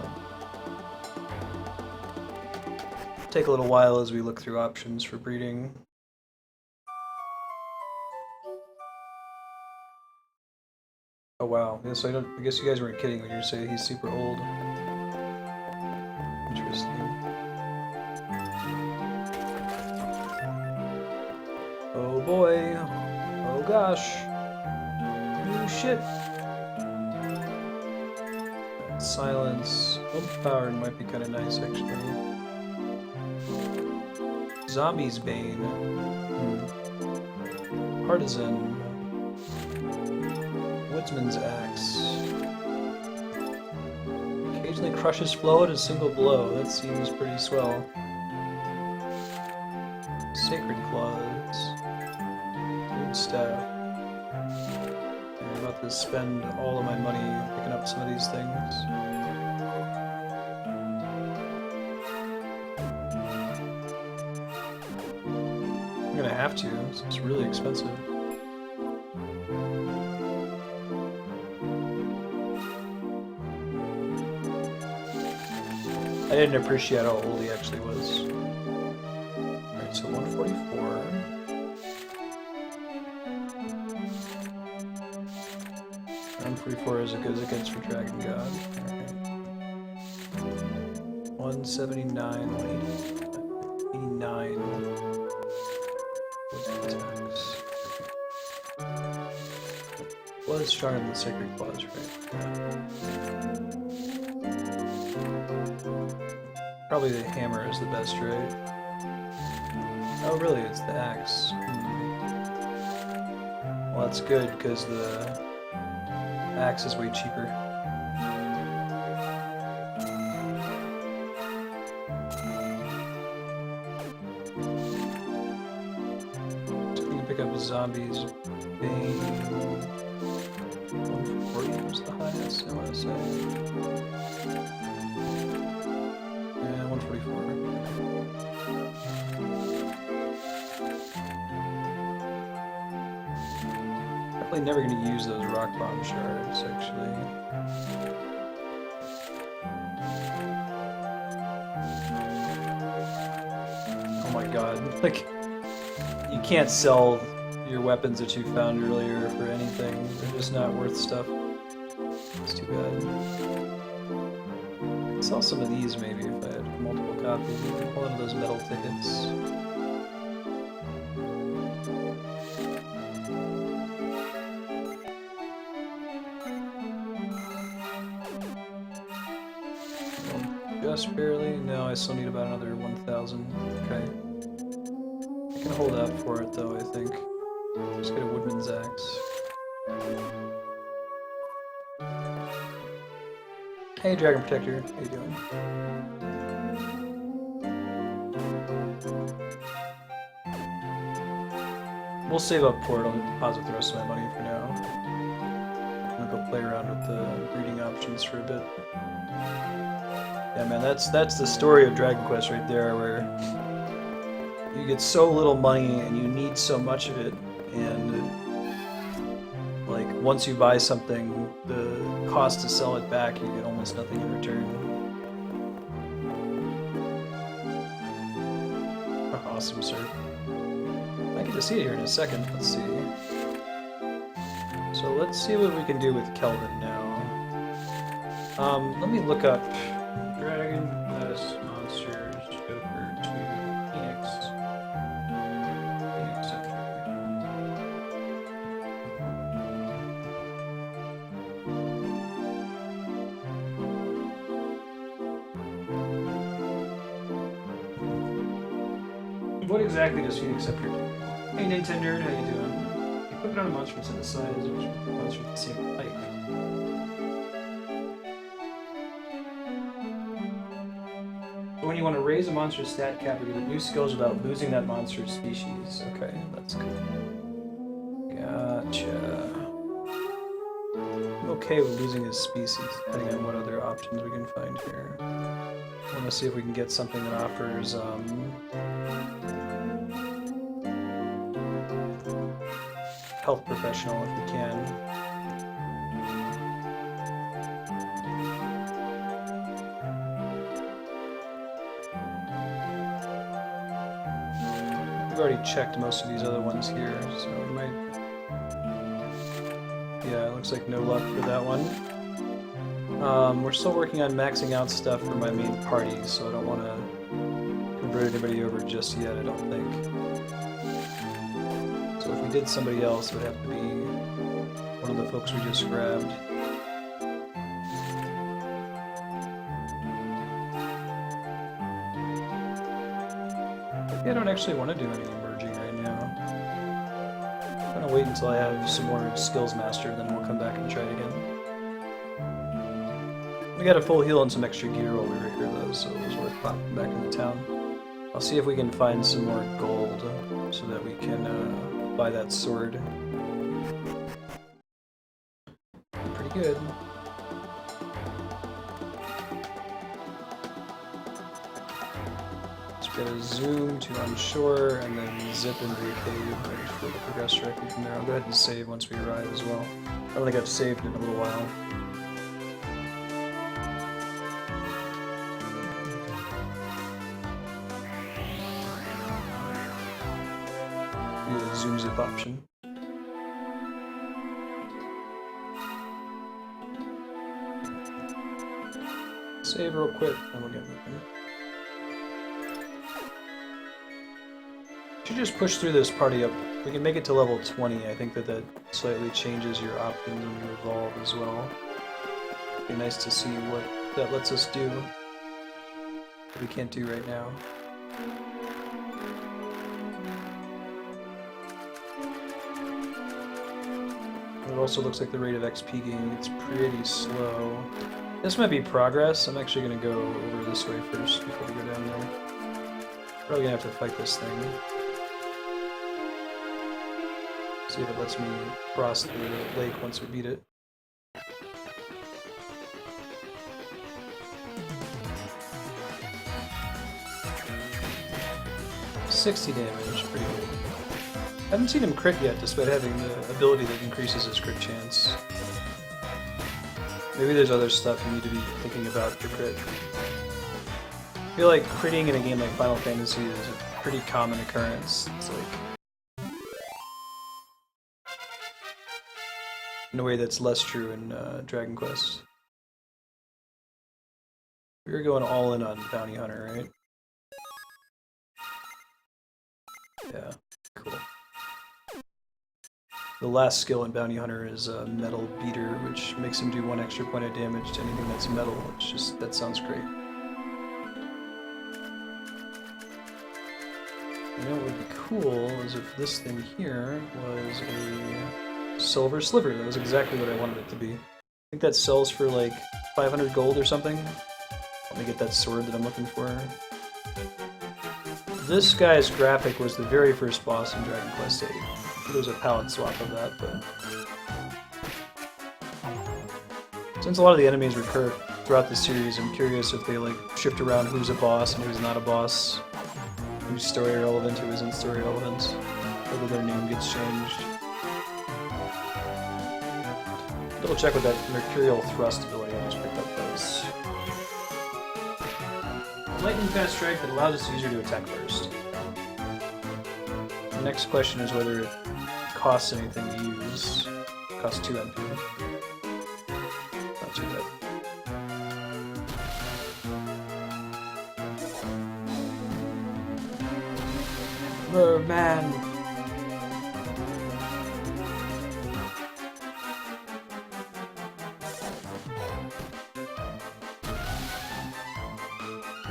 Take a little while as we look through options for breeding. Oh wow, yeah, so I guess you guys weren't kidding when you say he's super old. Interesting. Oh boy. Oh gosh. Oh shit. Silence. Power might be kind of nice actually. Zombie's Bane. Partisan. Woodsman's Axe. Occasionally crushes flow at a single blow. That seems pretty swell. Sacred Claws. Good stuff. I'm about to spend all of my money picking up some of these things. I'm gonna have to. It's really expensive. I didn't appreciate how old he actually was. Alright, so 144. 144 is as good as it gets for Dragon God. Alright. 179, 189. What's the tax? What is stronger than the Sacred Claws, right? Probably the hammer is the best, right? Oh, really? It's the axe. Well, that's good, because the axe is way cheaper. So you can pick up zombies. Bane. 140 was the highest, I want to say. 144. Probably never going to use those rock bomb shards, actually. Oh my god. Like, you can't sell your weapons that you found earlier for anything. They're just not worth stuff. It's too bad. I'd sell some of these maybe if I had multiple copies. One of those metal tickets. Just barely? No, I still need about another 1,000. Okay. I can hold out for it though, I think. Just get a Woodman's Axe. Hey Dragon Protector, how you doing? We'll save up for it, I'll deposit the rest of my money for now. I'm gonna go play around with the breeding options for a bit. Yeah man, that's the story of Dragon Quest right there, where you get so little money and you need so much of it, and like once you buy something, the cost to sell it back, you get almost nothing in return. Awesome, sir. I get to see it here in a second. Let's see. So let's see what we can do with Kelvin now. Let me look up Dragon Quest Monsters Joker 2 Phoenix. What exactly does Phoenix Scepter do? Hey Nintendo, how you doing? Equip it on a monster and set the size of each monster at the same height. When you want to raise a monster's stat cap, you get new skills without losing that monster's species. Okay, that's good. Gotcha. I'm okay with losing his species, depending on what other options we can find here. I want to see if we can get something that offers, health professional if we can. We've already checked most of these other ones here, so we might... Yeah, it looks like no luck for that one. We're still working on maxing out stuff for my main party, so I don't want to convert anybody over just yet, I don't think. So if we did somebody else, it would have to be one of the folks we just grabbed. Maybe I don't actually want to do any merging right now. I'm going to wait until I have some more skills mastered, then we'll come back and try it again. We got a full heal and some extra gear while we were here though, so it was worth popping back in the town. I'll see if we can find some more gold so that we can buy that sword. Pretty good. So we gotta zoom to onshore and then zip into the cave right for the progress directly from there. I'll go ahead and save once we arrive as well. I don't think I've saved in a little while. Zoom zip option. Save real quick, and we'll get moving. Should just push through this party up. We can make it to level 20. I think that slightly changes your options when you evolve as well. It'd be nice to see what that lets us do that we can't do right now. It also looks like the rate of XP gain gets pretty slow. This might be progress. I'm actually going to go over this way first before we go down there. Probably going to have to fight this thing. See if it lets me cross the lake once we beat it. $60 damage, pretty good. I haven't seen him crit yet, despite having the ability that increases his crit chance. Maybe there's other stuff you need to be thinking about for crit. I feel like critting in a game like Final Fantasy is a pretty common occurrence. It's like... in a way that's less true in Dragon Quest. We were going all in on Bounty Hunter, right? Yeah, cool. The last skill in Bounty Hunter is Metal Beater, which makes him do 1 extra point of damage to anything that's metal, which just, that sounds great. You know what would be cool is if this thing here was a silver sliver. That was exactly what I wanted it to be. I think that sells for like 500 gold or something. Let me get that sword that I'm looking for. This guy's graphic was the very first boss in Dragon Quest VIII. There's a palette swap of that, but... since a lot of the enemies recur throughout the series, I'm curious if they like shift around who's a boss and who's not a boss, who's story relevant, who isn't story relevant, whether their name gets changed. Double check with that Mercurial Thrust ability I just picked up those. Lightning Fast Strike that allows its user to attack first. The next question is whether it costs anything to use. It costs 2 MP. Not too bad. Merman!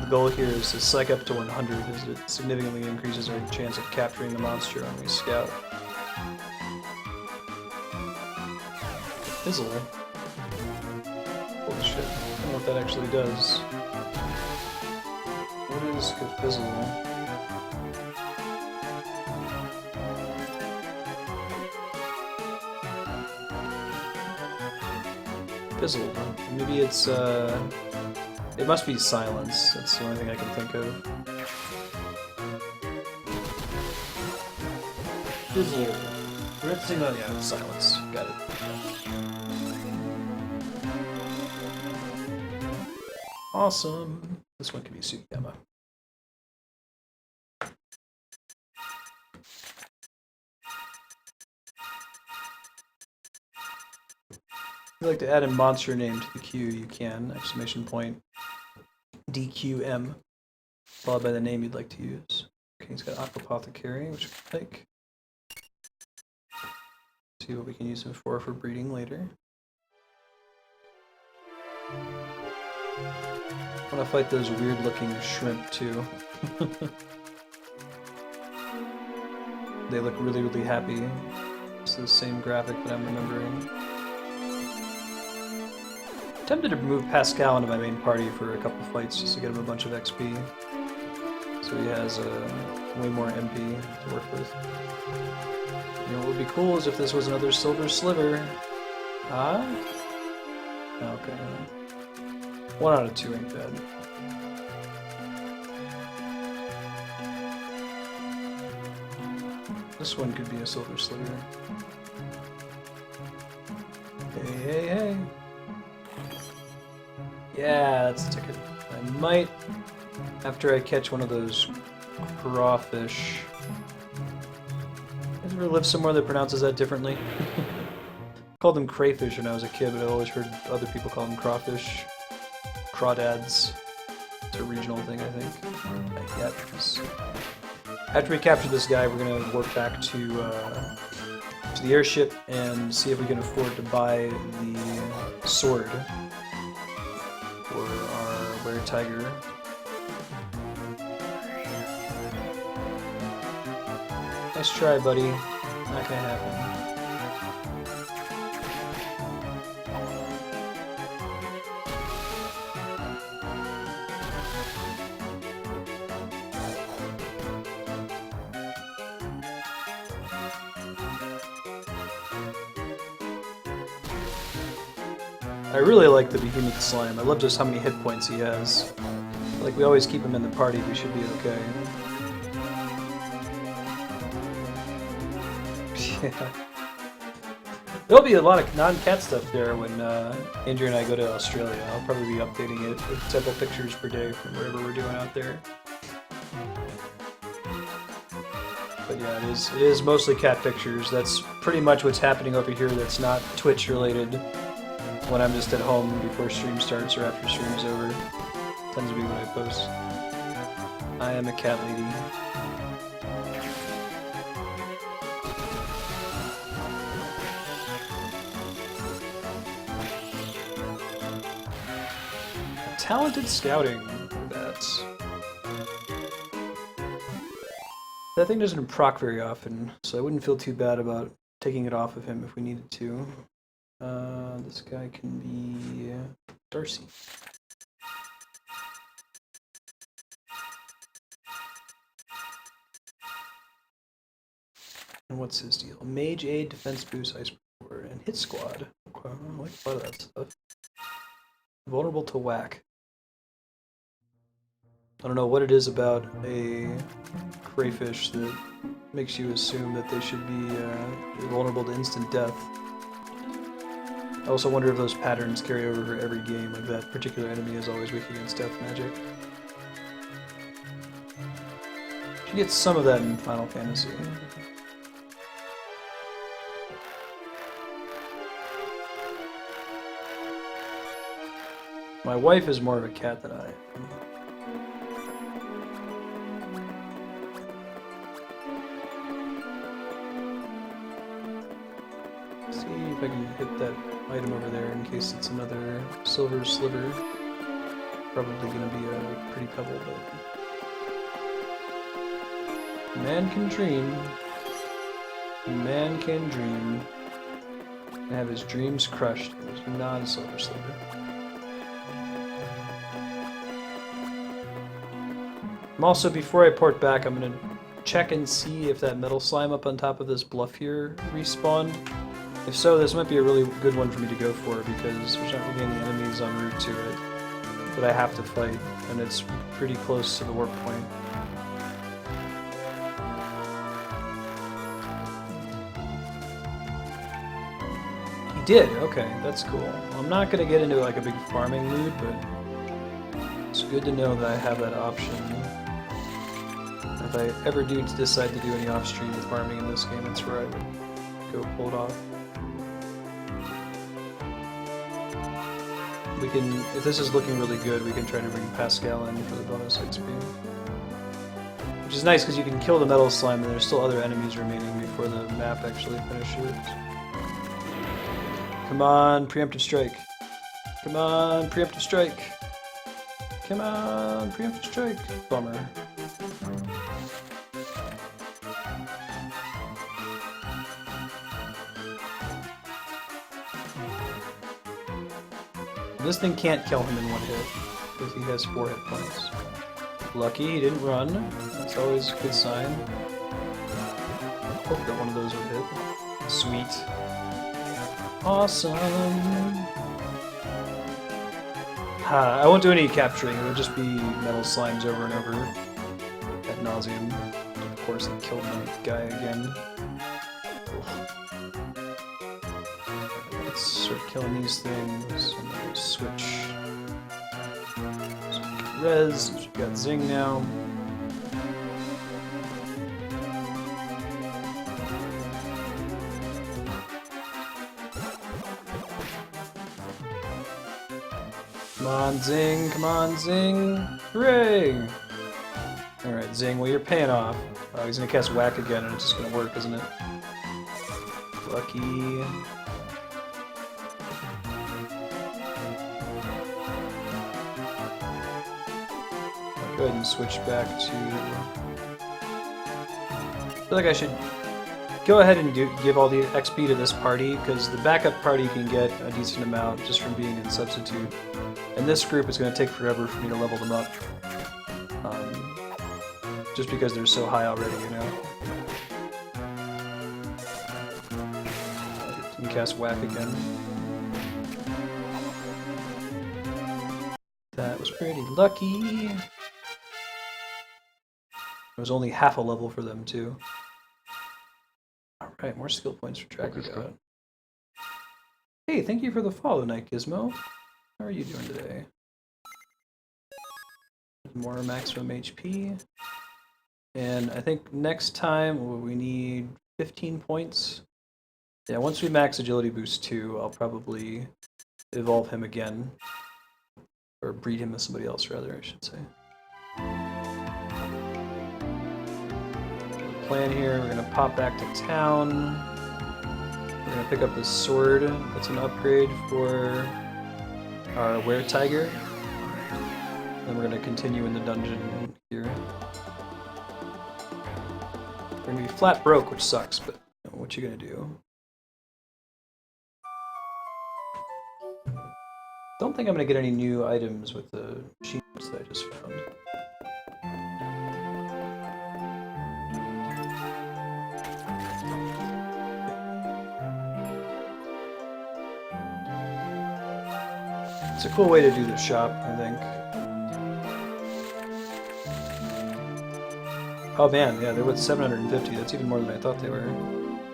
The goal here is to psych up to 100 as it significantly increases our chance of capturing the monster when we scout. Fizzle? Holy shit, I don't know what that actually does. What is Fizzle? Fizzle. Maybe it's, it must be silence. That's the only thing I can think of. Fizzle. Rinsing on, yeah, silence. Got it. Awesome. This one can be Sukiyama. If you'd like to add a monster name to the queue, you can. Exclamation point DQM, followed by the name you'd like to use. Okay, he's got Aquapothecary, which we like. See what we can use him for breeding later. I want to fight those weird-looking shrimp too. They look really, really happy. It's the same graphic that I'm remembering. Tempted to move Pascal into my main party for a couple fights just to get him a bunch of XP. So he has way more MP to work with. You know what would be cool is if this was another Silver Sliver. Ah? Okay. 1 out of 2 ain't bad. This one could be a Silver Sliver. Hey, hey, hey. Yeah, that's the ticket. I might, after I catch one of those crawfish. You ever lived somewhere that pronounces that differently? I called them crayfish when I was a kid, but I always heard other people call them crawfish. Crawdads. It's a regional thing, I think. Yep. After we capture this guy, we're gonna work back to the airship and see if we can afford to buy the sword for our were-tiger. Nice try, buddy. Not gonna happen. I really like the Behemoth Slime. I love just how many hit points he has. Like, we always keep him in the party, we should be okay. Yeah. There'll be a lot of non-cat stuff there when Andrew and I go to Australia. I'll probably be updating it with several pictures per day from whatever we're doing out there. But yeah, it is mostly cat pictures. That's pretty much what's happening over here that's not Twitch related. When I'm just at home before stream starts or after stream's over. Tends to be when I post. I am a cat lady. Talented scouting. That thing doesn't proc very often, so I wouldn't feel too bad about taking it off of him if we needed to. This guy can be Darcy. And what's his deal? Mage Aid, Defense Boost, Ice Power, and Hit Squad. Okay, I like a lot of that stuff. Vulnerable to whack. I don't know what it is about a crayfish that makes you assume that they should be vulnerable to instant death. I also wonder if those patterns carry over for every game, like that particular enemy is always weak against death magic. You get some of that in Final Fantasy. My wife is more of a cat than I am. See if I can hit that item over there in case it's another Silver Sliver. Probably gonna be a pretty pebble, but man can dream. Man can dream. And have his dreams crushed. There's not a Silver Sliver. I'm also, before I port back, I'm gonna check and see if that metal slime up on top of this bluff here respawned. If so, this might be a really good one for me to go for, because there's not really any enemies en route to it that I have to fight, and it's pretty close to the warp point. He did? Okay, that's cool. I'm not going to get into like a big farming mood, but it's good to know that I have that option. If I ever do decide to do any off-stream farming in this game, that's where I would go pull it off. We can, if this is looking really good, we can try to bring Pascal in for the bonus XP. Which is nice because you can kill the metal slime and there's still other enemies remaining before the map actually finishes. Come on, preemptive strike. Come on, preemptive strike. Come on, preemptive strike. Bummer. This thing can't kill him in one hit, because he has 4 hit points. Lucky he didn't run. That's always a good sign. Hope that one of those would hit. Sweet. Awesome! I won't do any capturing, it'll just be metal slimes over and over. Ad nauseum. Of course, they killed my guy again. Let's start killing these things, and then we'll switch. So we get Rez, since we've got Zing now. Come on, Zing, come on, Zing! Hooray! Alright, Zing, well, you're paying off. He's gonna cast Whack again, and it's just gonna work, isn't it? Lucky. Go ahead and switch back to... I feel like I should go ahead and give all the XP to this party, because the backup party can get a decent amount just from being in Substitute. And this group is going to take forever for me to level them up. Just because they're so high already, you know? I can cast Whack again. That was pretty lucky. It was only half a level for them, too. Alright, more skill points for Tracker God. Hey, thank you for the follow, Night Gizmo. How are you doing today? More maximum HP. And I think next time we need 15 points. Yeah, once we max Agility Boost 2, I'll probably evolve him again. Or breed him with somebody else, rather, I should say. Plan here, we're gonna pop back to town. We're gonna pick up this sword. That's an upgrade for our Were-Tiger. Then we're gonna continue in the dungeon here. We're gonna be flat broke, which sucks, but you know, what you gonna do? Don't think I'm gonna get any new items with the sheets that I just found. It's a cool way to do the shop, I think. Oh man, yeah, they're worth 750. That's even more than I thought they were.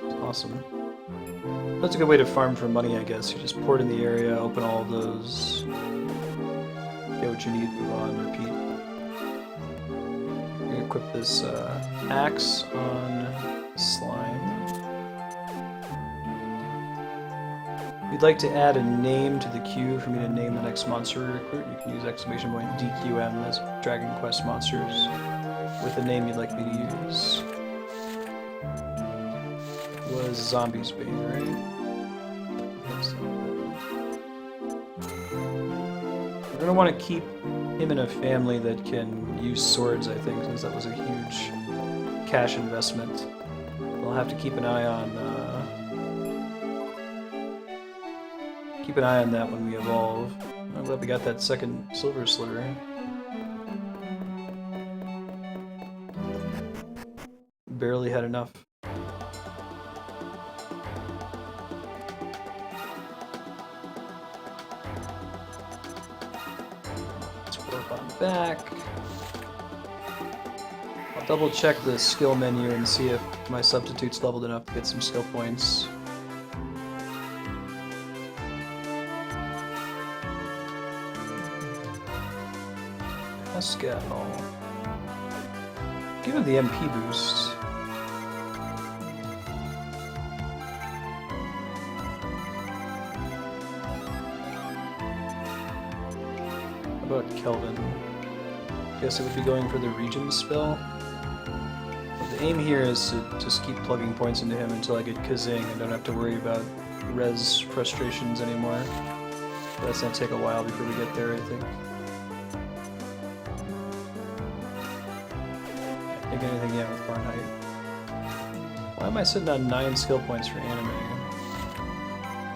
That's awesome. That's a good way to farm for money, I guess. You just port in the area, open all of those, get what you need, move on, repeat. I'm gonna equip this axe on slime. If you'd like to add a name to the queue for me to name the next monster recruit, you can use !DQM as Dragon Quest monsters with the name you'd like me to use. It was Zombies Bane, right? We're gonna want to keep him in a family that can use swords, I think, since that was a huge cash investment. We'll have to keep an eye on that when we evolve. I'm glad we got that second Silver Sliver. Barely had enough. Let's work on back. I'll double check the skill menu and see if my substitute's leveled enough to get some skill points. Pascal. Give him the MP boost. Kelvin. Guess it would be going for the Region spell. The aim here is to just keep plugging points into him until I get Kazing and don't have to worry about res frustrations anymore. But that's gonna take a while before we get there, I think. I think anything yet with Fahrenheit. Why am I sitting on 9 skill points for anime?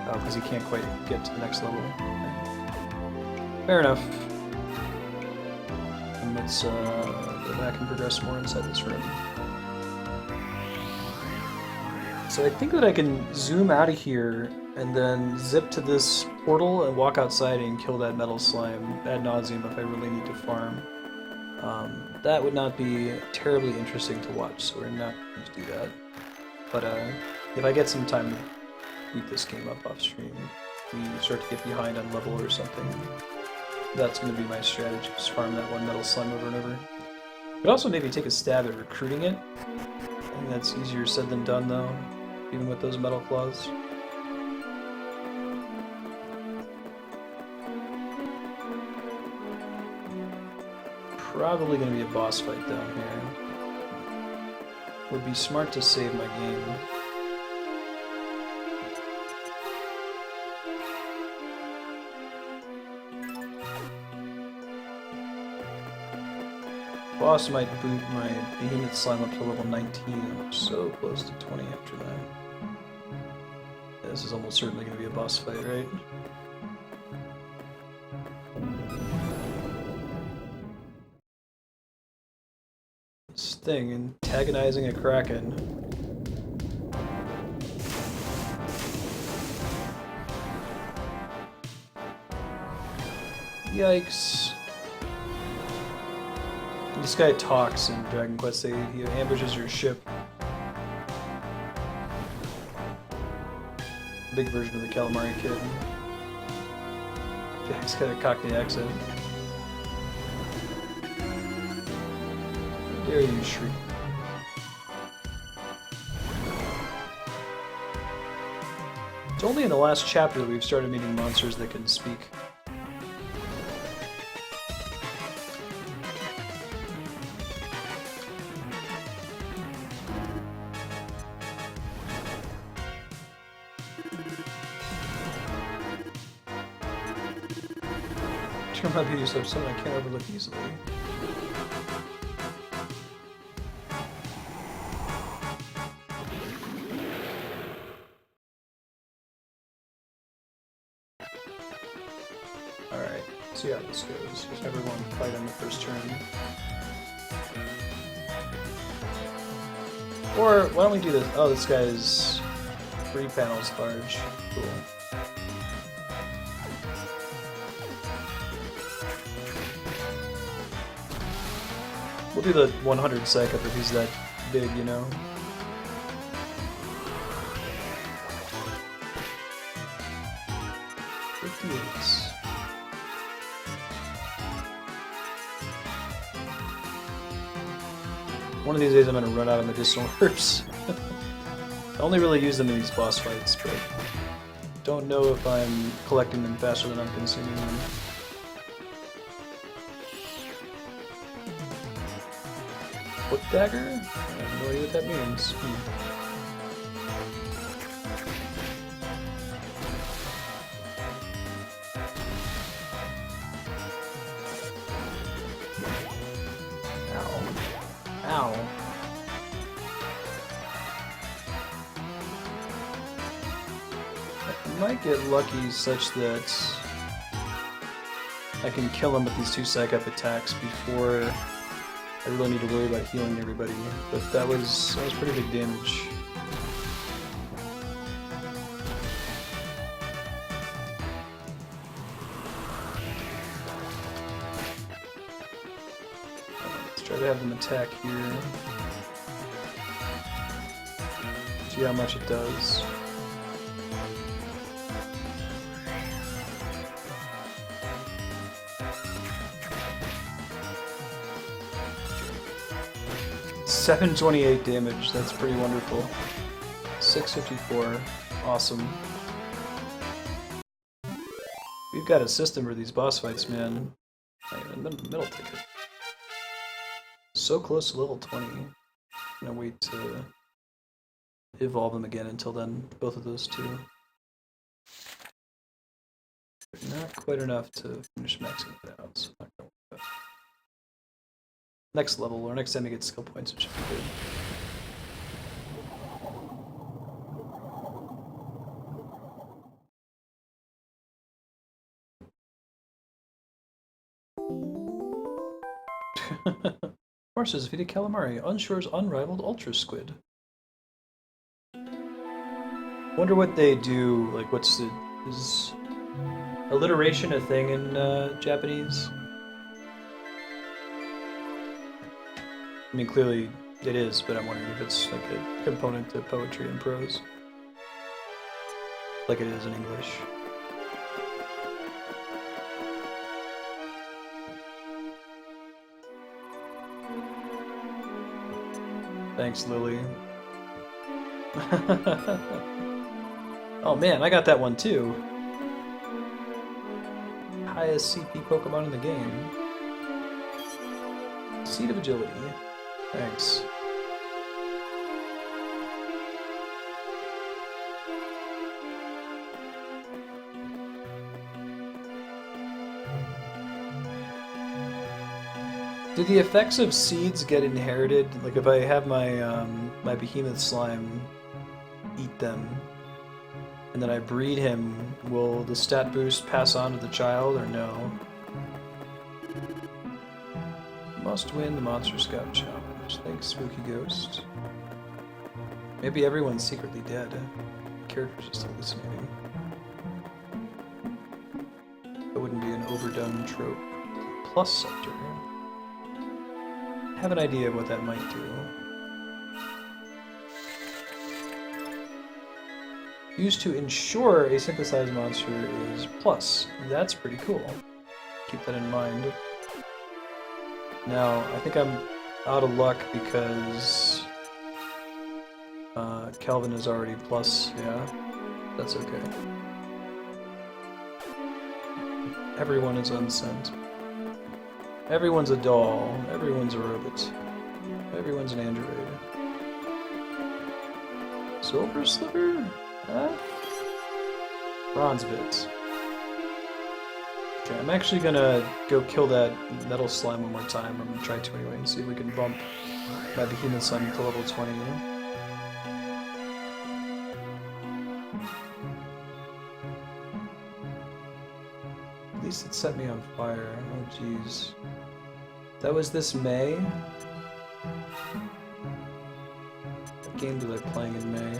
Oh, because he can't quite get to the next level. Fair enough. And let's go back and progress more inside this room. So I think that I can zoom out of here and then zip to this portal and walk outside and kill that metal slime ad nauseum if I really need to farm. That would not be terribly interesting to watch, so we're not going to do that. But if I get some time to beat this game up off stream, we start to get behind on level or something, that's going to be my strategy, just farm that one metal slime over and over. But also maybe take a stab at recruiting it. I think that's easier said than done though, even with those metal claws. Probably going to be a boss fight down here. Would be smart to save my game. Boss might boot my Behemoth Slime up to level 19. I'm so close to 20 after that. Yeah, this is almost certainly going to be a boss fight, right? This thing antagonizing a Kraken. Yikes. This guy talks in Dragon Quest VIII. He ambushes your ship. Big version of the Calamari Kid. Jack's got a Cockney accent. How dare you shriek? It's only in the last chapter that we've started meeting monsters that can speak. Turn my videos up so I can't overlook easily. Alright, see how this goes. Just everyone fight on the first turn. Or, why don't we do this? Oh, this guy's 3 panels large. Cool. We'll do the 100 sec if he's that big, you know? One of these days I'm gonna run out of medicinal herbs. I only really use them in these boss fights, but don't know if I'm collecting them faster than I'm consuming them. Foot dagger? I have no idea what that means. Ow. I might get lucky such that I can kill him with these 2 sec-up attacks before I really need to worry about healing everybody. But that was pretty big damage. Try to have them attack here. See how much it does. $728 damage, that's pretty wonderful. 654, awesome. We've got a system for these boss fights, man. Middle ticket. So close to level 20. Gonna wait to evolve them again until then, both of those two. Not quite enough to finish maxing it out, so not gonna worry about it. Next level, or next time you get skill points, it should be good. Horses defeated calamari, Unshore's unrivaled ultra squid. Wonder what they do, like what's the... is alliteration a thing in Japanese? I mean, clearly it is, but I'm wondering if it's like a component to poetry and prose. Like it is in English. Thanks, Lily. Oh man, I got that one too. Highest CP Pokemon in the game. Seed of Agility. Thanks. Do the effects of seeds get inherited? Like if I have my my behemoth slime eat them, and then I breed him, will the stat boost pass on to the child or no? Must win the Monster Scout Challenge. Thanks, Spooky Ghost. Maybe everyone's secretly dead. Characters just hallucinating. That wouldn't be an overdone trope. Plus Scepter. I have an idea of what that might do. Used to ensure a synthesized monster is plus. That's pretty cool. Keep that in mind. Now, I think I'm out of luck because Kelvin is already plus, yeah. That's okay. Everyone is unsent. Everyone's a doll. Everyone's a robot. Everyone's an android. Silver Sliver? Huh? Bronze Bits. Okay, I'm actually gonna go kill that metal slime one more time. I'm gonna try to anyway and see if we can bump my behemoth slime to level 20. At least it set me on fire. Oh jeez. That was this May? What game did I play in May?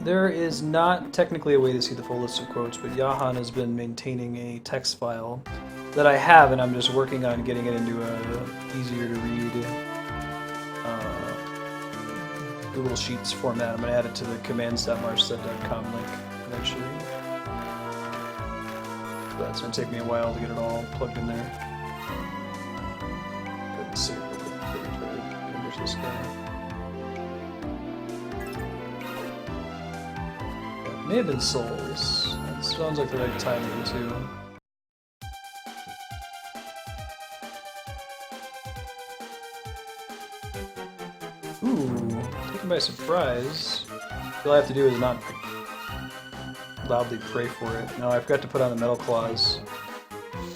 There is not technically a way to see the full list of quotes, but Jahan has been maintaining a text file that I have, and I'm just working on getting it into a easier to read Google Sheets format. I'm going to add it to the commands.marchset.com link eventually. But that's going to take me a while to get it all plugged in there. Let's see if this guy. May have been Souls. That sounds like the right timing too. Ooh, taken by surprise. All I have to do is not loudly pray for it. No, I forgot to put on the Metal Claws.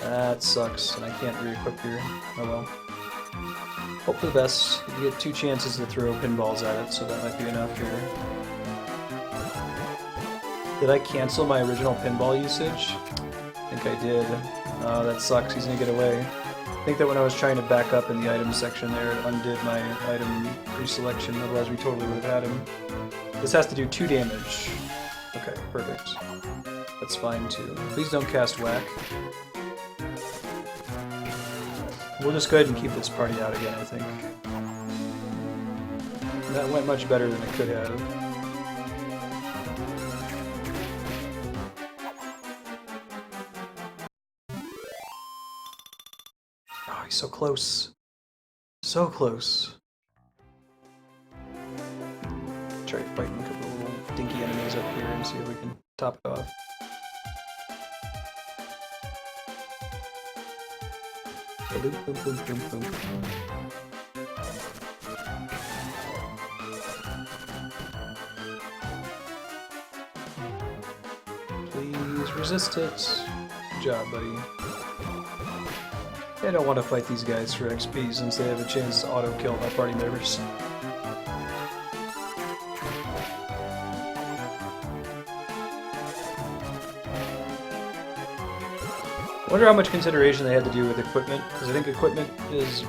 That sucks, and I can't re-equip here. Oh well. Hope for the best. You get 2 chances to throw pinballs at it, so that might be enough here. Did I cancel my original pinball usage? I think I did. That sucks, he's gonna get away. I think that when I was trying to back up in the item section there, it undid my item pre-selection, otherwise we totally would have had him. This has to do 2 damage. Okay, perfect. That's fine too. Please don't cast Whack. We'll just go ahead and keep this party out again, I think. That went much better than it could have. Oh, he's so close. So close. Try and see if we can top it off. Boom, boom, boom, boom, boom. Please resist it. Good job, buddy. I don't want to fight these guys for XP since they have a chance to auto-kill my party members. I wonder how much consideration they had to do with equipment, because I think equipment is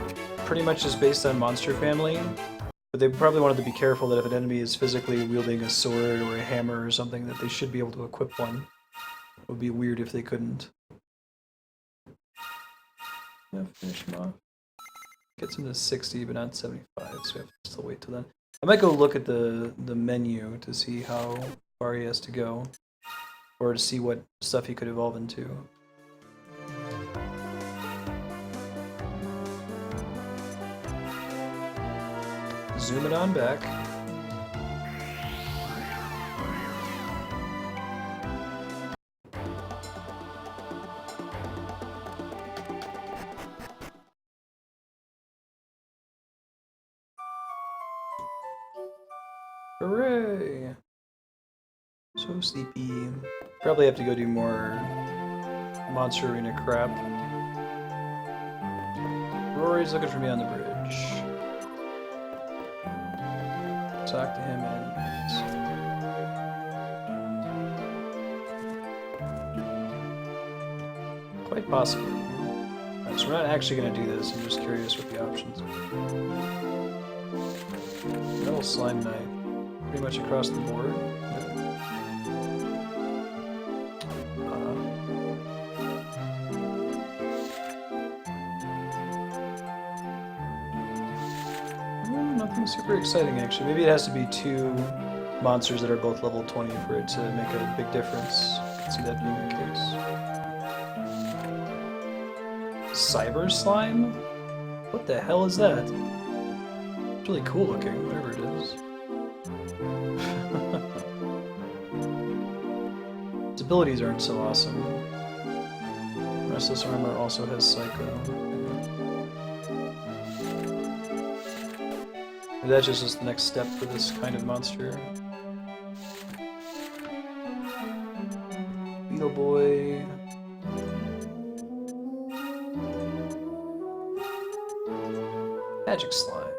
pretty much just based on monster family, but they probably wanted to be careful that if an enemy is physically wielding a sword or a hammer or something, that they should be able to equip one. It would be weird if they couldn't. Yeah, finish him off. Gets him to 60, but not 75, so we have to still wait till then. I might go look at the menu to see how far he has to go, or to see what stuff he could evolve into. Zoom it on back. Hooray! So sleepy. Probably have to go do more Monster Arena crap. Rory's looking for me on the bridge. Talk to him and... Quite possibly. Alright, so we're not actually going to do this, I'm just curious what the options are. Metal Slime Knight. Pretty much across the board. Nothing super exciting actually. Maybe it has to be two monsters that are both level 20 for it to make a big difference. I can see that being the case. Cyber Slime? What the hell is that? It's really cool looking, whatever it is. Its abilities aren't so awesome. Restless Armor also has Psycho. Maybe that's just the next step for this kind of monster. Beetle Boy. Magic Slime.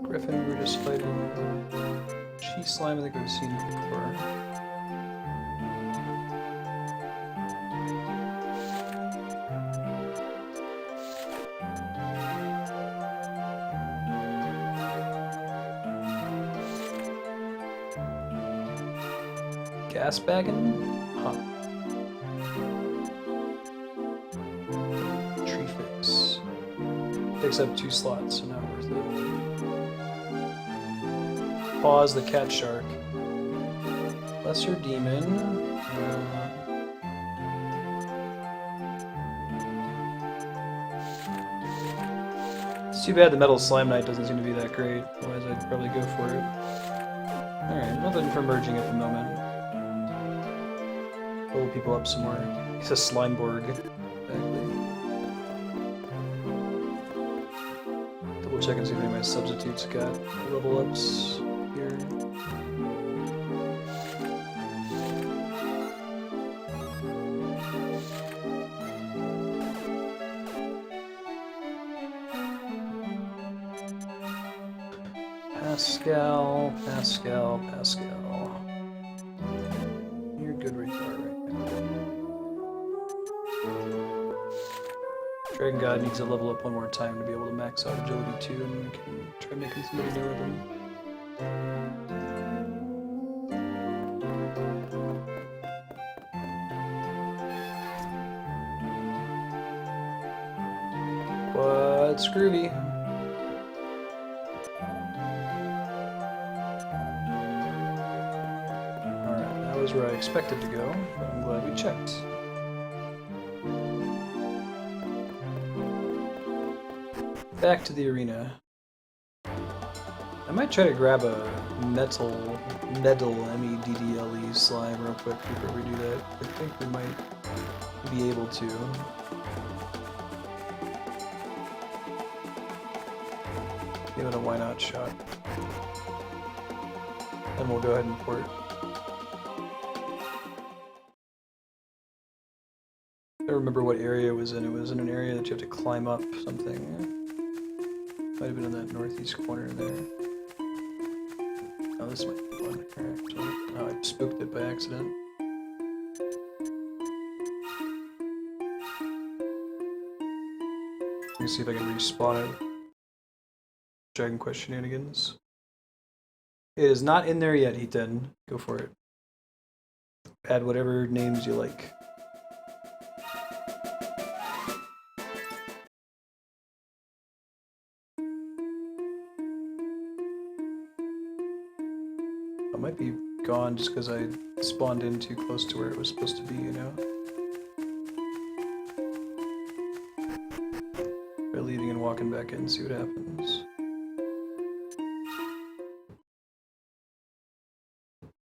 Griffin we were just fighting. She Slime, I think we've seen before. Gas bagging? Huh. Tree fix. Takes up 2 slots, so not worth it. Pause the cat shark. Lesser demon. It's too bad the Metal Slime Knight doesn't seem to be that great, otherwise I'd probably go for it. Alright, nothing for merging at the moment. Pull people up some more. He's a Slimeborg. Exactly. Double check and see if any of my substitutes got level ups here. Pascal, Pascal, Pascal. You're good right there, right now. Dragon God needs to level up one more time to be able to max out agility too, and we can try making somebody new with him. What's groovy? Where I expected to go, but I'm glad we checked. Back to the arena. I might try to grab a Meddle, M-E-D-D-L-E slime real quick before we do that. I think we might be able to. Give it a why not shot. And we'll go ahead and port. I don't remember what area it was in. It was in an area that you have to climb up something. Might have been in that northeast corner there. Oh, this might be one here, actually. Oh, I spooked it by accident. Let me see if I can respawn it. Dragon Quest shenanigans. It is not in there yet, Heaten. Go for it. Add whatever names you like. I might be gone just because I spawned in too close to where it was supposed to be, you know? Try leaving and walking back in, see what happens.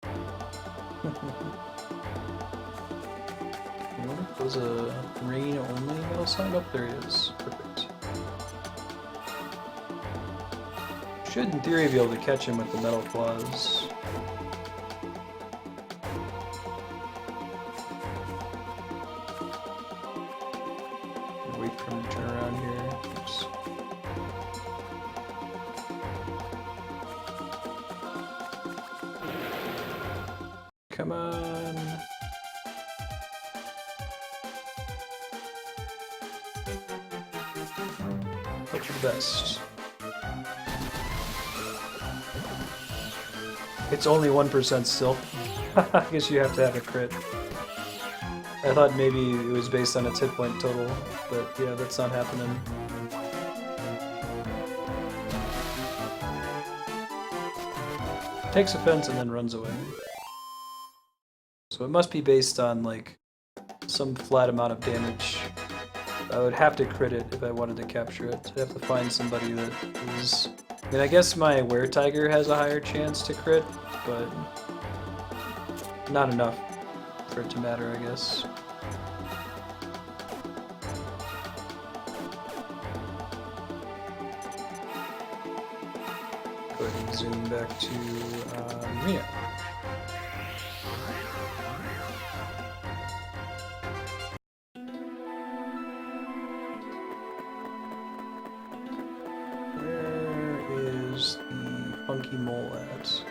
I wonder if there's a rain-only metal sign? Oh, there he is. Perfect. Should, in theory, be able to catch him with the metal claws. Wait for him to turn around here. Oops. Come on. Hope for the best. It's only 1% still. I guess you have to have a crit. I thought maybe it was based on its hit point total, but yeah, that's not happening. Takes offense and then runs away. So it must be based on, like, some flat amount of damage. I would have to crit it if I wanted to capture it. I'd have to find somebody that is... I mean, I guess my Were-Tiger has a higher chance to crit, but not enough for it to matter, I guess. Go ahead and zoom back to Reno. Funky Mole at?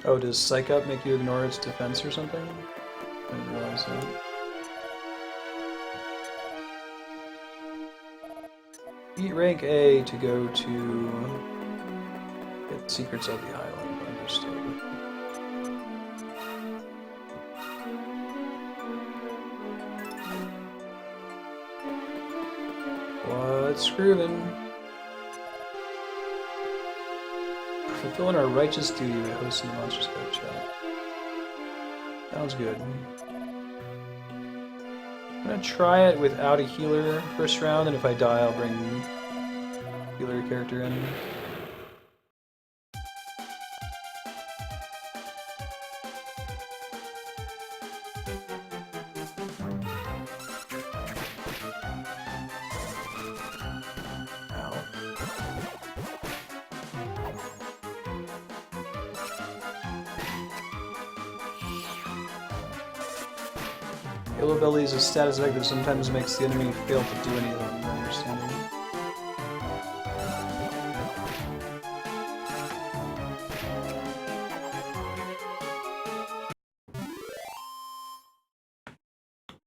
Oh, does Psych Up make you ignore its defense or something? I didn't realize that. Beat rank A to go to get Secrets of the Island. Understood. What's groovin'? Fulfilling our righteous duty by hosting the Monster Scout chat. Sounds good. I'm gonna try it without a healer first round, and if I die, I'll bring a healer character in. Yellow Belly is a status effect that sometimes makes the enemy fail to do anything, my understanding.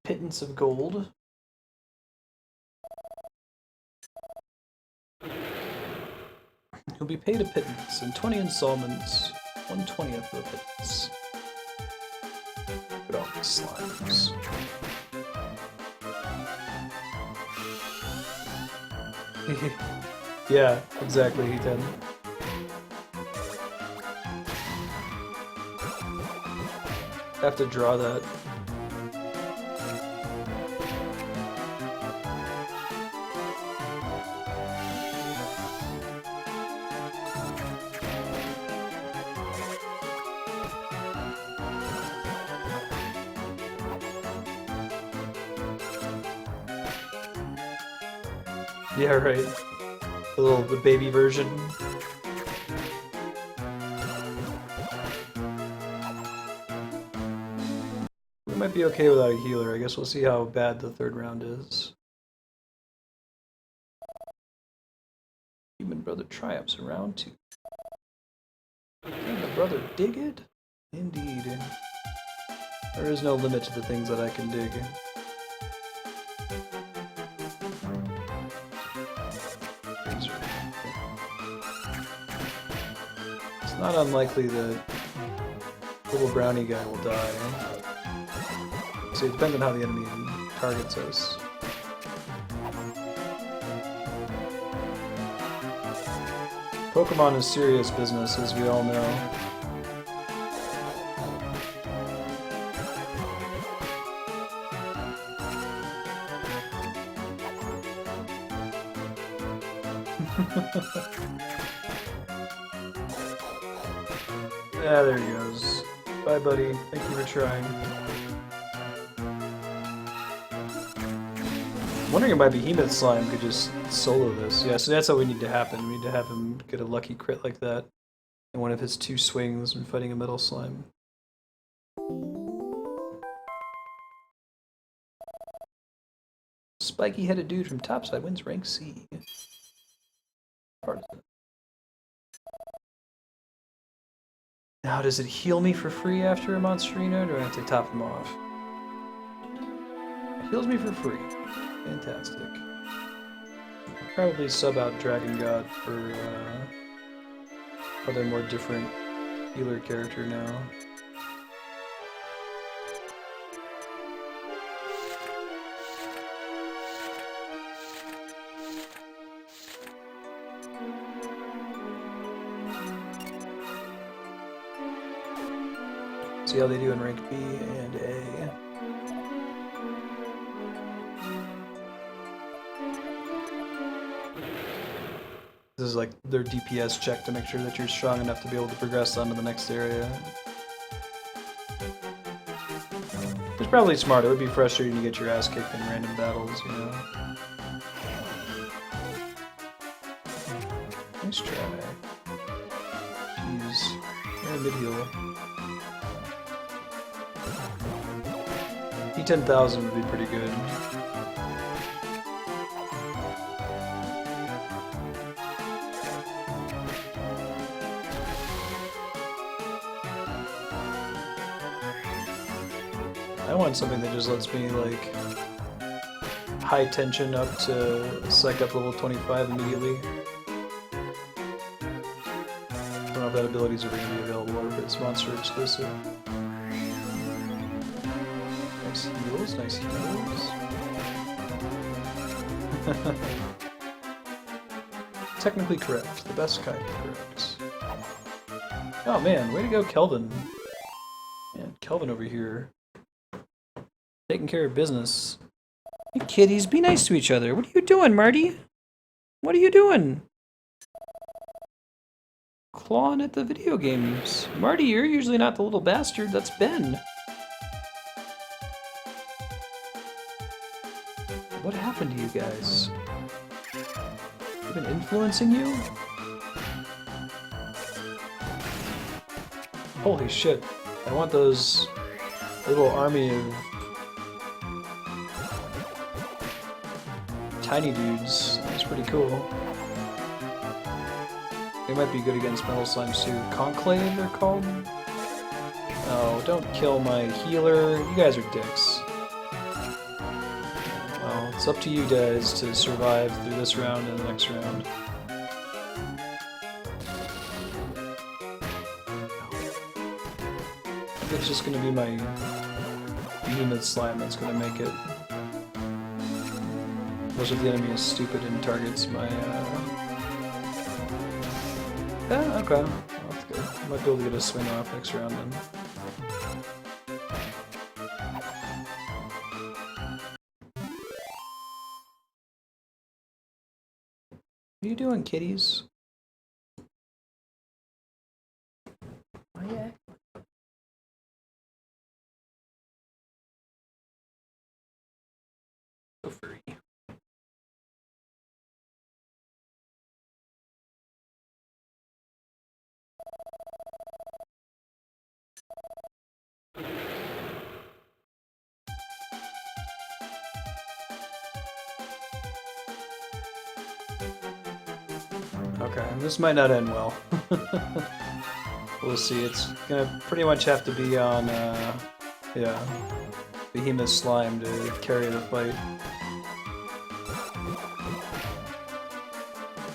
Pittance of gold. You'll be paid a pittance in 20 installments, 1/20th of a pittance. Look at all these slimes. Yeah, exactly, he did. Have to draw that. Yeah, right. The baby version. We might be okay without a healer. I guess we'll see how bad the third round is. Human Brother triumphs in round 2. Can the brother dig it? Indeed. There is no limit to the things that I can dig. It's not unlikely that little brownie guy will die. So it depends on how the enemy targets us. Pokemon is serious business, as we all know. Yeah, there he goes. Bye, buddy. Thank you for trying. I'm wondering if my Behemoth Slime could just solo this. Yeah, so that's what we need to happen. We need to have him get a lucky crit like that in one of his 2 swings when fighting a Metal Slime. Spiky-headed dude from Topside wins rank C. Partisan. Now, does it heal me for free after a Monsterino, or do I have to top them off? It heals me for free. Fantastic. I'll probably sub out Dragon God for other more different healer character now. See how they do in rank B and A. This is like their DPS check to make sure that you're strong enough to be able to progress on to the next area. It's probably smart. It would be frustrating to get your ass kicked in random battles, you know. Nice try. Jeez. Yeah, mid-heal. P10,000 would be pretty good. I want something that just lets me, like, high tension up to psych up level 25 immediately. I don't know if that ability is ever going to be available or if it's monster exclusive. Nice heals, nice heals. Technically correct, the best kind of correct. Oh man, way to go, Kelvin. Man, Kelvin over here. Taking care of business. Hey kiddies, be nice to each other. What are you doing, Marty? What are you doing? Clawing at the video games. Marty, you're usually not the little bastard. That's Ben. What happened to you guys? I've been influencing you? Holy shit. I want those little army of tiny dudes. That's pretty cool. They might be good against Metal Slimes too. Conclave, they're called? Oh, don't kill my healer. You guys are dicks. Well, it's up to you guys to survive through this round and the next round. I think it's just gonna be my Behemoth Slime that's gonna make it. Most of the enemy is stupid and targets my, Yeah, okay. Well, that's good. I might be able to get a swing off next round then. What are you doing, kitties? Oh, yeah. So furry. Okay, this might not end well. We'll see. It's gonna pretty much have to be on, yeah, Behemoth Slime to carry the fight.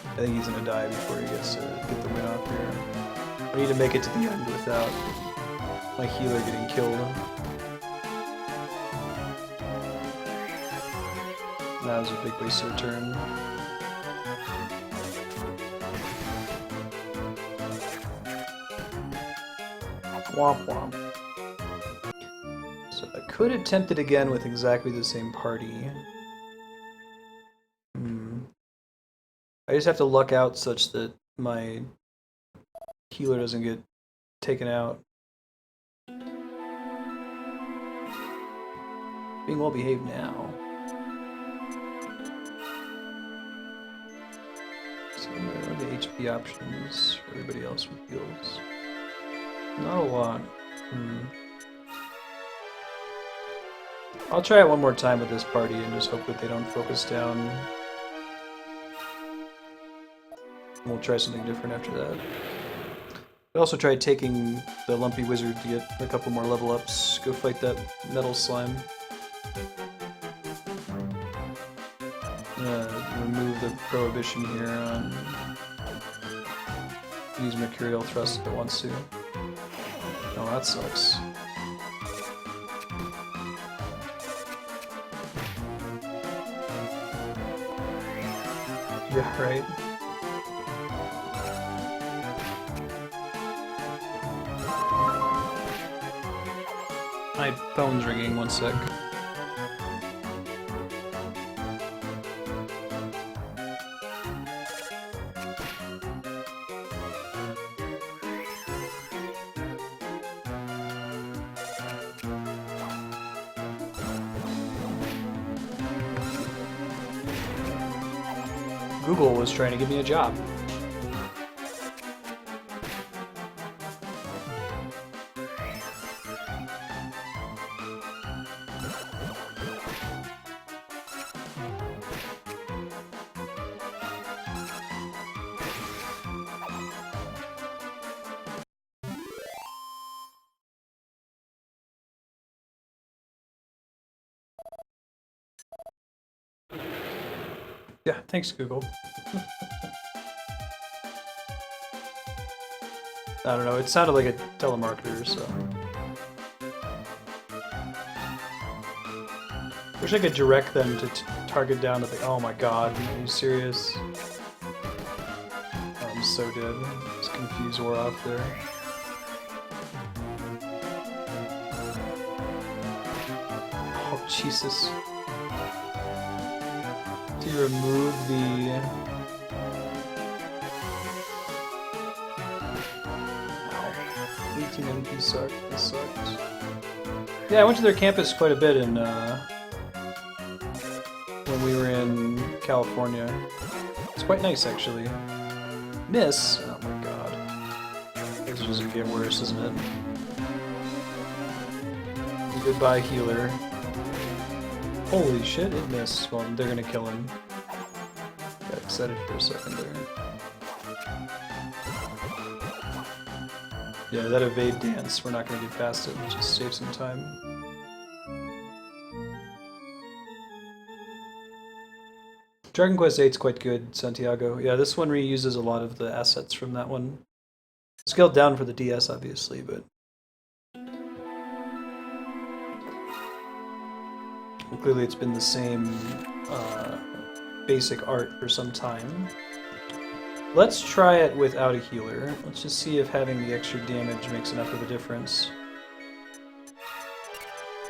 I think he's gonna die before he gets to get the win off here. I need to make it to the end without my healer getting killed. That was a big waste of a turn. Womp womp. So I could attempt it again with exactly the same party. I just have to luck out such that my healer doesn't get taken out. Being well behaved now. So what are the HP options for everybody else with heals? Not a lot. I'll try it one more time with this party and just hope that they don't focus down. We'll try something different after that. I also tried taking the Lumpy Wizard to get a couple more level ups. Go fight that metal slime. Remove the prohibition here on use Mercurial Thrust if it wants to. Oh, that sucks. Yeah, right. My phone's ringing, one sec. Google was trying to give me a job. Yeah, thanks, Google. I don't know, it sounded like a telemarketer, so... Wish I could direct them to target down to the... Oh my god, are you serious? Oh, I'm so dead. This confused wore off there. Oh, Jesus. To remove the... Ow. 18 MP sucked. This sucks. Yeah, I went to their campus quite a bit in, when we were in California. It's quite nice, actually. Miss? Oh my god. This is just gonna get worse, isn't it? Goodbye, healer. Holy shit, it missed. Well, they're gonna kill him. Got excited for a second there. Yeah, that evade dance, we're not gonna get past it, just save some time. Dragon Quest VIII's quite good, Santiago. Yeah, this one reuses a lot of the assets from that one. Scaled down for the DS, obviously, but... Clearly it's been the same basic art for some time. Let's try it without a healer. Let's just see if having the extra damage makes enough of a difference.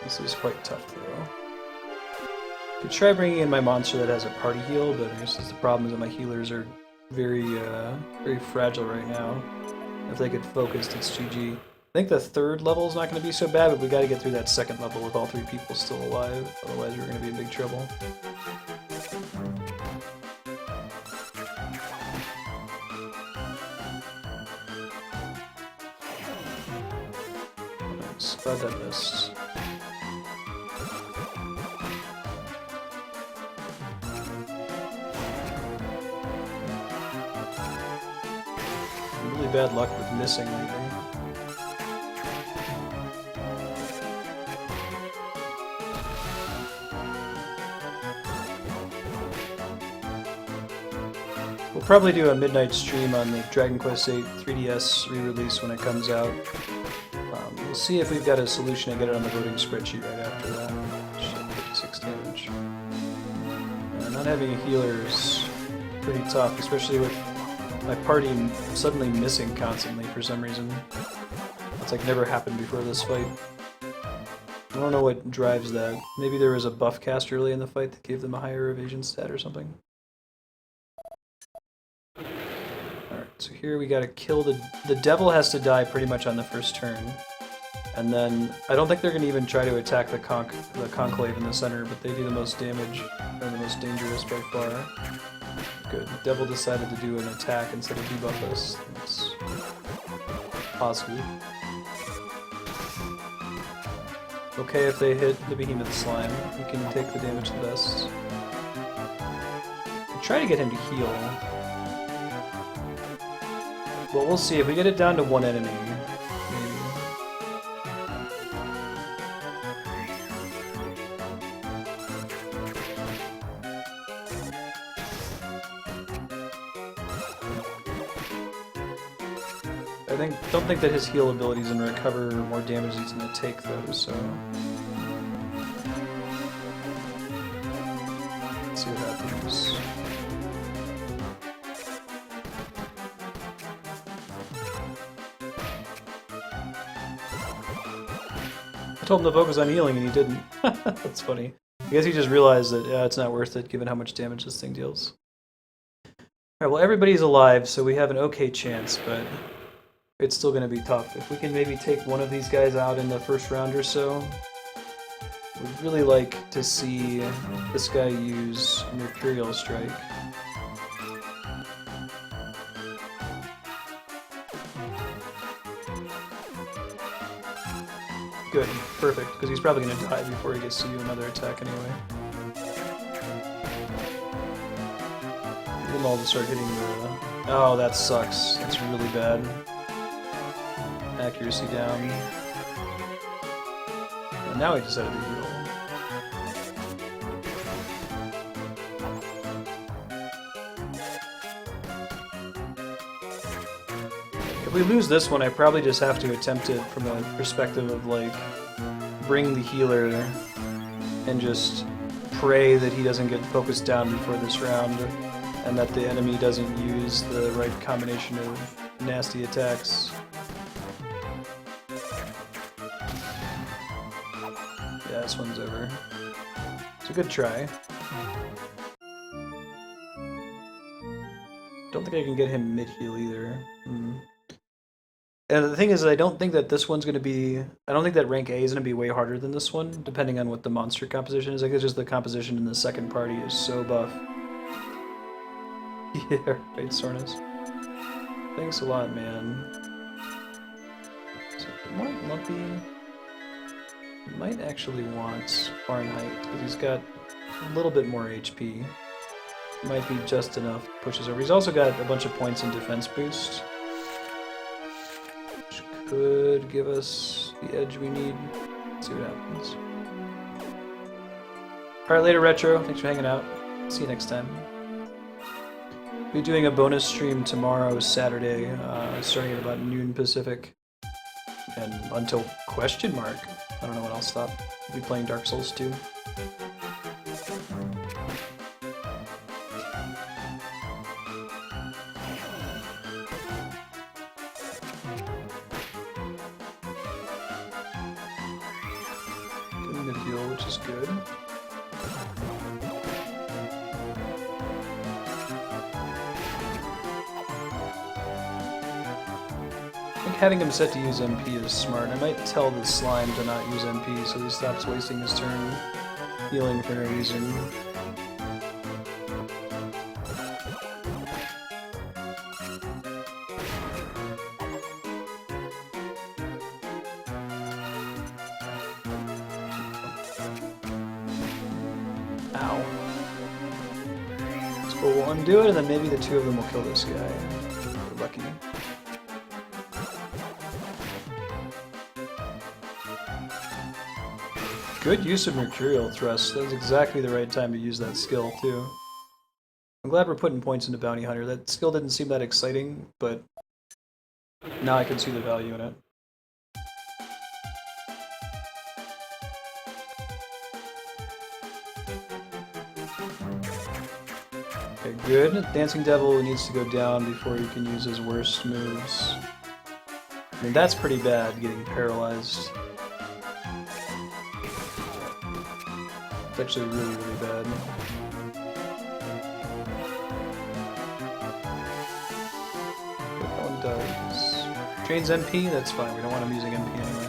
This is quite tough, though. Could try bringing in my monster that has a party heal, but I guess the problem is that my healers are very, very fragile right now. If they get focused, it's GG. I think the third level is not going to be so bad, but we got to get through that second level with all three people still alive. Otherwise, we're going to be in big trouble. Nice. Glad that missed. Pretty bad luck with missing lately. We'll probably do a midnight stream on the Dragon Quest VIII 3DS re-release when it comes out. We'll see if we've got a solution to get it on the voting spreadsheet right after that. Shit, 56 damage. Not having a healer is pretty tough, especially with my party suddenly missing constantly for some reason. It's like never happened before this fight. I don't know what drives that. Maybe there was a buff cast early in the fight that gave them a higher evasion stat or something. Alright, so here we gotta kill the devil has to die pretty much on the first turn. And then, I don't think they're going to even try to attack the conclave in the center, but they do the most damage, or the most dangerous by far. Good. Devil decided to do an attack instead of debuff us. That's positive. Okay if they hit the behemoth slime, we can take the damage the best. Try to get him to heal. Well, we'll see. If we get it down to one enemy, don't think that his heal abilities and recover more damage he's going to take though, so... Let's see what happens. I told him to focus on healing and he didn't. That's funny. I guess he just realized that it's not worth it given how much damage this thing deals. Alright, well everybody's alive, so we have an okay chance, but... it's still going to be tough. If we can maybe take one of these guys out in the first round or so, we'd really like to see this guy use Mercurial Strike. Good, perfect, because he's probably going to die before he gets to do another attack anyway. We'll all just start hitting the... oh, that sucks. That's really bad. Accuracy down. And now he decided to heal. If we lose this one, I probably just have to attempt it from a perspective of, like, bring the healer and just pray that he doesn't get focused down before this round, and that the enemy doesn't use the right combination of nasty attacks. Yeah, this one's over. It's a good try. Don't think I can get him mid-heal either. And the thing is, I don't think that this one's going to be... I don't think that rank A is going to be way harder than this one, depending on what the monster composition is. I guess just the composition in the second party is so buff. Yeah, right, Sornus. Thanks a lot, man. So, Lumpy... might actually want Fahrenheit, because he's got a little bit more HP. Might be just enough pushes over. He's also got a bunch of points in defense boost, which could give us the edge we need. Let's see what happens. Alright, later Retro. Thanks for hanging out. See you next time. We'll be doing a bonus stream tomorrow, Saturday, starting at about noon Pacific. And until question mark. I don't know when I'll stop. I'll be playing Dark Souls 2. Getting the heal, which is good. Having him set to use MP is smart. I might tell the slime to not use MP so he stops wasting his turn healing for no reason. Ow. So we'll undo it and then maybe the two of them will kill this guy. We're lucky. Good use of Mercurial Thrust. That was exactly the right time to use that skill, too. I'm glad we're putting points into Bounty Hunter. That skill didn't seem that exciting, but now I can see the value in it. Okay, good. Dancing Devil needs to go down before he can use his worst moves. I mean, that's pretty bad, getting paralyzed. It's actually really, really bad. That one does. Drains MP? That's fine, we don't want him using MP anyway.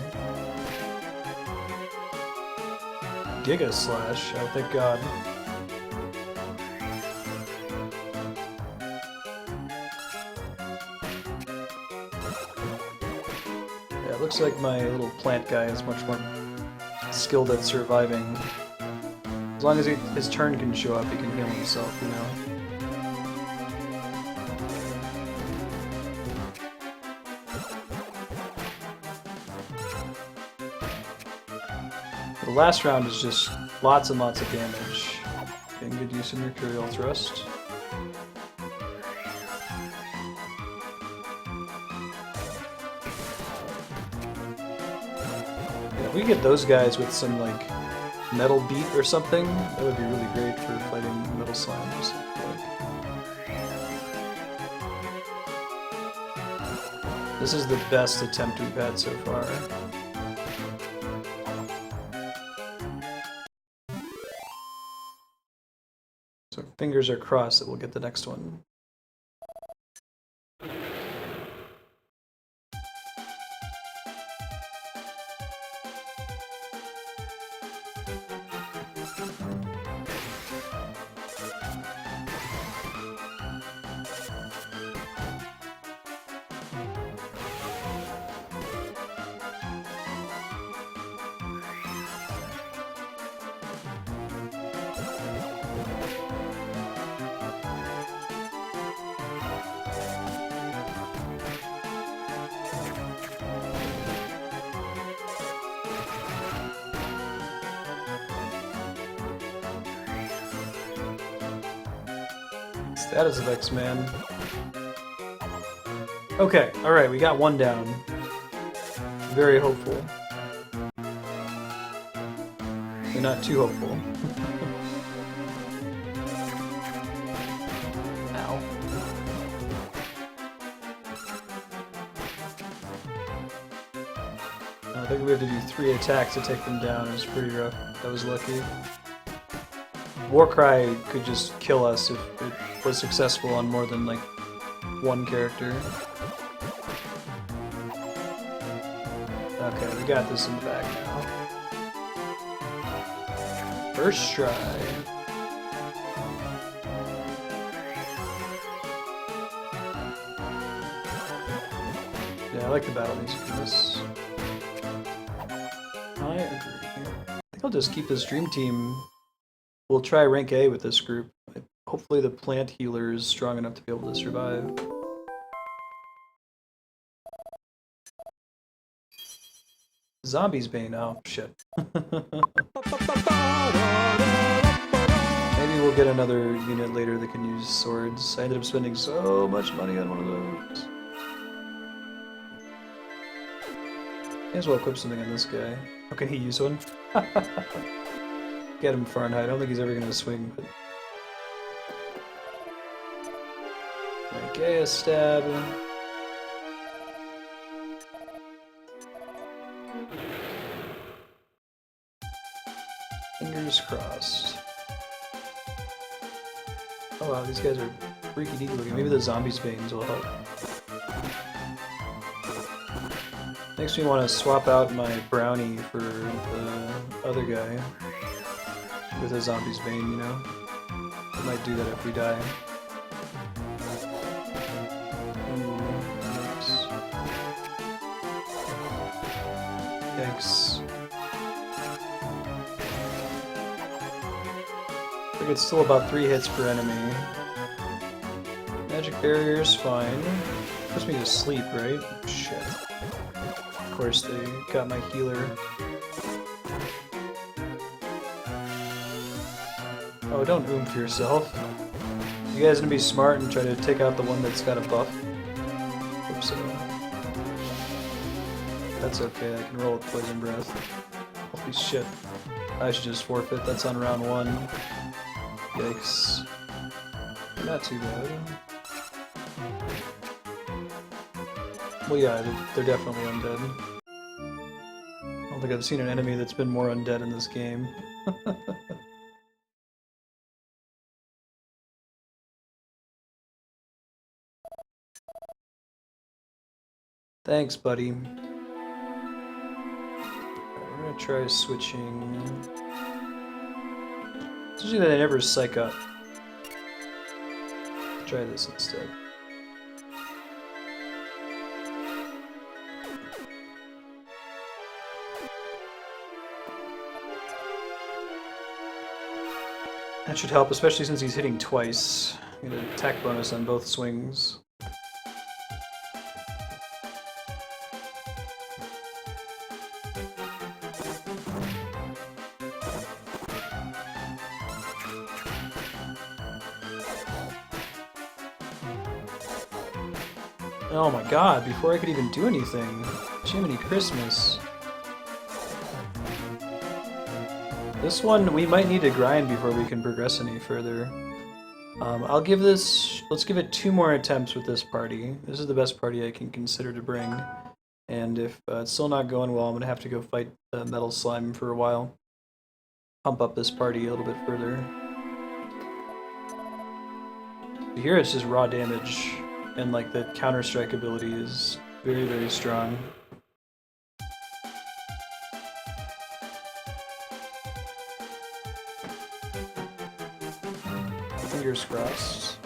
Giga Slash, oh thank god. Yeah, it looks like my little plant guy is much more skilled at surviving. As long as his turn can show up, he can heal himself, you know? The last round is just lots and lots of damage. Getting good use of Mercurial Thrust. Yeah, if we get those guys with some, like, metal beat or something, that would be really great for fighting metal slimes. This is the best attempt we've had so far. So fingers are crossed that we'll get the next one. Status of X-Man. Okay, alright, we got one down. Very hopeful. But not too hopeful. Ow. I think we have to do 3 attacks to take them down. It was pretty rough. That was lucky. Warcry could just kill us if it was successful on more than, like, one character. Okay, we got this in the bag now. First try. Yeah, I like the battle music for this. I agree. I think I'll just keep this Dream Team. We'll try rank A with this group. Hopefully the plant healer is strong enough to be able to survive. Zombies Bane, oh shit. Maybe we'll get another unit later that can use swords. I ended up spending so much money on one of those. May as well equip something on this guy. Oh, can he use one? Get him Fahrenheit. I don't think he's ever gonna swing, but... Gaia stab. Fingers crossed. Oh wow, these guys are freaky deaky looking. Maybe the Zombies Banes will help. Makes me want to swap out my Brownie for the other guy. With a Zombies Bane, you know? I might do that if we die. Yikes. I think it's still about 3 hits per enemy. Magic barrier's fine. Puts me to sleep, right? Shit. Of course, they got my healer. Oh, don't oomph yourself. You guys gonna be smart and try to take out the one that's got a buff? Hope so. That's okay, I can roll with Poison Breath. Holy shit. I should just forfeit, that's on round 1. Yikes. Not too bad. Well yeah, they're definitely undead. I don't think I've seen an enemy that's been more undead in this game. Thanks, buddy. Right, we're gonna try switching. It's usually that I never psych up. Try this instead. That should help, especially since he's hitting twice. Get an attack bonus on both swings. Oh my god, before I could even do anything. Jiminy Christmas. This one, we might need to grind before we can progress any further. I'll give this... Let's give it 2 more attempts with this party. This is the best party I can consider to bring. And if it's still not going well, I'm going to have to go fight the Metal Slime for a while. Pump up this party a little bit further. Here it's just raw damage. And like the counter-strike ability is very, very strong. Fingers crossed.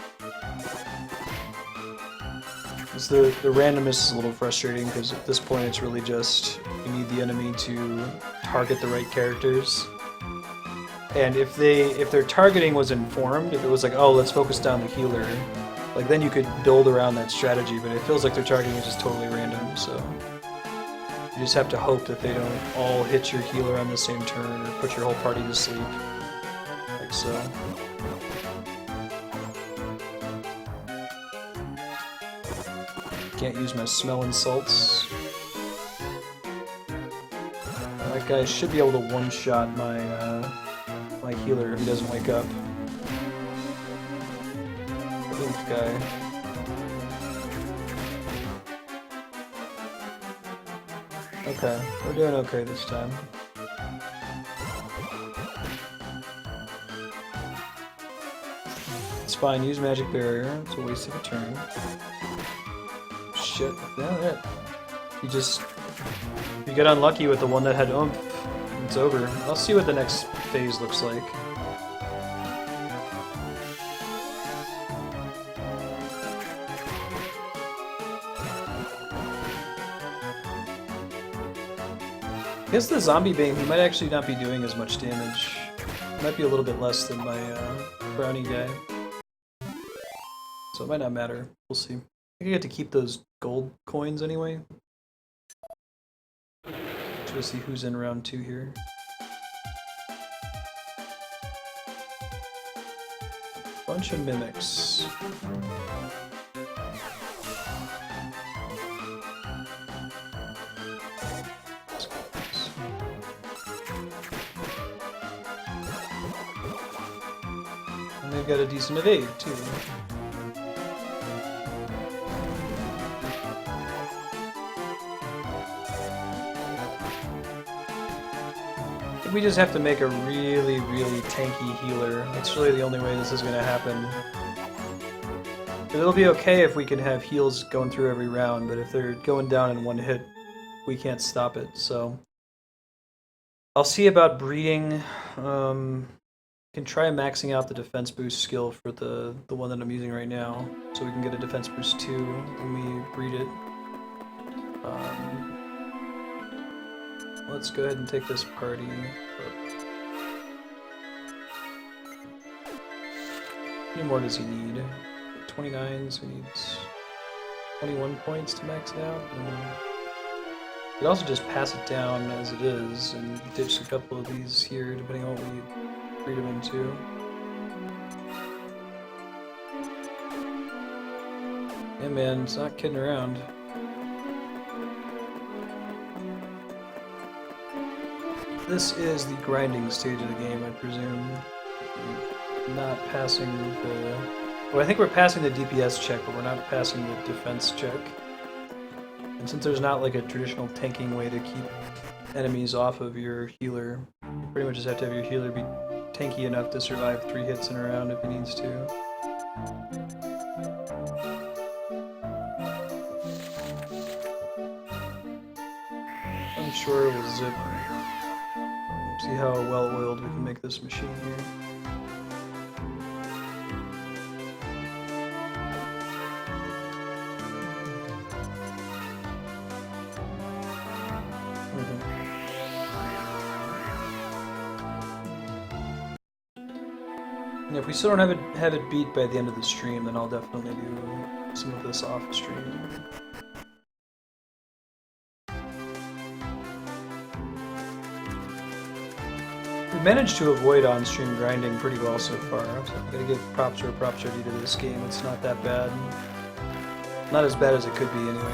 The randomness is a little frustrating because at this point it's really just you need the enemy to target the right characters. And if their targeting was informed, if it was like, oh, let's focus down the healer, like then you could build around that strategy, but it feels like their targeting is just totally random, so you just have to hope that they don't all hit your healer on the same turn or put your whole party to sleep. Like so. Can't use my smell insults. That guy should be able to one-shot my my healer if he doesn't wake up. Oof, guy. Okay, we're doing okay this time. It's fine, use Magic Barrier, it's a waste of a turn. Shit, yeah, you get unlucky with the one that had oomph, it's over. I'll see what the next phase looks like. I guess the Zombie Bane, he might actually not be doing as much damage. It might be a little bit less than my Brownie guy. So it might not matter. We'll see. I think I get to keep those gold coins anyway. To see who's in round 2 here. Bunch of mimics. And they've got a decent evade too. We just have to make a really, really tanky healer. That's really the only way this is going to happen. It'll be okay if we can have heals going through every round, but if they're going down in one hit, we can't stop it, so... I'll see about breeding. Can try maxing out the defense boost skill for the one that I'm using right now, so we can get a defense boost 2 when we breed it. Let's go ahead and take this party. How many more does he need? 29, so he needs 21 points to max it out. You could also just pass it down as it is and ditch a couple of these here, depending on what we breed them into. Hey man, it's not kidding around. This is the grinding stage of the game, I presume. Not passing the... Well, I think we're passing the DPS check, but we're not passing the defense check. And since there's not like a traditional tanking way to keep enemies off of your healer, you pretty much just have to have your healer be tanky enough to survive 3 hits in a round if he needs to. I'm sure we'll zip. See how well-oiled we can make this machine here. And if we still don't have it beat by the end of the stream, then I'll definitely do some of this off stream. We've managed to avoid on-stream grinding pretty well so far, so I gotta give props where props are due to this game. It's not that bad. Not as bad as it could be anyway.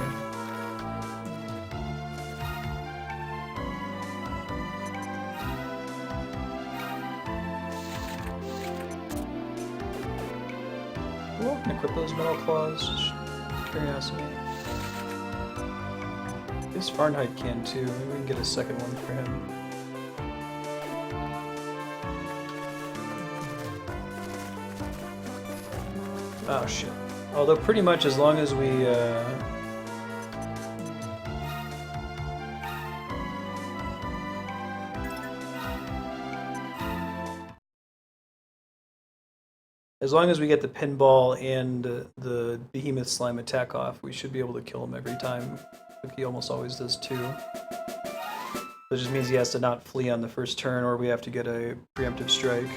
Well, I can equip those metal claws. Just curiosity. I guess Fahrenheit can too. Maybe we can get a second one for him. Oh shit. Although pretty much as long as we as long as we get the pinball and the behemoth slime attack off, we should be able to kill him every time. Like he almost always does too. That just means he has to not flee on the first turn, or we have to get a preemptive strike.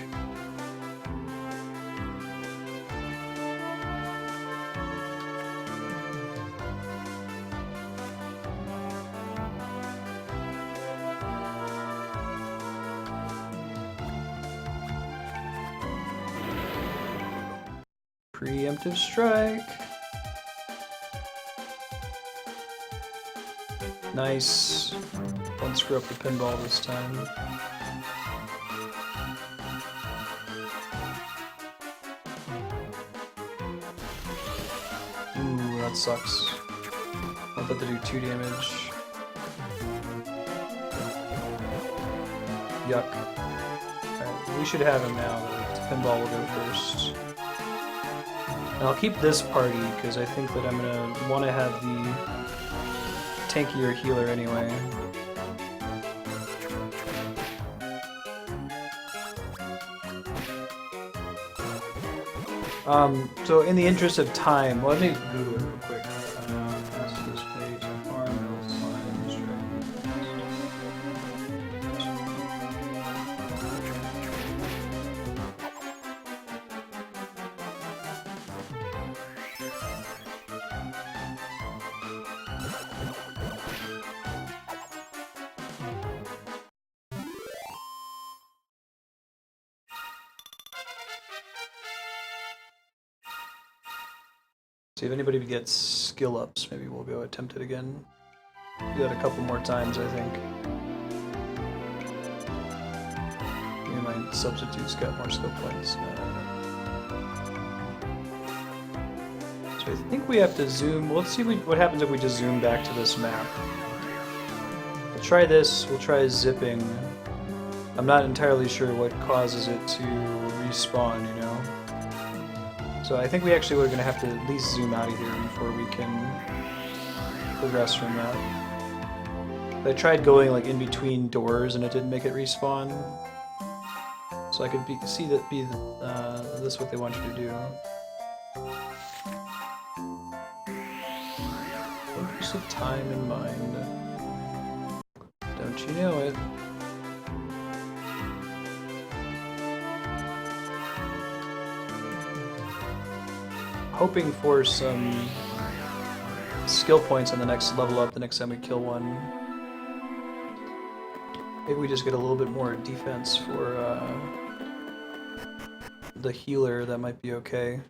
Preemptive strike. Nice. Don't screw up the pinball this time. Ooh, that sucks. I want that to do 2 damage. Yuck. Alright, we should have him now. The pinball will go first. And I'll keep this party, because I think that I'm going to want to have the tankier healer anyway. So in the interest of time, let me Google it real quick. This page, farm, mill, slime, strike. See if anybody gets skill ups, maybe we'll go attempt it again. Do that a couple more times, I think. Maybe my substitute's got more skill points. So I think we have to zoom. Let's see what happens if we just zoom back to this map. We'll try this, we'll try zipping. I'm not entirely sure what causes it to respawn, you know? So I think we actually are going to have to at least zoom out of here before we can progress from that. I tried going like in between doors and it didn't make it respawn. So I could see that this what they want you to do. Focus of time in mind. Don't you know it? Hoping for some skill points on the next level up the next time we kill one. Maybe we just get a little bit more defense for the healer, that might be okay.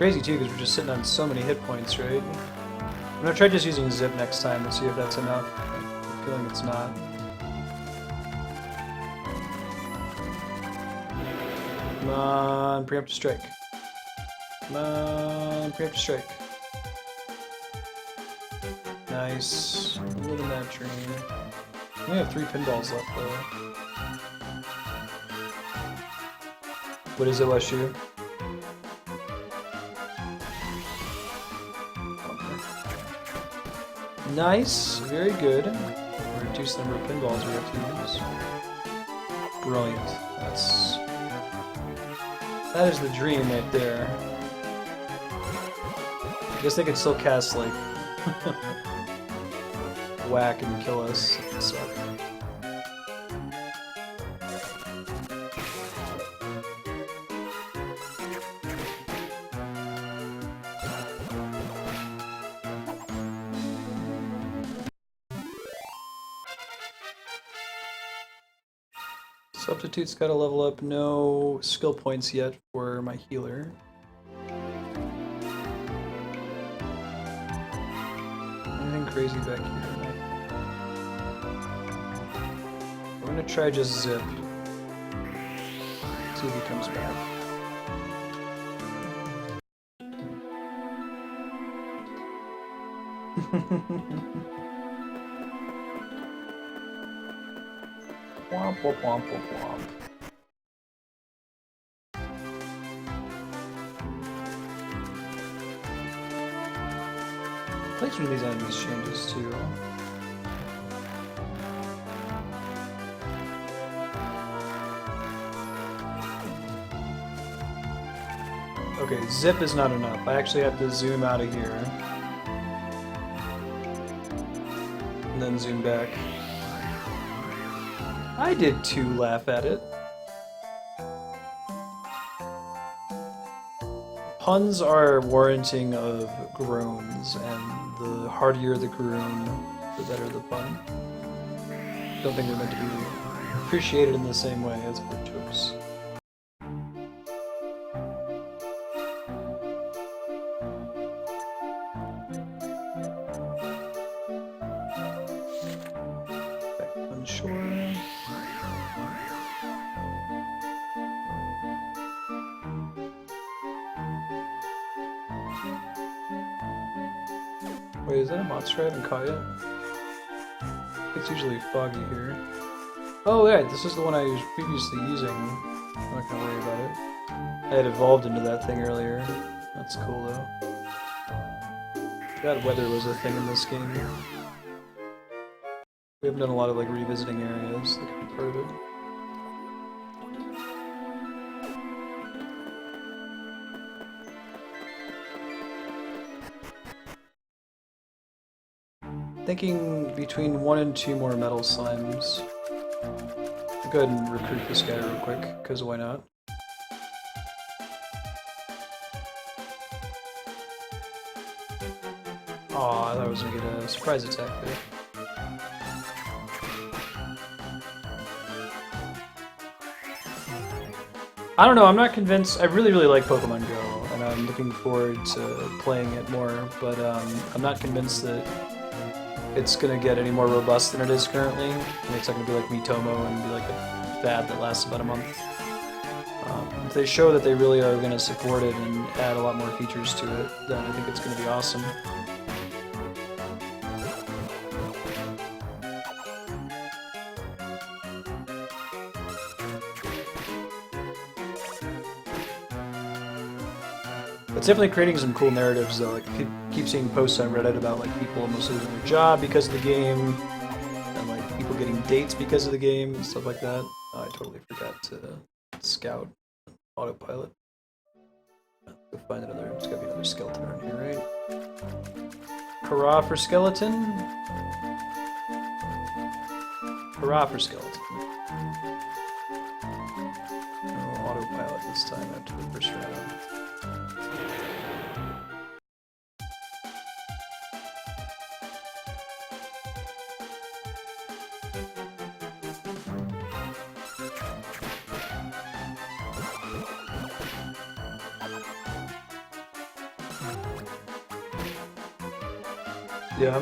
crazy too because we're just sitting on so many hit points, right? I'm gonna try just using Zip next time and see if that's enough. I'm feeling it's not. Come on, preemptive strike. Come on, preemptive strike. Nice. Live in that dream. We only have 3 pinballs left though. What is it, Washu? Nice, very good. Reduce the number of pinballs we have to use. Brilliant. That is the dream right there. I guess they could still cast like whack and kill us. So. Substitute's got to level up. No skill points yet for my healer. Anything crazy back here? I'm gonna try just Zip. See if he comes back. Womp womp womp womp womp. Placement of these enemies changes too. Okay, Zip is not enough. I actually have to zoom out of here. And then zoom back. I did too laugh at it. Puns are warranting of groans, and the heartier the groan, the better the pun. Don't think they're meant to be appreciated in the same way as word jokes. Unsure. Wait, is that a monster I haven't caught yet? It's usually foggy here. Oh, yeah, this is the one I was previously using. I'm not gonna worry about it. I had evolved into that thing earlier. That's cool, though. Forgot weather was a thing in this game. We haven't done a lot of, like, revisiting areas that could be part of it. Thinking between 1 and 2 more metal slimes. I'll go ahead and recruit this guy real quick, because why not? Aw, I thought I was gonna get a surprise attack there. I don't know, I'm not convinced. I really like Pokemon Go, and I'm looking forward to playing it more, but I'm not convinced that it's gonna get any more robust than it is currently. I think it's not gonna be like Miitomo and be like a fad that lasts about a month. If they show that they really are gonna support it and add a lot more features to it, then I think it's gonna be awesome. It's definitely creating some cool narratives though. Like, I keep seeing posts on Reddit about like people almost losing their job because of the game, and like people getting dates because of the game and stuff like that. Oh, I totally forgot to scout autopilot. Go find another. There's gotta be another skeleton around here, right? Hurrah for skeleton! Hurrah for skeleton! No autopilot this time after the first round. Yeah.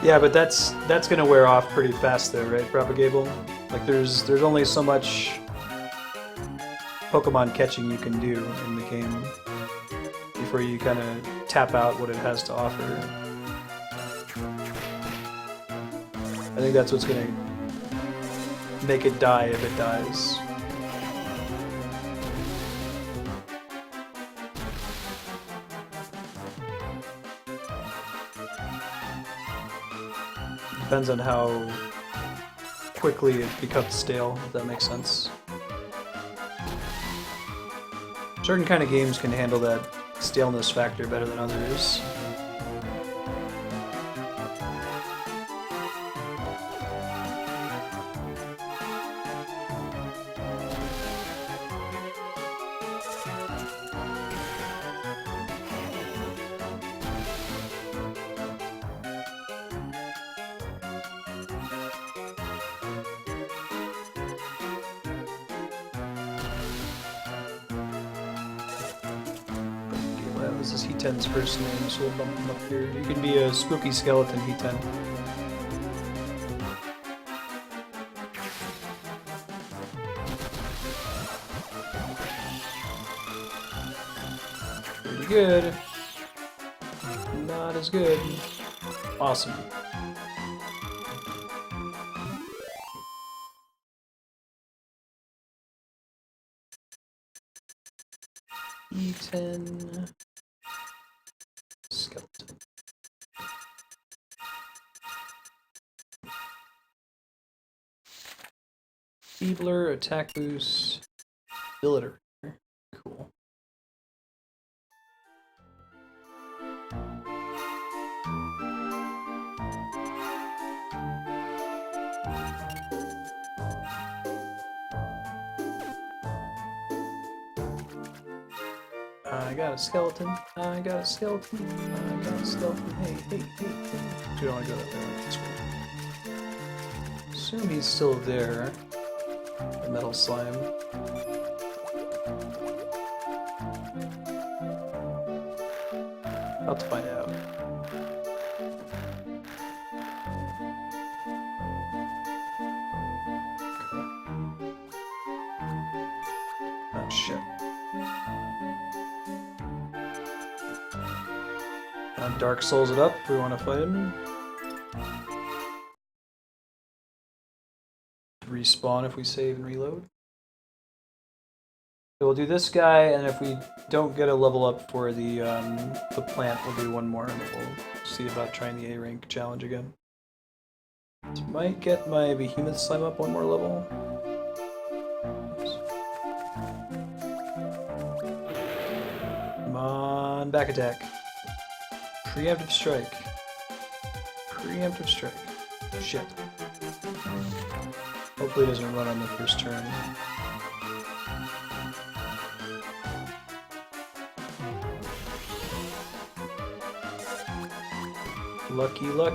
Yeah, but that's gonna wear off pretty fast though, right, Propagable? Like there's only so much Pokemon catching you can do in the game before you kind of tap out what it has to offer. I think that's what's gonna make it die if it dies. Depends on how quickly it becomes stale, if that makes sense. Certain kind of games can handle that staleness factor better than others. This is Heaten's first name, so we'll bump him up here. You can be a spooky skeleton, Heaten. Pretty good. Not as good. Awesome. Heaten. Skeleton. Feebler, attack boost, Billiter. Cool. I got a skeleton. I got a skeleton. I got a skeleton. Hey. You don't want to go that way. This way. Assume he's still there. The metal slime. About to find out. Oh shit. Dark Souls it up if we want to fight him. Respawn if we save and reload. So we'll do this guy, and if we don't get a level up for the plant, we'll do one more, and we'll see about trying the A rank challenge again. This might get my Behemoth slime up one more level. Oops. Come on, back attack. Preemptive strike. Preemptive strike. Shit. Hopefully it doesn't run on the first turn. Lucky. Oh,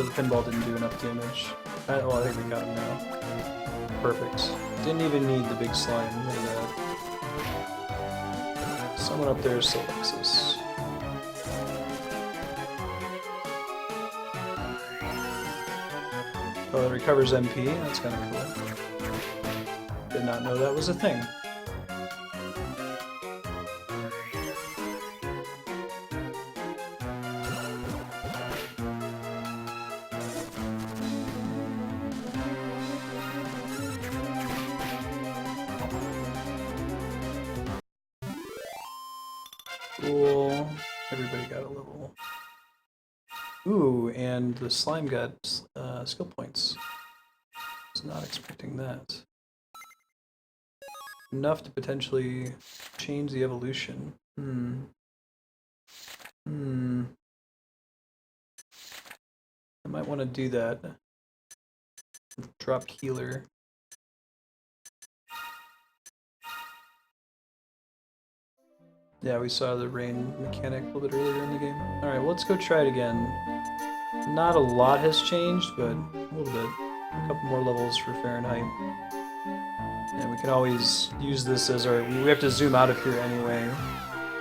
the pinball didn't do enough damage. Oh, I think we got him now. Perfect. Didn't even need the big slime. Look at that. Someone up there is Solexus. Oh, it recovers MP. That's kind of cool. Did not know that was a thing. Cool. Everybody got a level. Ooh, and the slime got skill points. Was not expecting that. Enough to potentially change the evolution. I might want to do that. Drop healer. Yeah, we saw the rain mechanic a little bit earlier in the game. Alright, well, let's go try it again. Not a lot has changed, but a little bit. A couple more levels for Fahrenheit. And we can always use this as our... We have to zoom out of here anyway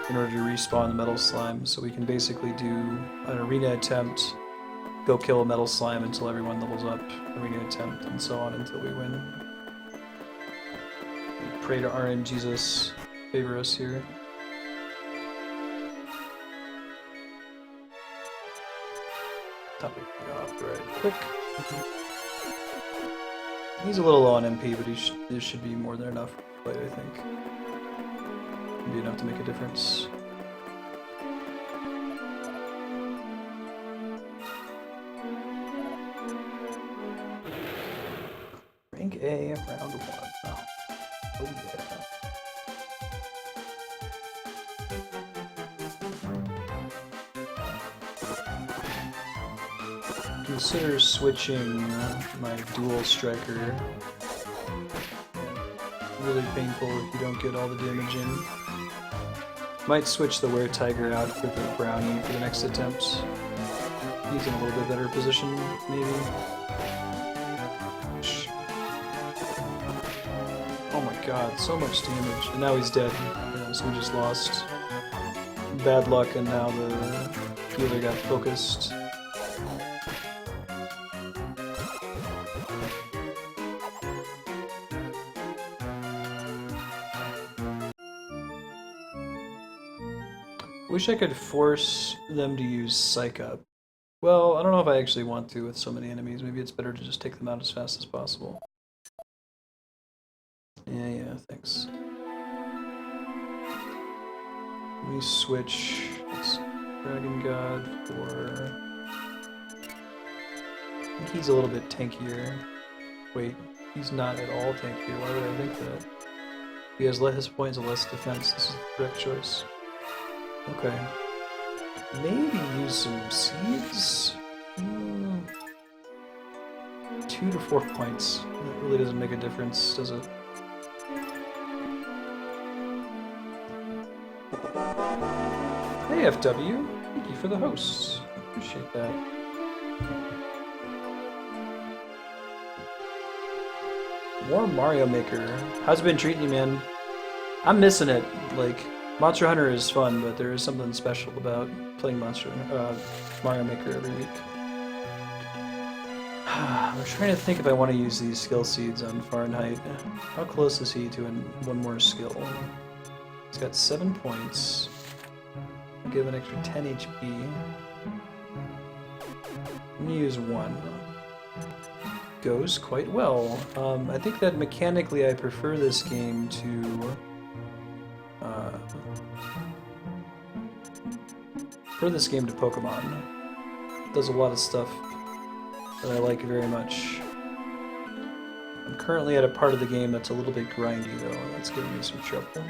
in order to respawn the metal slime, so we can basically do an arena attempt, go kill a metal slime until everyone levels up, arena attempt, and so on until we win. Pray to RN Jesus, favor us here. Topic off right quick. He's a little low on MP, but this should be more than enough fight, I think. Be enough to make a difference. Rank A, round 1. Oh yeah. Consider switching my dual striker. Really painful if you don't get all the damage in. Might switch the Were Tiger out for the Brownie for the next attempts. He's in a little bit better position, maybe. Oh my god, so much damage. And now he's dead. Yeah, so we just lost. Bad luck, and now the healer got focused. Wish I could force them to use Psych Up. Well, I don't know if I actually want to with so many enemies. Maybe it's better to just take them out as fast as possible. Yeah, thanks. Let me switch this Dragon God for... I think he's a little bit tankier. Wait, he's not at all tankier. Why would I think that? He has his points of less defense. This is the correct choice. Okay. Maybe use some seeds? 2 to 4 points. That really doesn't make a difference, does it? Hey FW, thank you for the hosts. Appreciate that. More Mario Maker. How's it been treating you, man? I'm missing it. Like, Monster Hunter is fun, but there is something special about playing Mario Maker every week. I'm trying to think if I want to use these skill seeds on Fahrenheit. How close is he to one more skill? He's got 7 points. I'll give an extra 10 HP. I'm gonna use 1. Goes quite well. I think that mechanically I prefer this game to... Pokemon. It does a lot of stuff that I like very much. I'm currently at a part of the game that's a little bit grindy though, and that's giving me some trouble.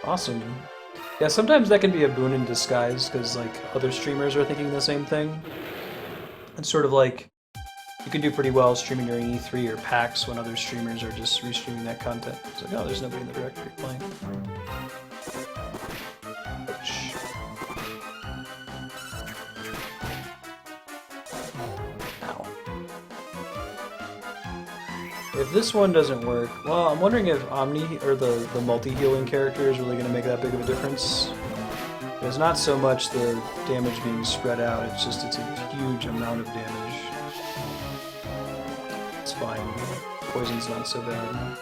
Awesome. Yeah, sometimes that can be a boon in disguise, because like other streamers are thinking the same thing. It's sort of like you can do pretty well streaming during E3 or PAX when other streamers are just restreaming that content. It's like, oh, there's nobody in the directory playing. Ouch. Ow. If this one doesn't work, well, I'm wondering if Omni, or the multi-healing character, is really going to make that big of a difference. There's not so much the damage being spread out, it's just it's a huge amount of damage. It's fine. Poison's not so bad.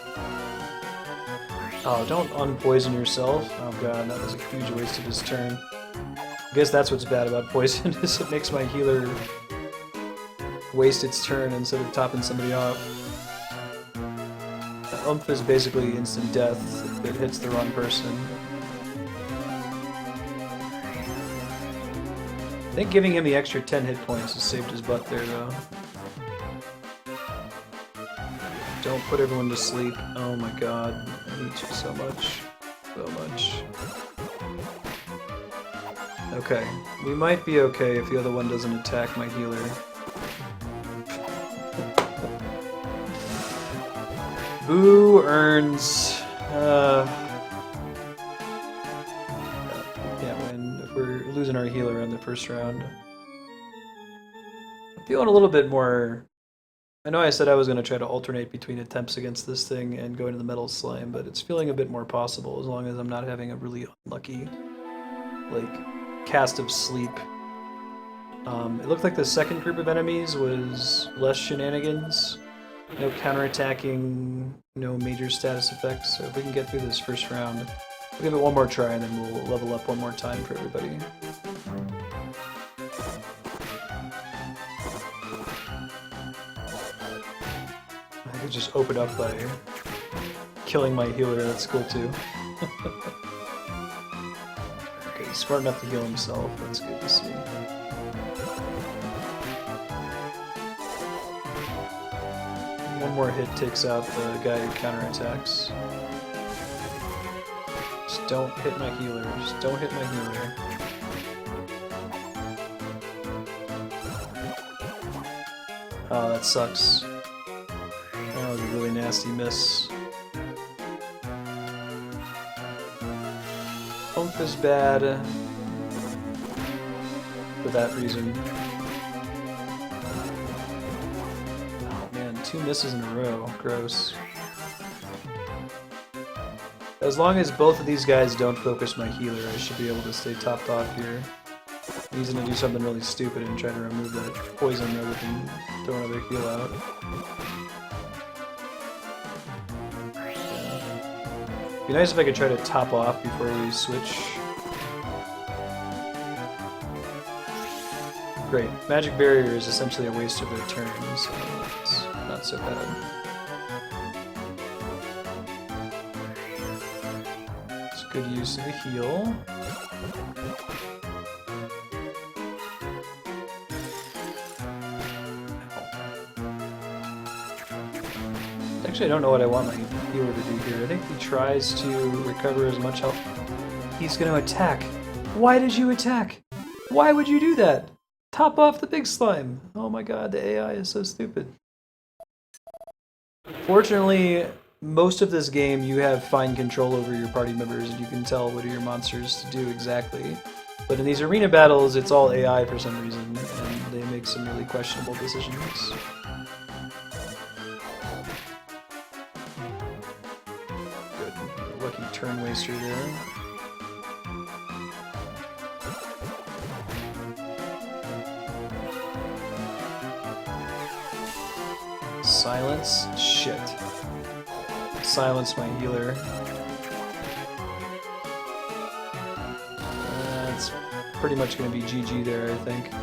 Oh, don't unpoison yourself. Oh god, that was a huge waste of his turn. I guess that's what's bad about poison, is it makes my healer waste its turn instead of topping somebody off. The Oomph is basically instant death if it hits the wrong person. I think giving him the extra 10 hit points has saved his butt there, though. Don't put everyone to sleep. Oh my god, I hate you so much. So much. Okay, we might be okay if the other one doesn't attack my healer. Boo earns... can't win if we're losing our healer in the first round. I'm feeling a little bit more... I know I said I was going to try to alternate between attempts against this thing and going to the metal slime, but it's feeling a bit more possible as long as I'm not having a really unlucky, like, cast of sleep. It looked like the second group of enemies was less shenanigans, no counterattacking, no major status effects, so if we can get through this first round, we'll give it one more try and then we'll level up one more time for everybody. I could just open up by killing my healer, that's cool too. Okay, he's smart enough to heal himself, that's good to see. One more hit takes out the guy who counterattacks. Just don't hit my healer. Just don't hit my healer. Oh, that sucks. That was a really nasty miss. Pump is bad for that reason. 2 misses in a row. Gross. As long as both of these guys don't focus my healer, I should be able to stay topped off here. He's gonna do something really stupid and try to remove that poison rather than throw another heal out. It'd be nice if I could try to top off before we switch. Great. Magic Barrier is essentially a waste of their turn, so it's not so bad. It's good use of the heal. Actually, I don't know what I want my healer to do here. I think he tries to recover as much health. He's going to attack. Why did you attack? Why would you do that? Top off the big slime! Oh my god, the AI is so stupid. Fortunately, most of this game you have fine control over your party members and you can tell what are your monsters to do exactly. But in these arena battles, it's all AI for some reason, and they make some really questionable decisions. Good. Lucky turn waster there. Silence? Shit. Silence my healer. It's pretty much going to be GG there, I think. I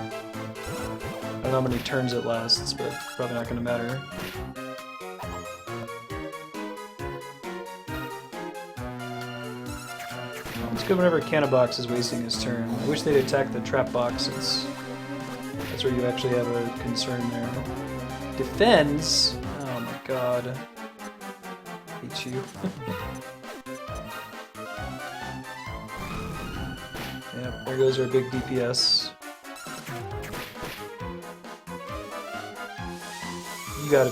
don't know how many turns it lasts, but probably not going to matter. It's good whenever Canabox is wasting his turn. I wish they'd attack the trap box, since that's where you actually have a concern there. Defends? Oh my god. Hate you. Yeah, there goes our big DPS. You gotta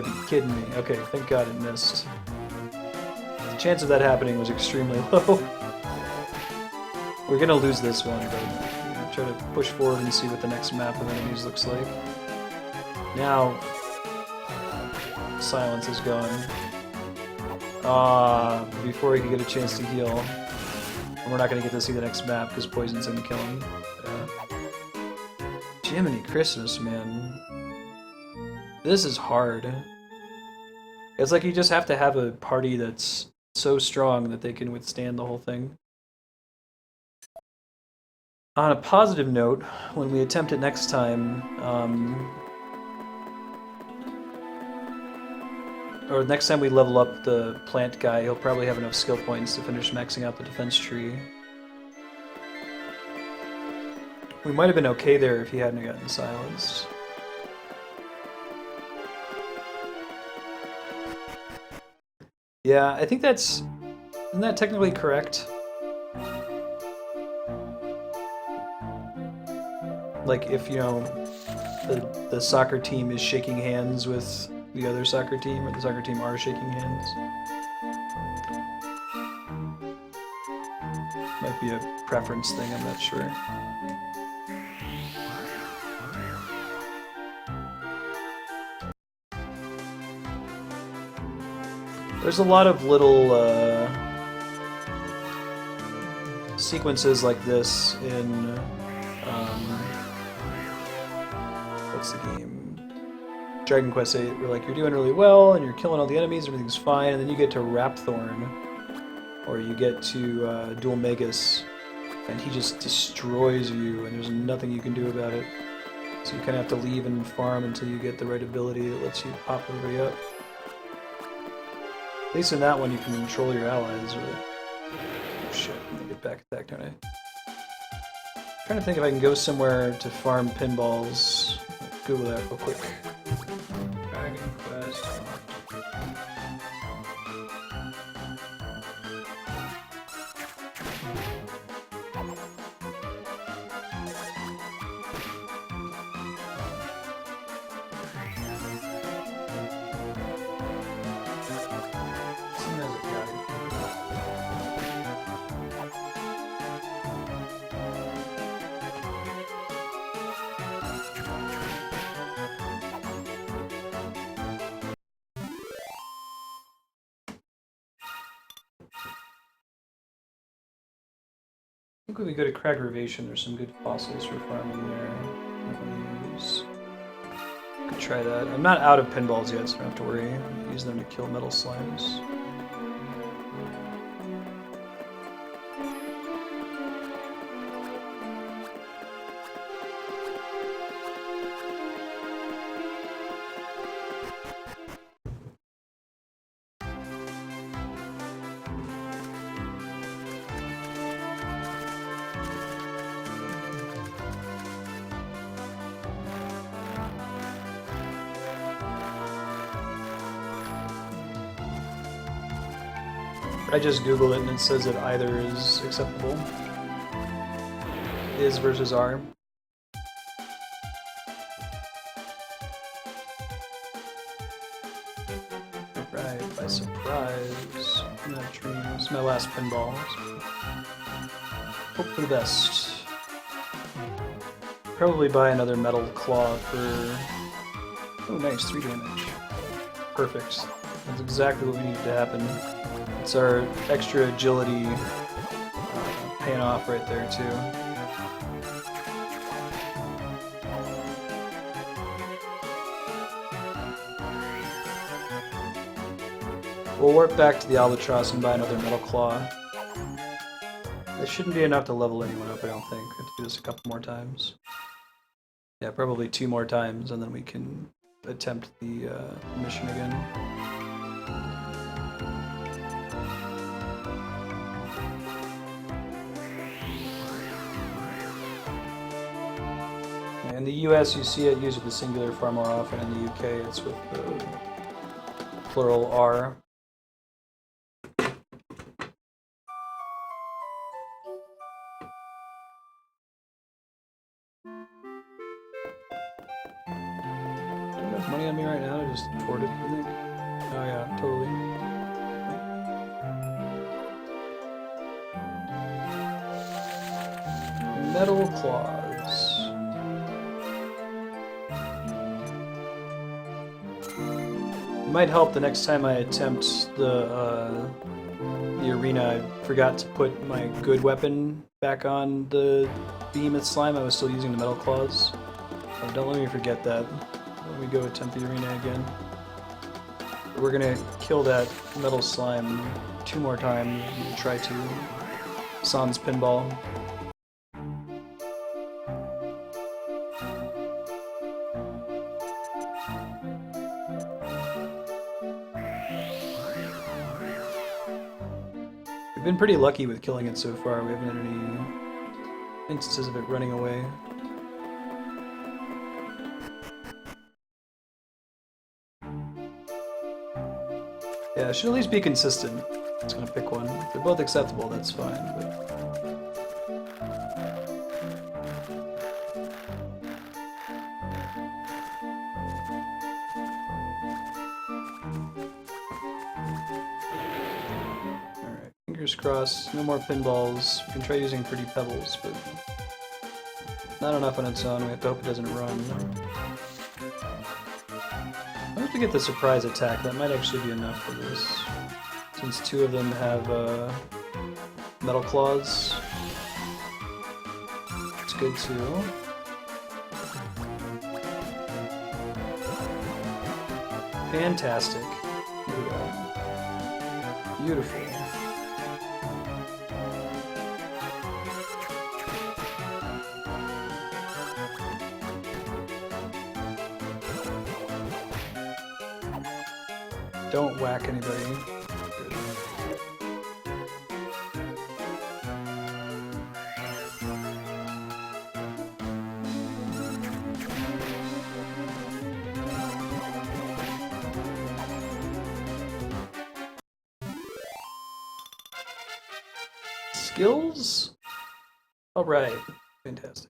be kidding me. Okay, thank god it missed. The chance of that happening was extremely low. We're gonna lose this one, but try to push forward and see what the next map of enemies looks like. Now, Silence is gone. Before he could get a chance to heal. And we're not going to get to see the next map because Poison's going to kill him. Jiminy Christmas, man. This is hard. It's like you just have to have a party that's so strong that they can withstand the whole thing. On a positive note, when we attempt it next time, or next time we level up the plant guy, he'll probably have enough skill points to finish maxing out the defense tree. We might have been okay there if he hadn't gotten silenced. Yeah, I think that's... Isn't that technically correct? Like, if, you know, the soccer team is shaking hands with the other soccer team, or the soccer team are shaking hands. Might be a preference thing, I'm not sure. There's a lot of little sequences like this in what's the game? Dragon Quest VIII, where like you're doing really well and you're killing all the enemies, everything's fine, and then you get to Rapthorn, or you get to Dual Magus, and he just destroys you, and there's nothing you can do about it. So you kind of have to leave and farm until you get the right ability that lets you pop everybody up. At least in that one, you can control your allies. Or... oh shit! I'm gonna get back attack, don't I? I'm trying to think if I can go somewhere to farm pinballs. Google that real quick. Dragon Quest. I think when we go to Cragravation, there's some good fossils for farming there. Could try that. I'm not out of pinballs yet, so I don't have to worry. I use them to kill metal slimes. I just googled it and it says that either is acceptable. Is versus are. Right, by surprise. That dream. It's my last pinball. Hope for the best. Probably buy another metal claw for... oh nice, 3 damage. Perfect. That's exactly what we needed to happen. It's our extra agility paying off right there too. We'll warp back to the Albatross and buy another Metal Claw. This shouldn't be enough to level anyone up, I don't think. I have to do this a couple more times. Yeah, probably 2 more times, and then we can attempt the mission again. In the US, you see it used with the singular far more often. In the UK, it's with the plural R. Do I have money on me right now to just afford it, I think? Oh yeah, totally. Metal Claws. Might help the next time I attempt the arena. I forgot to put my good weapon back on the behemoth slime. I was still using the Metal Claws. So don't let me forget that when we go attempt the arena again. We're gonna kill that metal slime 2 more times. We'll try to sans pinball. We've been pretty lucky with killing it so far. We haven't had any instances of it running away. Yeah, it should at least be consistent. It's gonna pick one. If they're both acceptable, that's fine. But... Fingers crossed. No more pinballs. We can try using Pretty Pebbles, but not enough on its own. We have to hope it doesn't run. I hope to get the surprise attack. That might actually be enough for this. Since two of them have metal claws. It's good too. Fantastic. Look at that. Beautiful. Don't whack anybody. Skills? Alright. Fantastic.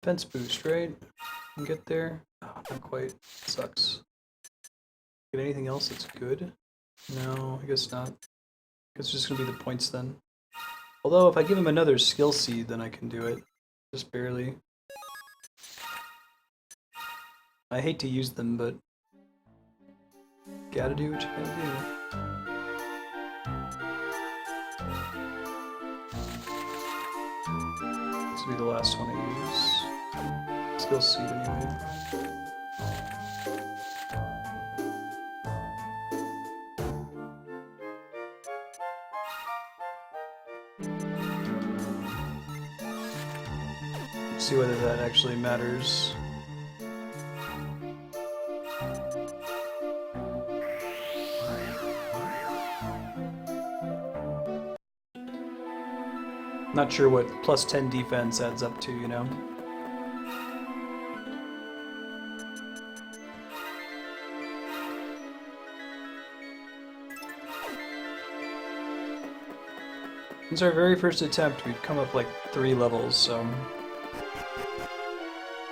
Defense boost, right? Can get there? Oh, not quite. Sucks. Get anything else that's good? No, I guess not. It's just gonna be the points then. Although if I give him another skill seed, then I can do it. Just barely. I hate to use them, but gotta do what you gotta do. This will be the last one I use. Skill seed anyway. See whether that actually matters. Not sure what plus 10 defense adds up to, you know? Since our very first attempt, we've come up like 3 levels, so...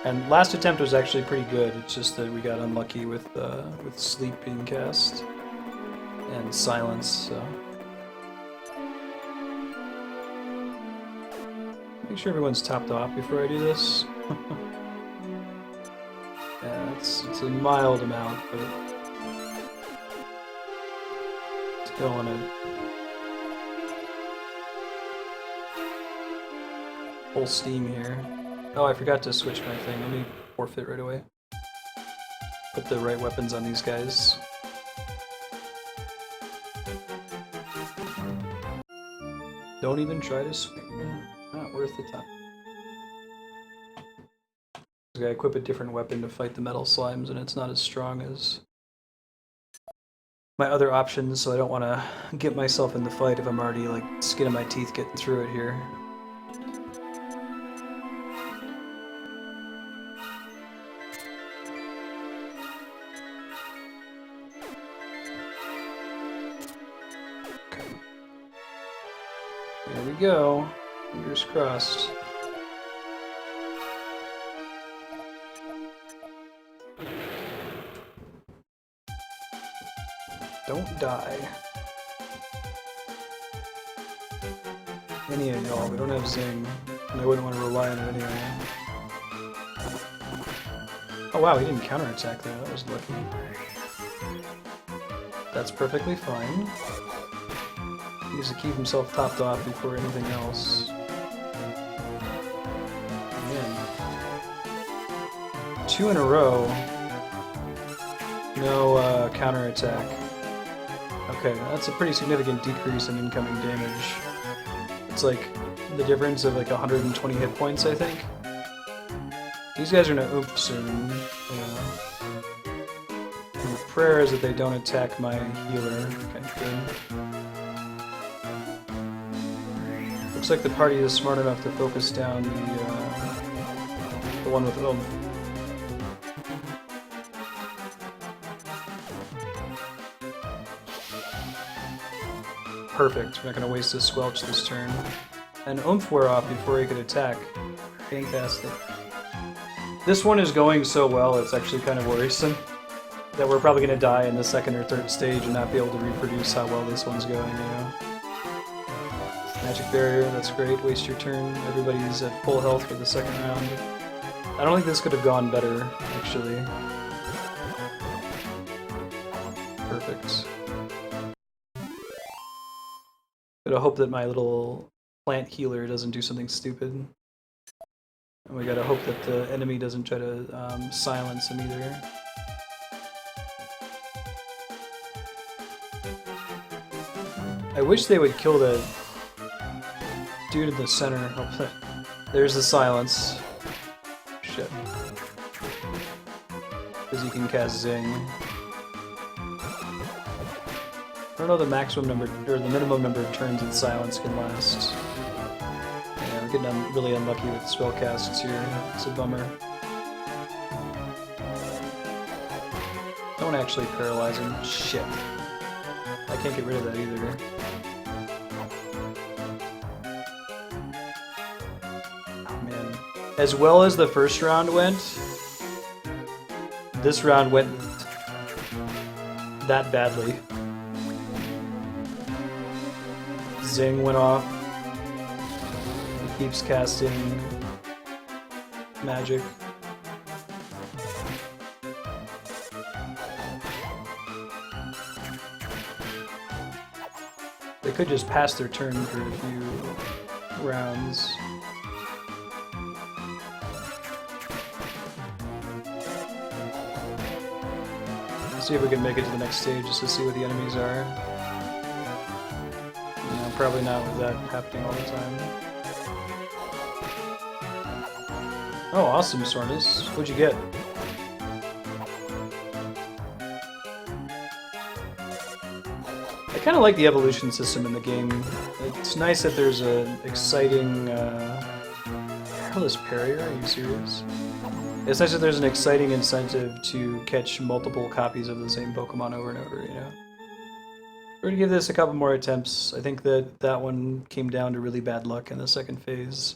And last attempt was actually pretty good, it's just that we got unlucky with sleep being cast. And silence, so... Make sure everyone's topped off before I do this. Yeah, it's a mild amount, but... Still on it. Full steam here. Oh, I forgot to switch my thing. Let me forfeit right away. Put the right weapons on these guys. Don't even try to swing. Not worth the time. I gotta equip a different weapon to fight the metal slimes, and it's not as strong as my other options, so I don't want to get myself in the fight if I'm already, like, skin of my teeth getting through it here. There we go. Fingers crossed. Don't die. Any of y'all, we don't have Zing, and I wouldn't want to rely on it anyway. Oh wow, he didn't counterattack there, that was lucky. That's perfectly fine. He needs to keep himself topped off before anything else. Man. 2 in a row. No counterattack. Okay, that's a pretty significant decrease in incoming damage. It's like the difference of like 120 hit points, I think. These guys are gonna oof soon. Yeah. And the prayer is that they don't attack my healer. Okay, good. Looks like the party is smart enough to focus down the one with oomph. Perfect. We're not going to waste his Squelch this turn. And oomph wore off before he could attack. Fantastic. This one is going so well, it's actually kind of worrisome. that we're probably gonna die in the second or third stage and not be able to reproduce how well this one's going, you know? Magic barrier, that's great. Waste your turn. Everybody's at full health for the second round. I don't think this could have gone better, actually. Perfect. Gotta hope that my little plant healer doesn't do something stupid. And we gotta hope that the enemy doesn't try to silence him either. I wish they would kill the dude in the center. Oh, there's the silence. Shit. Because you can cast Zing. I don't know the maximum number, or the minimum number of turns that silence can last. Yeah, we're getting really unlucky with spellcasts here. It's a bummer. Don't actually paralyze him. Shit. I can't get rid of that either. Oh man. As well as the first round went, this round went that badly. Zing went off. He keeps casting magic. They could just pass their turn for a few rounds. Let's see if we can make it to the next stage just to see what the enemies are. No, probably not with that happening all the time. Oh, awesome, Sornus. What'd you get? I kind of like the evolution system in the game. It's nice that there's an exciting... Hairless Parrier? Are you serious? It's nice that there's an exciting incentive to catch multiple copies of the same Pokemon over and over, you know? We're gonna give this a couple more attempts. I think that that one came down to really bad luck in the second phase.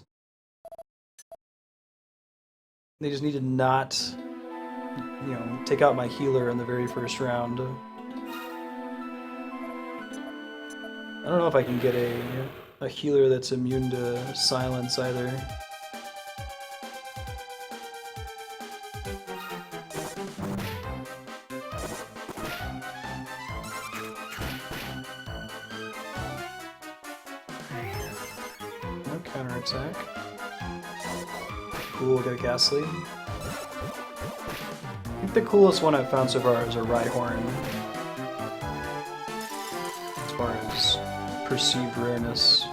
They just need to not, you know, take out my healer in the very first round. I don't know if I can get a healer that's immune to silence either. No counterattack. Cool, get a Ghastly. I think the coolest one I've found so far is a Rhyhorn. As far as perceived rareness.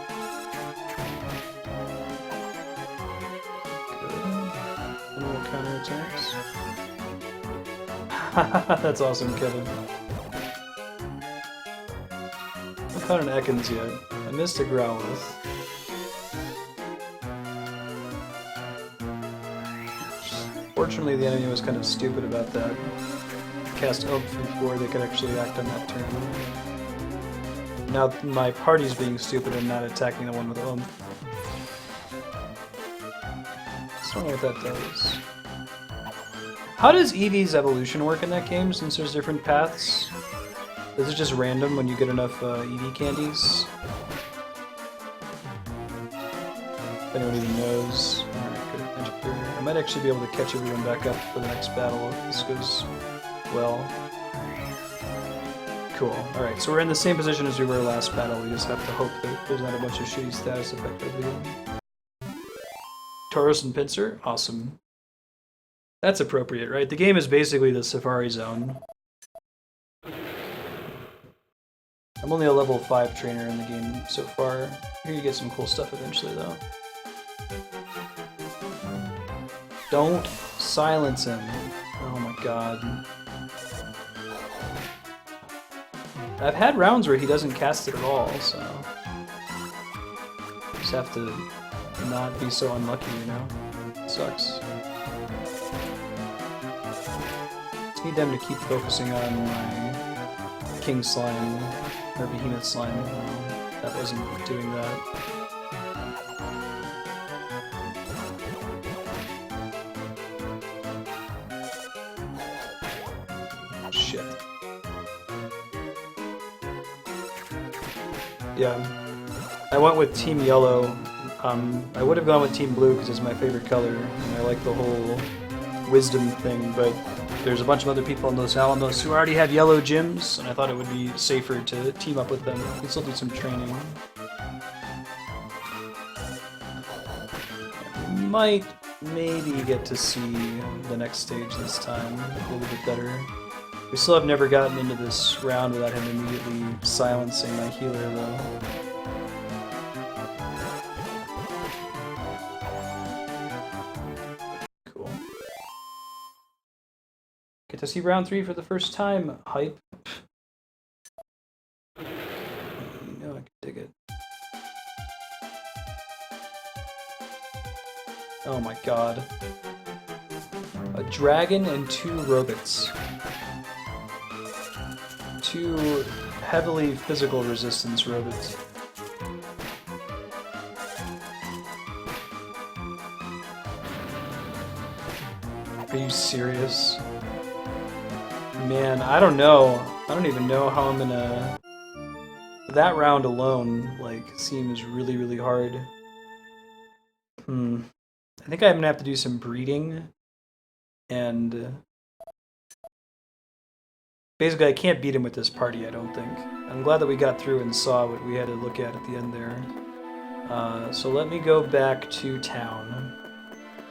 Good. Little counterattacks. That's awesome, Kevin. I haven't caught an Ekans yet. I missed a Growlithe. Fortunately, the enemy was kind of stupid about that. Cast Oomph before they could actually act on that turn. Now my party's being stupid and not attacking the one with Oomph. I don't know what that does. How does Eevee's evolution work in that game, since there's different paths? Is it just random when you get enough Eevee candies? If anyone even knows. Alright, good. I might actually be able to catch everyone back up for the next battle if this goes well. Cool. Alright, so we're in the same position as we were last battle. We just have to hope that there's not a bunch of shitty status effect over here. Tauros and Pinsir? Awesome. That's appropriate, right? The game is basically the Safari Zone. I'm only a level 5 trainer in the game so far. Here you get some cool stuff eventually, though. Don't silence him. Oh my god. I've had rounds where he doesn't cast it at all, so... Just have to not be so unlucky, you know? It sucks. Just need them to keep focusing on my King Slime, or Behemoth Slime. That wasn't doing that. Yeah. I went with Team Yellow. I would have gone with Team Blue because it's my favorite color, and I like the whole wisdom thing, but there's a bunch of other people in Los Alamos who already have yellow gyms, and I thought it would be safer to team up with them. We can still do some training. We might maybe get to see the next stage this time a little bit better. We still have never gotten into this round without him immediately silencing my healer, though. Cool. Get to see round 3 for the first time. Hype. You know I can dig it. Oh my god. A dragon and 2 robots. 2 heavily physical resistance robots. Are you serious? Man, I don't know. I don't even know how I'm gonna... That round alone, like, seems really, really hard. I think I'm gonna have to do some breeding, and basically I can't beat him with this party, I don't think. I'm glad that we got through and saw what we had to look at the end there. So let me go back to town,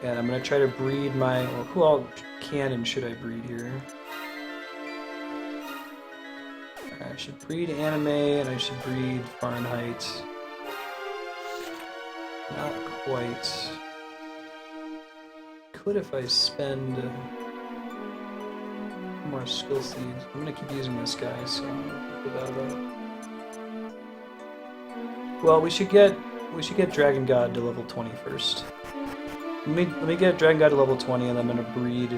and I'm gonna try to breed my... Well, who all can and should I breed here? I should breed Anime, and I should breed Fahrenheit. Not quite. Could if I spend more skill seeds. I'm gonna keep using this guy, so I'll put that about. Well, we should get Dragon God to level 20 first. Let me get Dragon God to level 20, and I'm gonna breed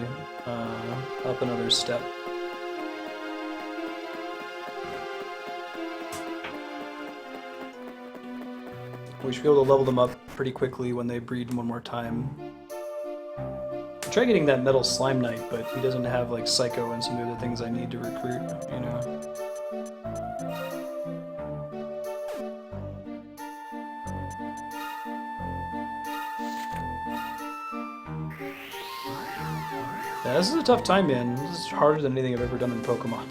up another step. We should be able to level them up pretty quickly when they breed one more time. Try getting that Metal Slime Knight, but he doesn't have like Psycho and some of the other things I need to recruit, you know. Yeah, this is a tough time, man. This is harder than anything I've ever done in Pokemon.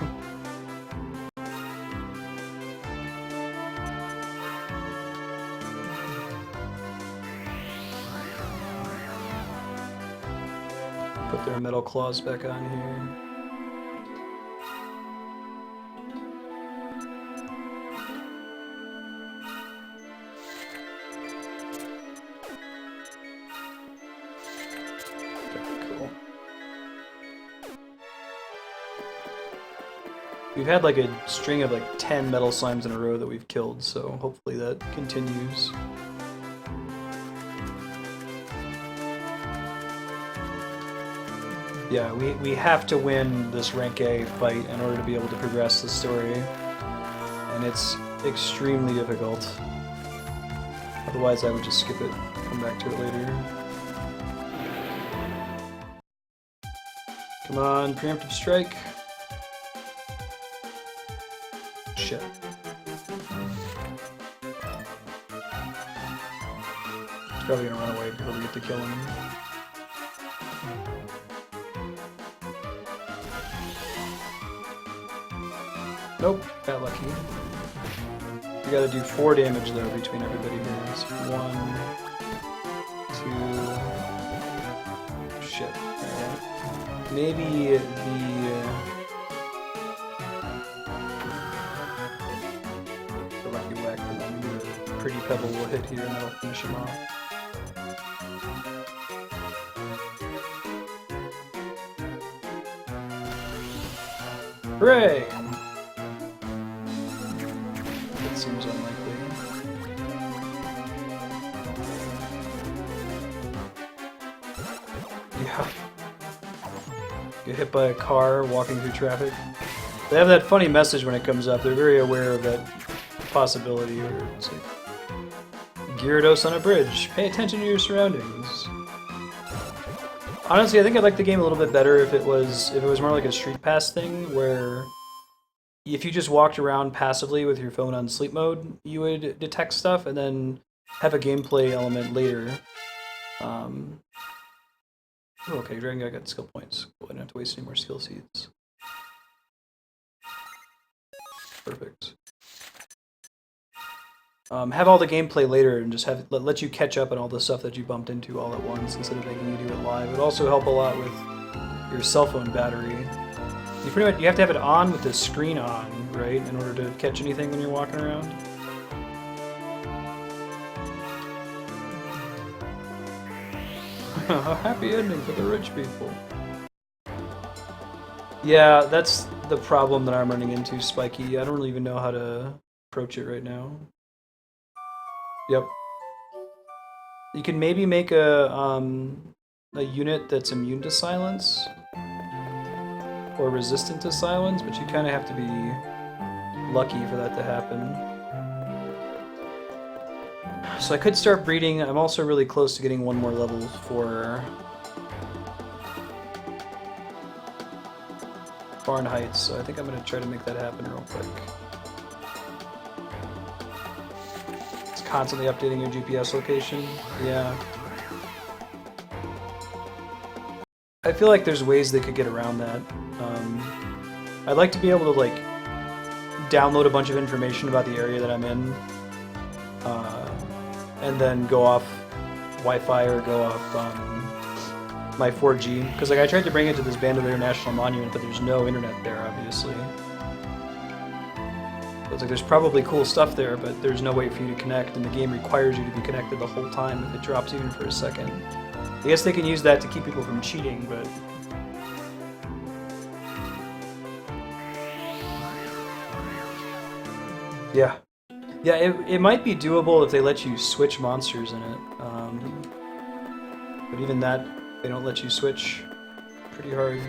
Put their metal claws back on here. Cool. We've had like a string of like 10 metal slimes in a row that we've killed, so hopefully that continues. Yeah, we have to win this rank A fight in order to be able to progress the story, and it's extremely difficult. Otherwise I would just skip it, come back to it later. Come on, preemptive strike. Shit. He's probably gonna run away before we get to kill him. Nope, got lucky. We gotta do 4 damage though between everybody here. It's 1, 2. Shit. Alright. Maybe the lucky whack for them. Maybe the pretty pebble will hit here and that'll finish him off. Hooray! Seems unlikely. Yeah. Get hit by a car walking through traffic. They have that funny message when it comes up. They're very aware of that possibility. Or it's like, Gyarados on a bridge. Pay attention to your surroundings. Honestly, I think I'd like the game a little bit better if it was more like a Street Pass thing, where if you just walked around passively with your phone on sleep mode, you would detect stuff and then have a gameplay element later. Okay, Dragon Guy got skill points. Cool, I don't have to waste any more skill seeds. Perfect. Have all the gameplay later and just have let you catch up on all the stuff that you bumped into all at once instead of making you do it live. It would also help a lot with your cell phone battery. You pretty much you have to have it on with the screen on, right, in order to catch anything when you're walking around. A happy ending for the rich people. Yeah, that's the problem that I'm running into, Spiky. I don't really even know how to approach it right now. Yep. You can maybe make a unit that's immune to silence or resistant to silence, but you kind of have to be lucky for that to happen. So I could start breeding. I'm also really close to getting one more level for Fahrenheit, so I think I'm going to try to make that happen real quick. It's constantly updating your GPS location. Yeah. I feel like there's ways they could get around that. I'd like to be able to, like, download a bunch of information about the area that I'm in, and then go off Wi-Fi or go off my 4G. Because, like, I tried to bring it to this Bandolier National Monument, but there's no internet there, obviously. So it's like, there's probably cool stuff there, but there's no way for you to connect, and the game requires you to be connected the whole time if it drops even for a second. I guess they can use that to keep people from cheating, but... Yeah. Yeah, it might be doable if they let you switch monsters in it. But even that, they don't let you switch. Pretty hard.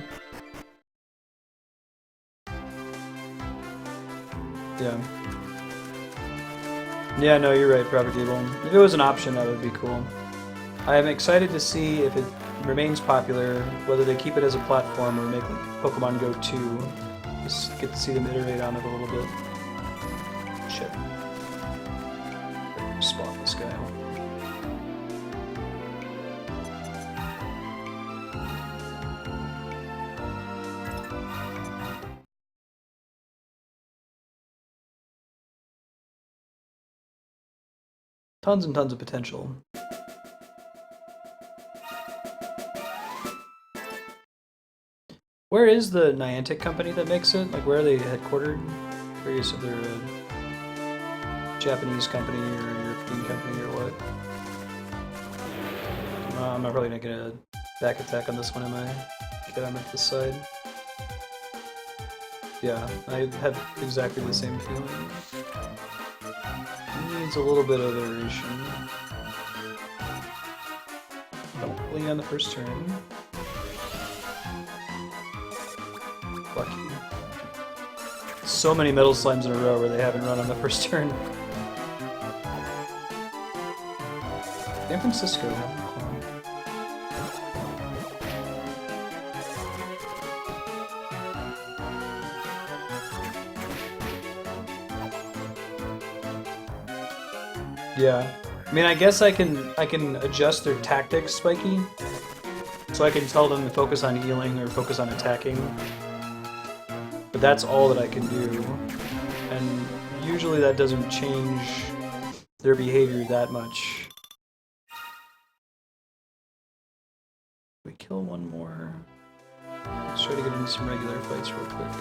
Yeah. Yeah, no, you're right, Propagable. If it was an option, that would be cool. I am excited to see if it remains popular, whether they keep it as a platform or make like Pokemon Go 2. Just get to see them iterate on it a little bit. Shit. Spawn this guy. Tons and tons of potential. Where is the Niantic company that makes it? Like, where are they headquartered? Curious if they're a Japanese company or a European company or what. I'm not probably not gonna back attack on this one, am I? Okay, I'm at this side. Yeah, I have exactly the same feeling. It needs a little bit of iteration. Hopefully on the first turn. Lucky. So many Metal Slimes in a row where they haven't run on the first turn. San Francisco. Yeah. I mean, I guess I can adjust their tactics, Spiky. So I can tell them to focus on healing or focus on attacking. But that's all that I can do. And usually that doesn't change their behavior that much. We kill one more. Let's try to get into some regular fights real quick.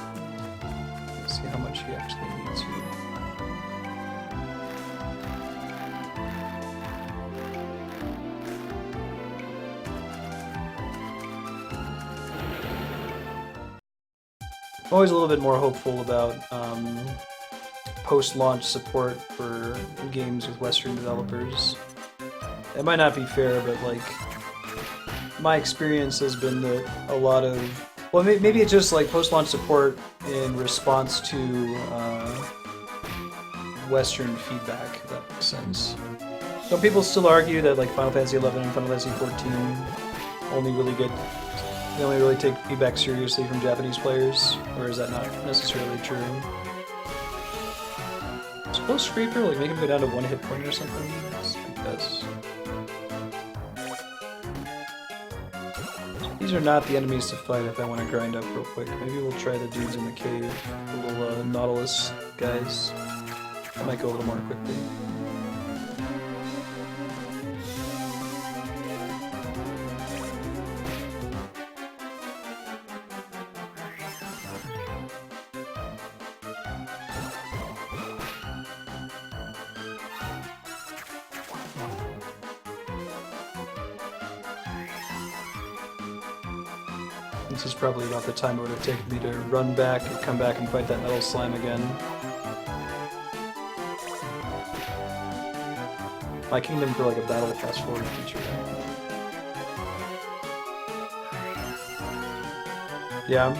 Let's see how much he actually needs here. I'm always a little bit more hopeful about post-launch support for games with Western developers. It might not be fair, but like my experience has been that a lot of maybe it's just like post-launch support in response to Western feedback, if that makes sense. Some people still argue that like Final Fantasy XI and Final Fantasy XIV only really get they only really take feedback seriously from Japanese players, or is that not necessarily true? Is Close Scraper, like, make him go down to 1 hit point or something? I guess. These are not the enemies to fight if I want to grind up real quick. Maybe we'll try the dudes in the cave, the little Nautilus guys. That might go a little more quickly. This is probably about the time it would have taken me to run back and come back and fight that metal slime again. My kingdom for like a battle fast forward feature. Yeah.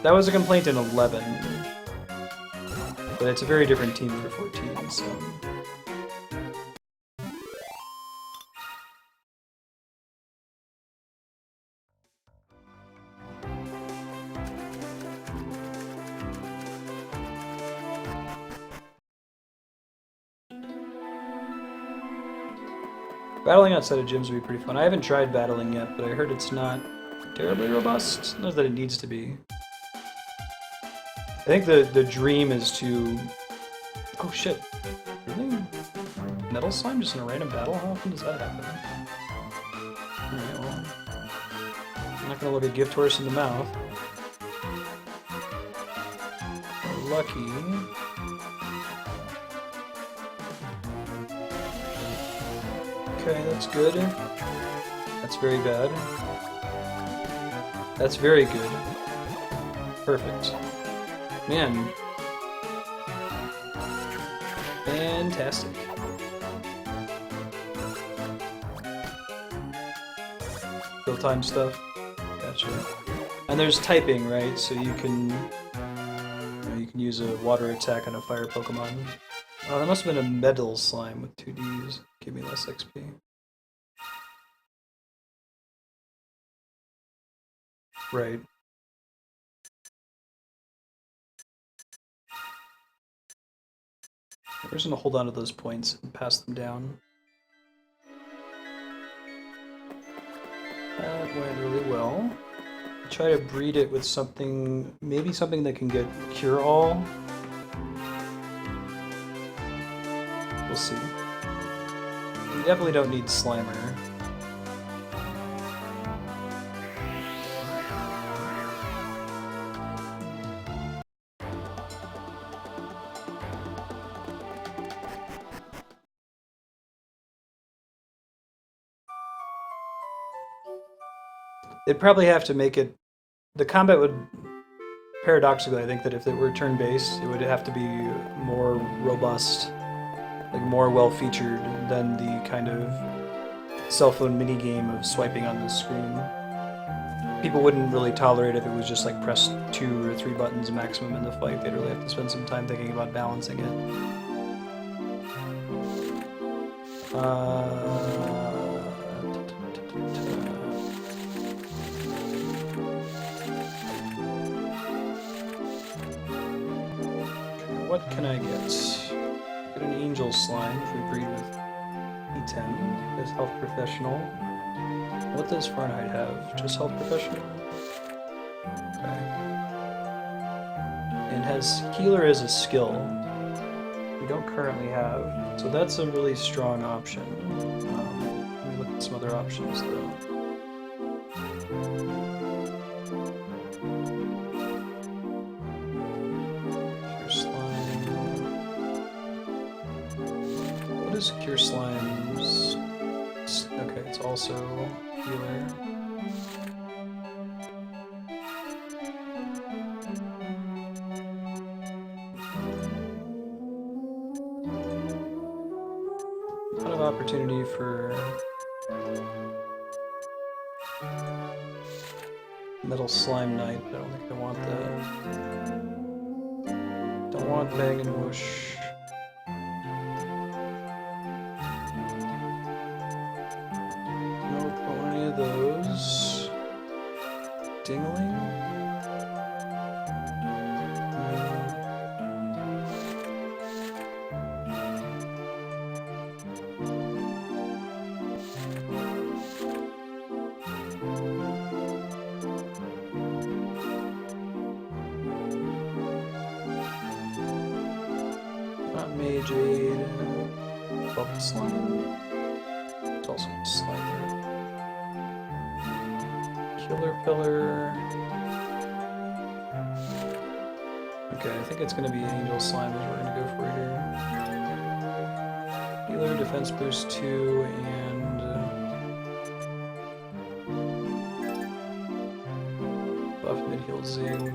That was a complaint in 11. But it's a very different team for 14, so... Battling outside of gyms would be pretty fun. I haven't tried battling yet, but I heard it's not terribly robust. Not that it needs to be. I think the dream is to... Oh shit. Really? Metal slime just in a random battle? How often does that happen? Alright, well... I'm not gonna look a gift horse in the mouth. We're lucky. Okay, that's good. That's very bad. That's very good. Perfect. Man. Fantastic. Real time stuff. Gotcha. And there's typing, right? So you can use a water attack on a fire Pokemon. Oh, that must have been a metal slime with 2 Ds. Give me less XP. Right. We're just gonna hold on to those points and pass them down. That went really well. Try to breed it with something, maybe something that can get Cure All. We'll see. We definitely don't need Slimer. They'd probably have to make it... The combat would... Paradoxically, I think that if it were turn-based, it would have to be more robust, like more well-featured than the kind of cell phone minigame of swiping on the screen. People wouldn't really tolerate if it was just like press 2 or 3 buttons maximum in the fight. They'd really have to spend some time thinking about balancing it. What can I get? Get an Angel Slime if we breed with E10 as Health Professional. What does Fahrenheit have? Just Health Professional? Okay. And has Healer as a skill. We don't currently have, so that's a really strong option. Let me look at some other options though. Cure Slime's... Okay, it's also Healer. A lot of opportunity for... Metal Slime Knight, but I don't think I want that. Don't want Bang and Whoosh. Dingling? Not Mage Aid. Bubble Slime. It's also a Slider. Killer Pillar. Okay, I think it's going to be Angel Slime is what we're going to go for here. Healer, Defense Boost 2, and buff mid-heal Zing.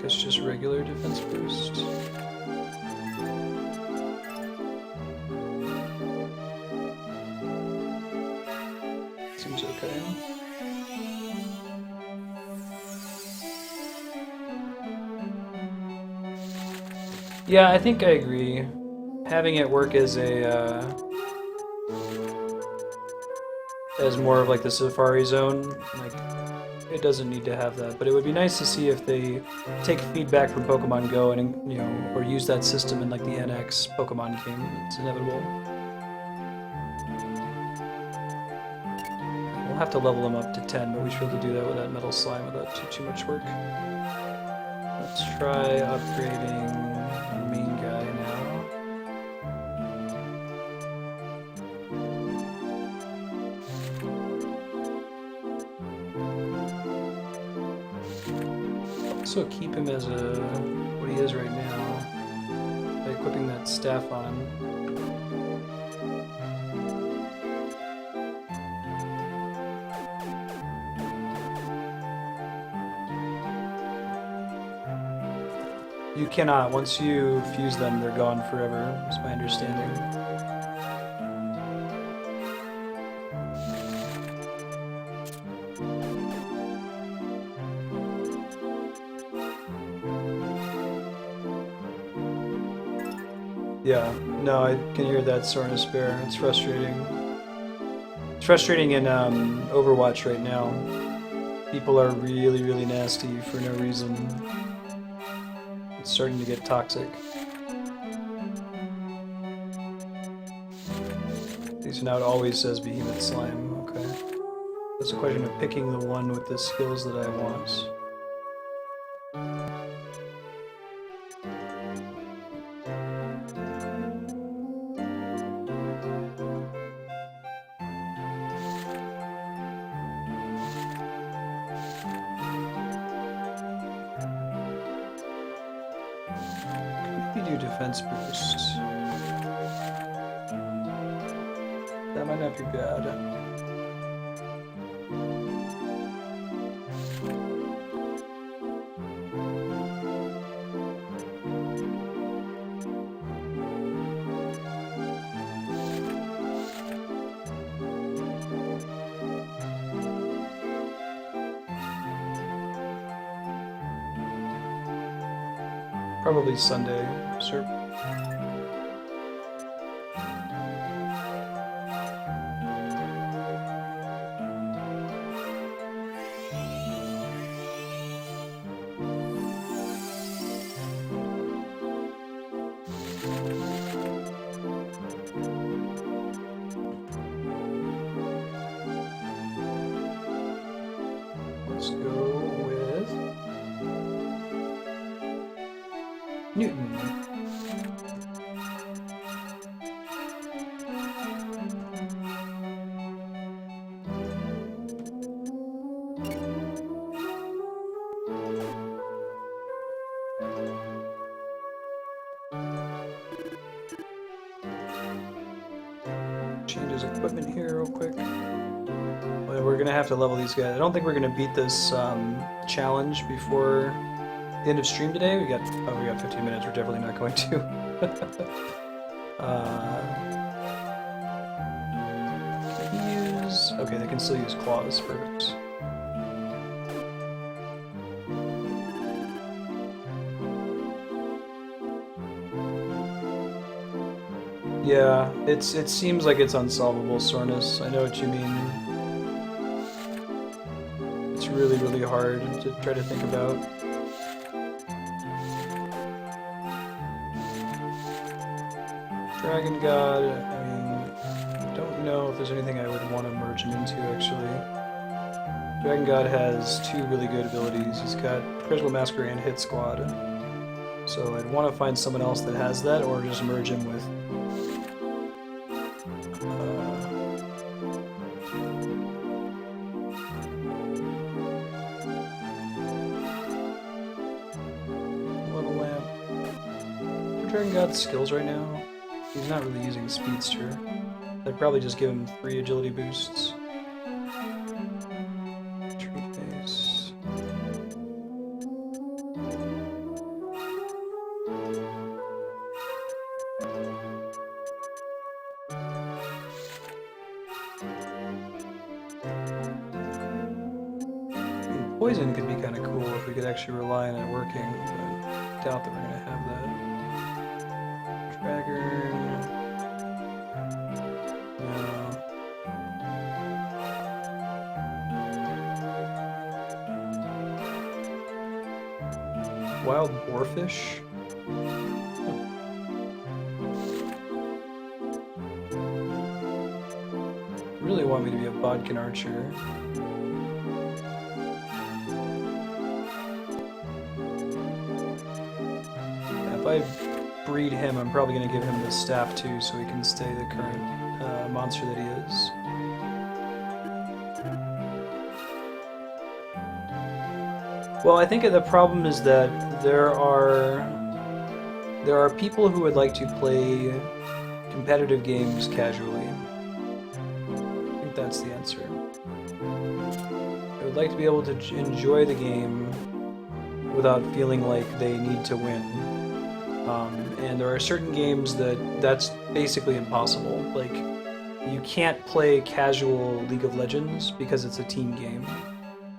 Guess just regular Defense Boost. Seems okay. Yeah, I think I agree. Having it work as a as more of like the Safari Zone, like it doesn't need to have that. But it would be nice to see if they take feedback from Pokemon Go and or use that system in like the NX Pokemon game. It's inevitable. We'll have to level them up to 10, but we should be able to do that with that Metal Slime without too much work. Let's try upgrading the main guy now. Also keep him as what he is right now by equipping that staff on him. You cannot. Once you fuse them, they're gone forever, is my understanding. Yeah, no, I can hear that Soreness Bear. It's frustrating. It's frustrating in Overwatch right now. People are really, really nasty for no reason. It's starting to get toxic. So now it always says Behemoth Slime. Okay. It's a question of picking the one with the skills that I want. Defense boost. That might not be bad. Probably Sunday, sir. Let's go with Newton. Change his equipment here real quick. Well, we're gonna have to level these guys. I don't think we're gonna beat this challenge before the end of stream today. We got 15 minutes. We're definitely not going to. Can he use? Okay, they can still use claws. Perfect. Yeah, it seems like it's unsolvable, Soreness. I know what you mean. really, really hard to try to think about. Dragon God, I mean, I don't know if there's anything I would want to merge him into, actually. Dragon God has two really good abilities. He's got Critical Massacre and Hit Squad. So I'd want to find someone else that has that, or just merge him with... Level Lamp. For Dragon God's skills right now, he's not really using Speedster. I'd probably just give him 3 agility boosts. Poison could be kind of cool if we could actually rely on it working, but I doubt that we're going to have that. Dragon... No. Wild Boarfish? Really want me to be a Bodkin Archer. If I breed him, I'm probably going to give him the staff too, so he can stay the current monster that he is. Well, I think the problem is that there are people who would like to play competitive games casually. I think that's the answer. They would like to be able to enjoy the game without feeling like they need to win. And there are certain games that's basically impossible. Like, you can't play casual League of Legends because it's a team game.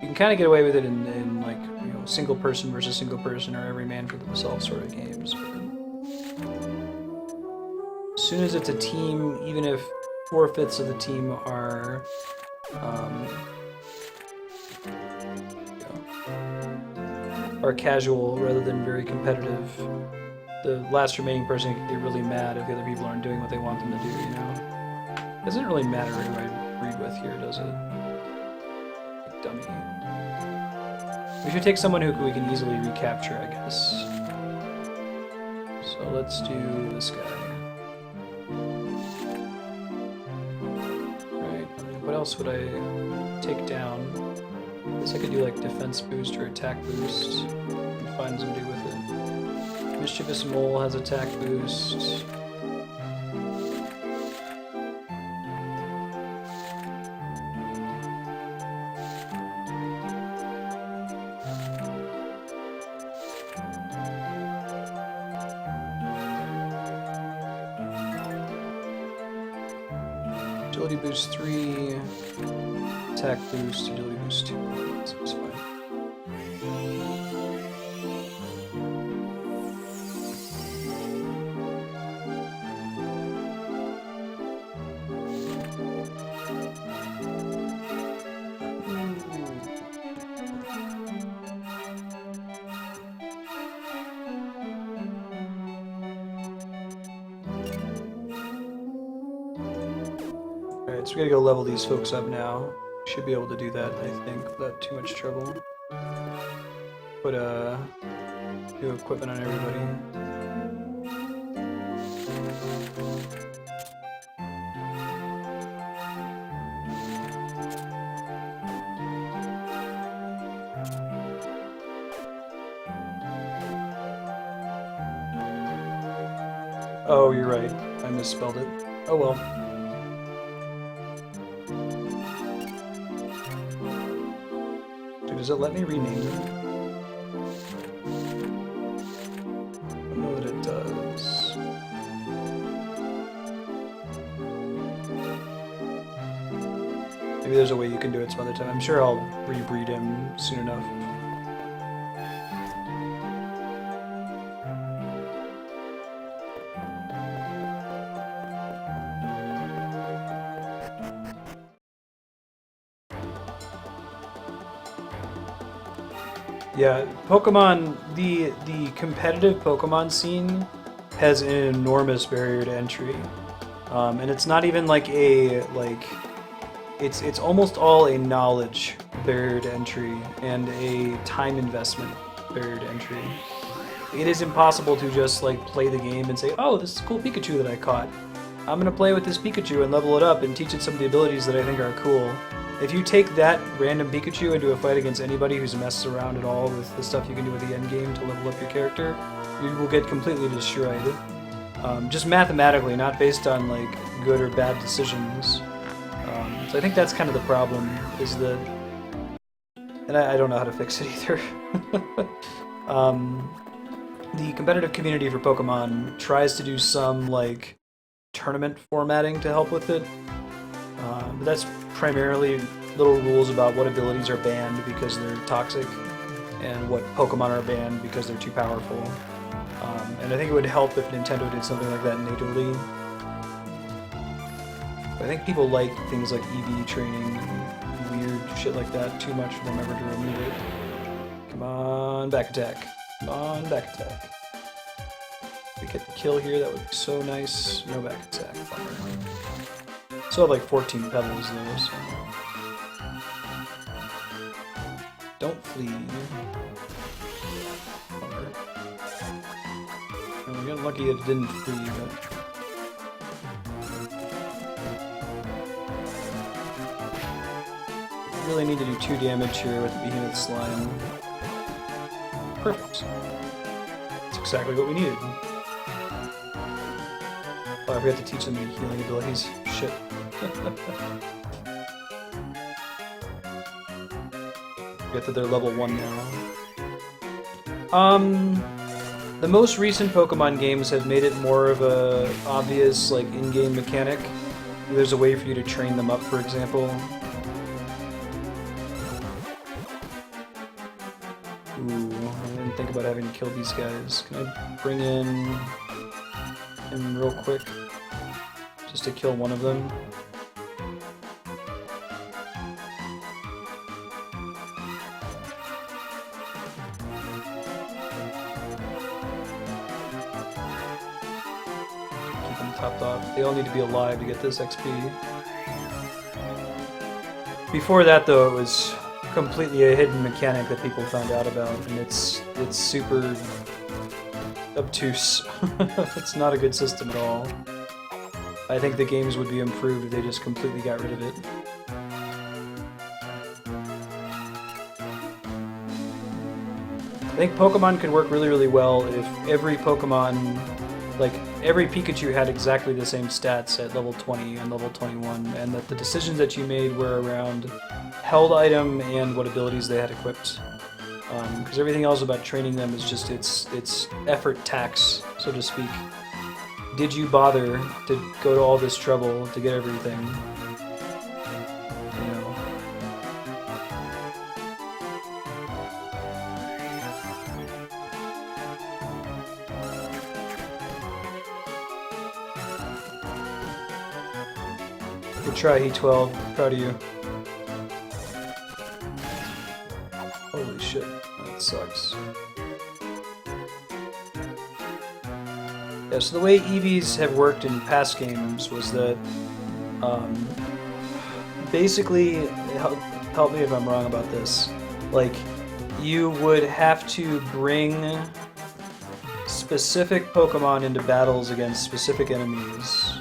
You can kind of get away with it in like, you know, single person versus single person or every man for themselves sort of games. But as soon as it's a team, even if 4/5 of the team are casual rather than very competitive, the last remaining person can get really mad if the other people aren't doing what they want them to do, you know? It doesn't really matter who I breed with here, does it? Like, dummy. We should take someone who we can easily recapture, I guess. So let's do this guy. Right, what else would I take down? I guess I could do like defense boost or attack boost and find some to do with it. Mischievous Mole has attack boost. Agility boost 3, attack boost, agility boost 2. That seems fine. Alright, so we gotta go level these folks up now. Should be able to do that, I think, without too much trouble. Put new equipment on everybody. Oh, you're right. I misspelled it. Oh well. Does it let me rename them? I don't know that it does. Maybe there's a way you can do it some other time. I'm sure I'll rebreed him soon enough. Yeah, Pokemon, the competitive Pokemon scene has an enormous barrier to entry. And it's not even like it's almost all a knowledge barrier to entry and a time investment barrier to entry. It is impossible to just like play the game and say, oh, this is a cool Pikachu that I caught. I'm gonna play with this Pikachu and level it up and teach it some of the abilities that I think are cool. If you take that random Pikachu into a fight against anybody who's messes around at all with the stuff you can do with the end game to level up your character, you will get completely destroyed. Just mathematically, not based on like good or bad decisions. So I think that's kind of the problem, is that, and I don't know how to fix it either. The competitive community for Pokemon tries to do some like tournament formatting to help with it. But that's primarily little rules about what abilities are banned because they're toxic, and what Pokemon are banned because they're too powerful. And I think it would help if Nintendo did something like that natively. But I think people like things like EV training and weird shit like that too much for them ever to remove it. Come on, back attack. Come on, back attack. If we get the kill here, that would be so nice. No back attack. Bummer. Still have like 14 pebbles though, so... Don't flee. Bummer. And we got lucky it didn't flee, but... Really need to do 2 damage here with the Behemoth Slime. Perfect. That's exactly what we needed. Oh, I forgot to teach them the healing abilities. Shit. Forget that they're level 1 now. The most recent Pokemon games have made it more of a obvious, like, in-game mechanic. There's a way for you to train them up, for example. Ooh, I didn't think about having to kill these guys. Can I bring in him real quick? Just to kill one of them? Keep them topped off. They all need to be alive to get this XP. Before that, though, it was completely a hidden mechanic that people found out about, and it's super obtuse. It's not a good system at all. I think the games would be improved if they just completely got rid of it. I think Pokemon could work really, really well if every Pokemon, like, every Pikachu had exactly the same stats at level 20 and level 21, and that the decisions that you made were around held item and what abilities they had equipped. Because everything else about training them is just it's effort tax, so to speak. Did you bother to go to all this trouble to get everything? You know. Good try, E12. Proud of you. Holy shit, that sucks. Yeah, so the way EVs have worked in past games was that, basically, help me if I'm wrong about this, like, you would have to bring specific Pokemon into battles against specific enemies.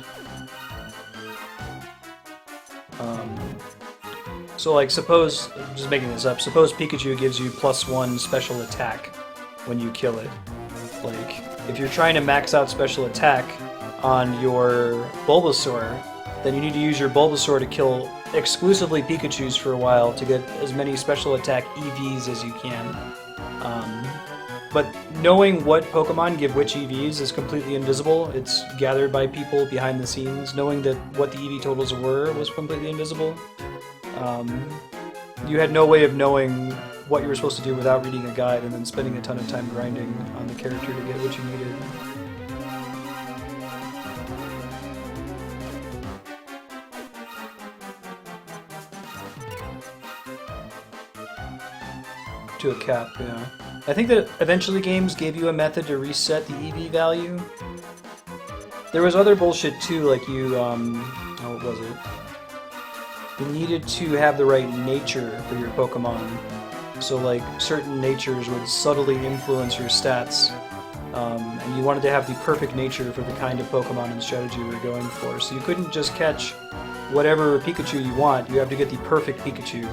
So, like, suppose, I'm just making this up, suppose Pikachu gives you +1 special attack when you kill it. Like, if you're trying to max out special attack on your Bulbasaur, then you need to use your Bulbasaur to kill exclusively Pikachus for a while to get as many special attack EVs as you can. But knowing what Pokemon give which EVs is completely invisible. It's gathered by people behind the scenes. Knowing that what the EV totals were was completely invisible. You had no way of knowing what you were supposed to do without reading a guide and then spending a ton of time grinding on the character to get what you needed. to a cap, yeah. I think that eventually games gave you a method to reset the EV value. There was other bullshit too, like you, what was it? You needed to have the right nature for your Pokemon. So like certain natures would subtly influence your stats. And you wanted to have the perfect nature for the kind of Pokemon and strategy you were going for. So you couldn't just catch whatever Pikachu you want. You have to get the perfect Pikachu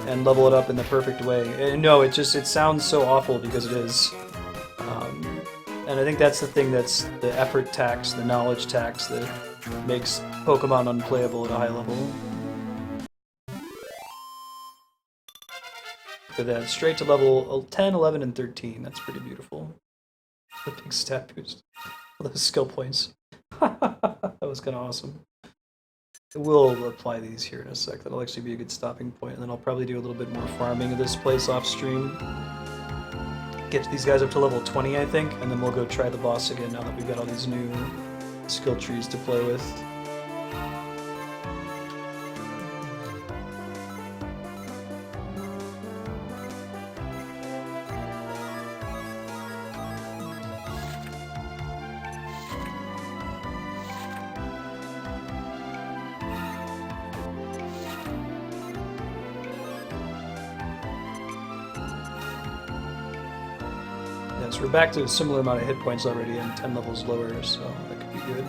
and level it up in the perfect way. And no, it sounds so awful because it is. And I think that's the thing, that's the effort tax, the knowledge tax that makes Pokemon unplayable at a high level. Look at that, straight to level 10, 11, and 13. That's pretty beautiful. The big stat boost. All those skill points. That was kind of awesome. We'll apply these here in a sec. That'll actually be a good stopping point, and then I'll probably do a little bit more farming of this place off stream. Get these guys up to level 20, I think, and then we'll go try the boss again now that we've got all these new skill trees to play with. So we're back to a similar amount of hit points already and 10 levels lower, so that could be good.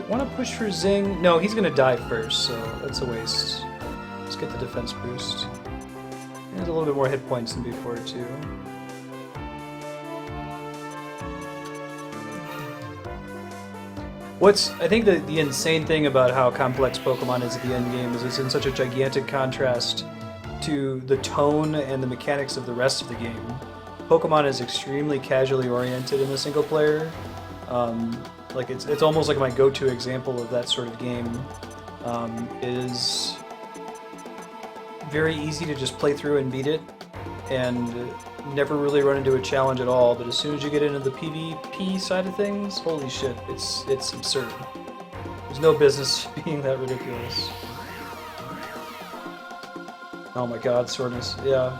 Want to push for Zing? No, he's going to die first, so that's a waste. Let's get the defense boost. And a little bit more hit points than before, too. I think the insane thing about how complex Pokemon is at the end game is it's in such a gigantic contrast to the tone and the mechanics of the rest of the game. Pokemon is extremely casually oriented in the single player. Like it's almost like my go-to example of that sort of game. Is very easy to just play through and beat it, and never really run into a challenge at all. But as soon as you get into the PvP side of things, holy shit, it's absurd. There's no business being that ridiculous. Oh my god, Soreness, yeah.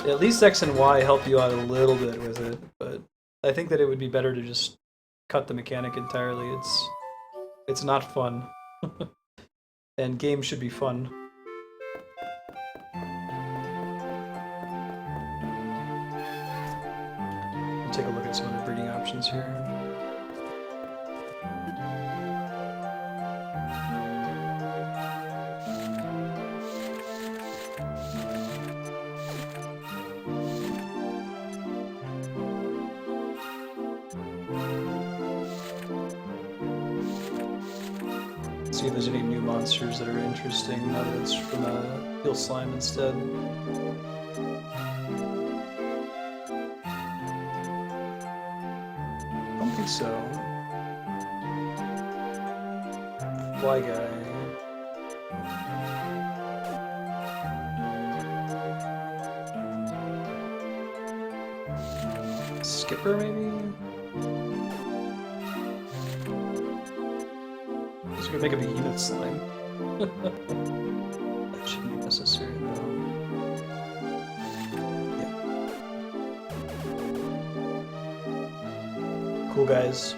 At least X and Y help you out a little bit with it, but I think that it would be better to just cut the mechanic entirely. It's not fun. And games should be fun. We'll take a look at some of the breeding options here. See if there's any new monsters that are interesting now that it's from Heal Slime instead. I don't think so. Fly Guy. Skipper, maybe? Could make a behemoth slime. That shouldn't be necessary though. Yeah. Cool guys.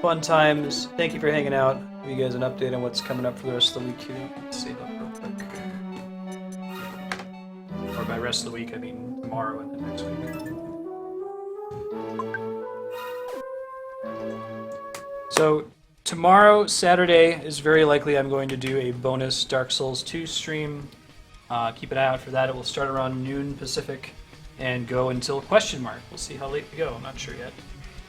Fun times. Thank you for hanging out. Give you guys an update on what's coming up for the rest of the week here. Let's save up real quick. Or by rest of the week I mean tomorrow and then next week. So tomorrow, Saturday, is very likely I'm going to do a bonus Dark Souls 2 stream. Keep an eye out for that. It will start around noon Pacific and go until question mark. We'll see how late we go. I'm not sure yet.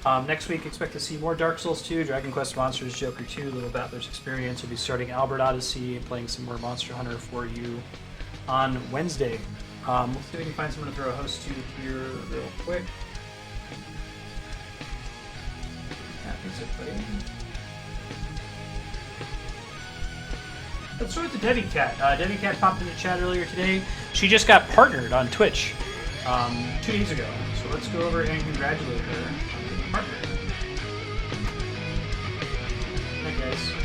Next week, expect to see more Dark Souls 2, Dragon Quest Monsters, Joker 2, Little Battler's Experience. We'll be starting Albert Odyssey and playing some more Monster Hunter for you on Wednesday. We'll see if we can find someone to throw a host to here real quick. Let's start with the Debbie Cat. Debbie Cat popped in the chat earlier today. She just got partnered on Twitch 2 days ago. So let's go over and congratulate her on getting partnered. Hi guys.